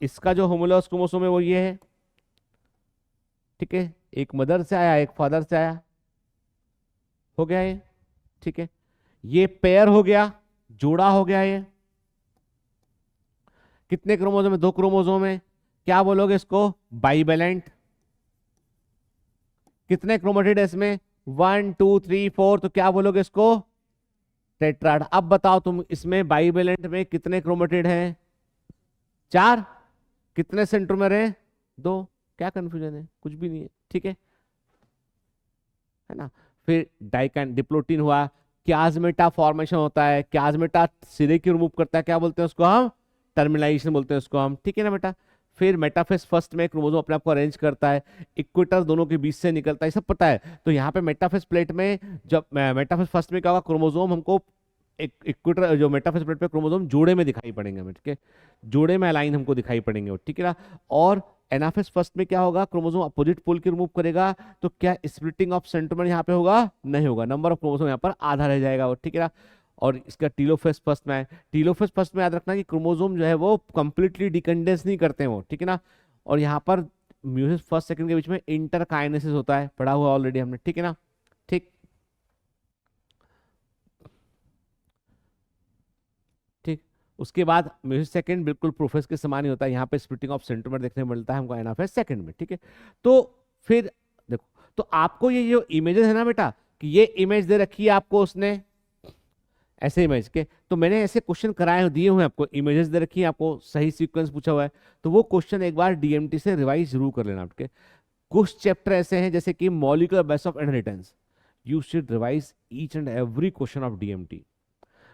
इसका जो होमोलॉगस क्रोमोसोम है वो ये है, ठीक है। एक मदर से आया एक फादर से आया, हो गया ये, ठीक है। ये पेयर हो गया, जोड़ा हो गया ये। कितने क्रोमोसोम है? 2 क्रोमोसोम है, क्या बोलोगे इसको? बाइवेलेंट। कितने क्रोमेटिड है इसमें? 1 2 3 4, तो क्या बोलोगे इसको? टेट्राड। अब बताओ तुम इसमें बाइवेलेंट में कितने क्रोमेटिड हैं? 4। कितने सेंट्रोमेर है? 2। क्या कंफ्यूजन है? कुछ भी नहीं है, ठीक है ना। फिर डाइकैन डिप्लोटीन हुआ, क्याजमेटा फॉर्मेशन होता है, क्याजमेटा सिरे की रिमूव करता है, क्या बोलते हैं उसको हम? टर्मिनाइजेशन बोलते हैं उसको हम, ठीक है ना बेटा। फिर मेटाफेज फर्स्ट में क्रोमोसोम अपने आप को अरेंज करता है, इक्वेटर दोनों के बीच से निकलता है, ये सब पता है। तो यहाँ पे मेटाफेज प्लेट में जब मेटाफेज फर्स्ट में क्या होगा, क्रोमोसोम हमको एक इक्वेटर जो मेटाफेज प्लेट पे क्रोमोसोम जोड़े में दिखाई पड़ेंगे हमें, ठीक है, जोड़े में अलाइन हमको दिखाई पड़ेंगे, ठीक है ना। और एनाफेज फर्स्ट में क्या होगा, क्रोमोसोम अपोजिट पोल की रिमूव करेगा, तो क्या स्प्लिटिंग ऑफ सेंट्रोमेर यहाँ पे होगा? नहीं होगा, नंबर ऑफ क्रोमोसोम यहाँ पर आधा रह जाएगा वो, ठीक है ना। और इसका टीलोफेज फर्स्ट में है, टीलोफेज फर्स्ट में याद रखना कि क्रोमोसोम जो है वो कंप्लीटली डिकंडेंस नहीं करते हैं वो, ठीक है ना। और यहाँ पर म्यूसिस फर्स्ट सेकंड के बीच में इंटरकाइनेसिस होता है, पढ़ा हुआ ऑलरेडी हमने, ठीक है ना, ठीक। उसके बाद म्यूजिक सेकंड बिल्कुल प्रोफेस के समान ही होता है, यहाँ पे स्प्लिटिंग ऑफ सेंट्रोमीटर देखने को मिलता है हमको एनाफेज सेकंड में, ठीक है। तो फिर देखो, तो आपको ये जो इमेजेस है ना बेटा, कि ये इमेज दे रखी है आपको उसने ऐसे इमेज के, तो मैंने ऐसे क्वेश्चन कराए दिए हुए हैं आपको, इमेजेस दे रखी है आपको, सही सीक्वेंस पूछा हुआ है, तो वो क्वेश्चन एक बार डीएमटी से रिवाइज जरूर कर लेना आपके। कुछ चैप्टर ऐसे हैं जैसे कि molecular base of inheritance, you should revise each and every question of DMT.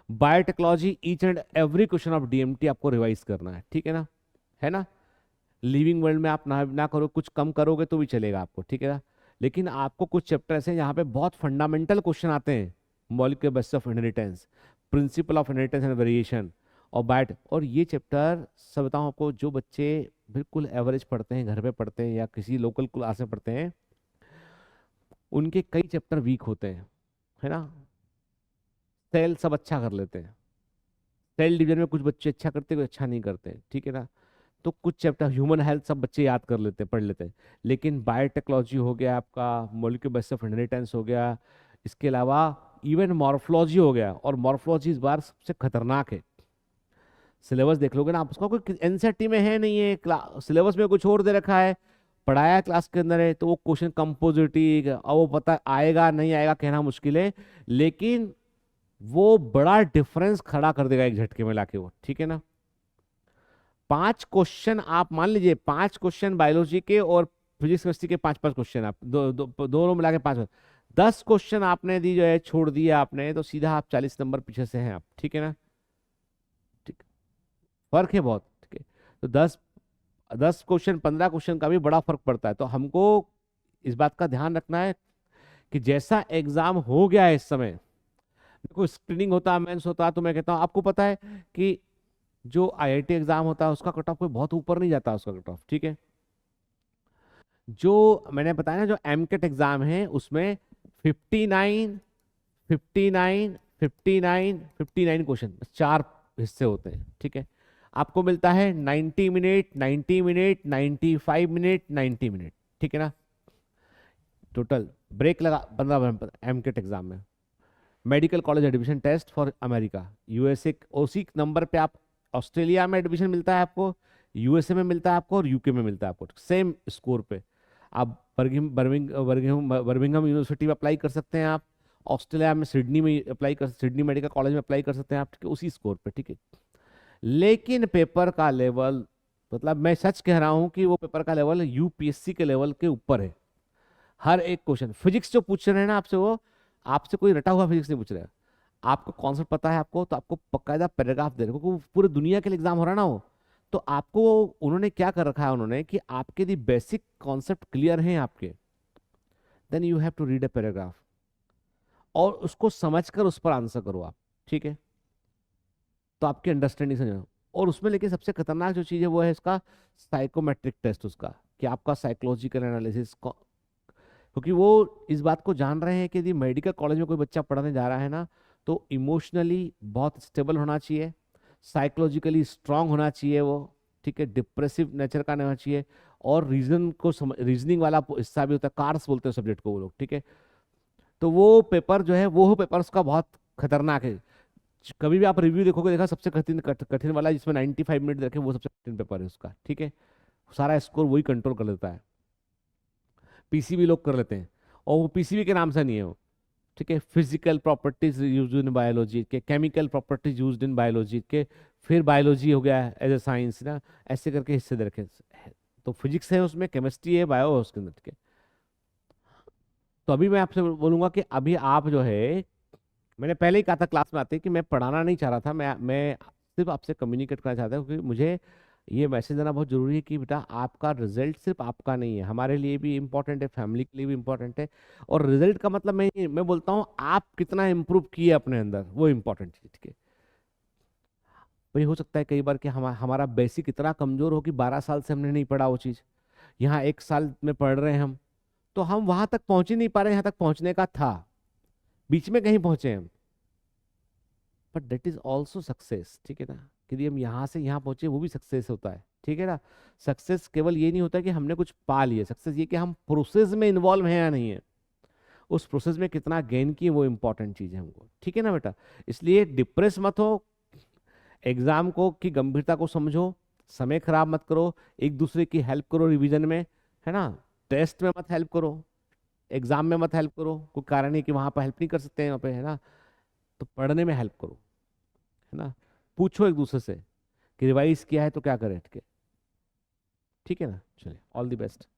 Biotechnology, each and every question of DMT आपको रिवाइज करना है, ठीक है ना, है ना। लिविंग वर्ल्ड में आप ना करो, कुछ कम करोगे तो भी चलेगा आपको, ठीक है ना। लेकिन आपको कुछ चैप्टर ऐसे हैं जहाँ पे बहुत फंडामेंटल क्वेश्चन आते हैं, molecular base of inheritance, principle of inheritance and variation, और बायोट, और ये चैप्टर सब बताऊँ आपको, जो बच्चे बिल्कुल एवरेज पढ़ते हैं, घर पे पढ़ते हैं या किसी लोकल क्लास में पढ़ते हैं, उनके कई चैप्टर वीक होते हैं, है ना। सेल सब अच्छा कर लेते हैं, सेल डिवीजन में कुछ बच्चे अच्छा करते हैं, कुछ अच्छा नहीं करते हैं, ठीक है ना। तो कुछ चैप्टर ह्यूमन हेल्थ सब बच्चे याद कर लेते हैं, पढ़ लेते हैं, लेकिन बायोटेक्नोलॉजी हो गया आपका, मॉलिक्यूलर बेस ऑफ इनहेरिटेंस हो गया, इसके अलावा इवन मॉर्फोलॉजी हो गया, और मॉर्फोलॉजी इस बार सबसे खतरनाक है। सिलेबस देख लोगे ना आप, उसका कोई एनसीईआरटी में है नहीं है, सिलेबस में कुछ और दे रखा है, पढ़ाया क्लास के अंदर है, तो वो क्वेश्चन कंपोजिटिव, और वो पता आएगा नहीं आएगा कहना मुश्किल है, लेकिन वो बड़ा डिफरेंस खड़ा कर देगा एक झटके में लाके वो, ठीक है ना। 5 क्वेश्चन आप मान लीजिए, 5 क्वेश्चन बायोलॉजी के और फिजिक्स केमिस्ट्री के 5-5 क्वेश्चन, आप दोनों मिला के 5, 10 क्वेश्चन आपने दी जो है छोड़ दिए आपने, तो सीधा आप 40 नंबर पीछे से हैं आप, ठीक है ना। ठीक, फर्क है बहुत, ठीक है। तो 10 क्वेश्चन 15 क्वेश्चन का भी बड़ा फर्क पड़ता है, तो हमको इस बात का ध्यान रखना है कि जैसा एग्जाम हो गया है इस समय, देखो स्क्रीनिंग होता है, मेंस होता है, तो मैं कहता हूँ आपको पता है कि जो आईआईटी एग्जाम होता है उसका कट ऑफ कोई बहुत ऊपर नहीं जाता उसका कट ऑफ, ठीक है। जो मैंने बताया ना, जो एमकेट एग्जाम है उसमें 59 59 59 59 क्वेश्चन, 4 हिस्से होते हैं, ठीक है। आपको मिलता है 90 मिनट, 90 मिनट, 95 मिनट, 90 मिनट, ठीक है ना। टोटल ब्रेक लगा 15 एमकेट एग्जाम में। Medical college admission test for America, USA, उसी नंबर पे आप ऑस्ट्रेलिया में एडमिशन मिलता है आपको, यूएसए में मिलता है आपको, और यूके में मिलता है आपको, सेम स्कोर पे। आप बर्मिंघम यूनिवर्सिटी में अप्लाई कर सकते हैं आप, ऑस्ट्रेलिया में सिडनी में अप्लाई कर, सिडनी मेडिकल कॉलेज में अप्लाई कर सकते हैं आप, ठीक है, उसी स्कोर पे, ठीक है। लेकिन पेपर का लेवल, मतलब मैं सच कह रहा हूं कि वो पेपर का लेवल यूपीएससी के लेवल के ऊपर है। हर एक क्वेश्चन फिजिक्स जो पूछ रहे हैं ना आपसे, वो आपसे कोई रटा हुआ फिजिक्स नहीं पूछ रहा है, आपको कॉन्सेप्ट पता है आपको, तो आपको बकायदा पैराग्राफ दे रहे हैं, क्योंकि वो पूरे दुनिया के लिए एग्जाम हो रहा है ना वो। तो आपको उन्होंने क्या कर रखा है, उन्होंने कि आपके यदि बेसिक कॉन्सेप्ट क्लियर हैं आपके, then you have to read a paragraph, और उसको समझकर उस पर आंसर करो आप, ठीक है। तो आपकी अंडरस्टैंडिंग समझो। और उसमें लेकिन सबसे खतरनाक जो चीज़ है वो है इसका साइकोमेट्रिक टेस्ट, उसका कि आपका साइकोलॉजिकल एनालिसिस, क्योंकि वो इस बात को जान रहे हैं कि यदि मेडिकल कॉलेज में कोई बच्चा पढ़ने जा रहा है ना, तो इमोशनली बहुत स्टेबल होना चाहिए, साइकोलॉजिकली स्ट्रांग होना चाहिए वो, ठीक है, डिप्रेसिव नेचर का नहीं होना चाहिए, और रीजन को रीजनिंग वाला हिस्सा भी होता है, कार्स बोलते हैं सब्जेक्ट को वो लोग, ठीक है। तो वो पेपर जो है, वो पेपर उसका बहुत खतरनाक है। कभी भी आप रिव्यू देखोगे, देखा सबसे कठिन कठिन वाला जिसमें 95 मिनट रखे, वो सबसे कठिन पेपर है उसका, ठीक है। सारा स्कोर वही कंट्रोल कर लेता है, पीसीबी लोग कर लेते हैं, और वो पीसीबी के नाम से नहीं है वो, ठीक है। Physical properties use in biology के, chemical properties use in biology के, फिर बायोलॉजी हो गया एज ए साइंस ना, ऐसे करके हिस्से दे रखे तो फिजिक्स है उसमें, केमिस्ट्री है, बायो है उसके अंदर, ठीक है। तो अभी मैं आपसे बोलूंगा कि अभी आप जो है, मैंने पहले ही कहा था क्लास में आते कि मैं पढ़ाना नहीं चाह रहा था, मैं सिर्फ आपसे कम्युनिकेट करना चाहता हूँ, क्योंकि मुझे ये मैसेज देना बहुत जरूरी है कि बेटा आपका रिजल्ट सिर्फ आपका नहीं है, हमारे लिए भी इम्पोर्टेंट है, फैमिली के लिए भी इम्पोर्टेंट है। और रिजल्ट का मतलब मैं बोलता हूँ आप कितना इम्प्रूव किए अपने अंदर, वो इम्पोर्टेंट चीज, ठीक है। भाई हो सकता है कई बार कि हमारा बेसिक इतना कमजोर हो कि 12 साल से हमने नहीं पढ़ा वो चीज, यहाँ 1 साल में पढ़ रहे हैं हम, तो हम वहां तक पहुंच ही नहीं पा रहे, यहाँ तक पहुंचने का था, बीच में कहीं पहुंचे हम, but that is also success, ठीक है ना। यदि हम यहाँ से यहाँ पहुंचे, वो भी सक्सेस होता है, ठीक है ना। सक्सेस केवल ये नहीं होता कि हमने कुछ पा लिया, सक्सेस ये कि हम प्रोसेस में इन्वॉल्व हैं या नहीं है, उस प्रोसेस में कितना गेन किए, वो इंपॉर्टेंट चीज है हमको, ठीक है ना बेटा। इसलिए डिप्रेस मत हो, एग्जाम को की गंभीरता को समझो, समय खराब मत करो, एक दूसरे की हेल्प करो रिवीजन में, है ना। टेस्ट में मत हेल्प करो, एग्जाम में मत हेल्प करो, कोई कारण है कि वहां पर हेल्प नहीं कर सकते हैं वहाँ पे, है ना। तो पढ़ने में हेल्प करो, है ना। पूछो एक दूसरे से कि रिवाइज किया है तो क्या करें, ठीक है ना। चलिए, ऑल द बेस्ट।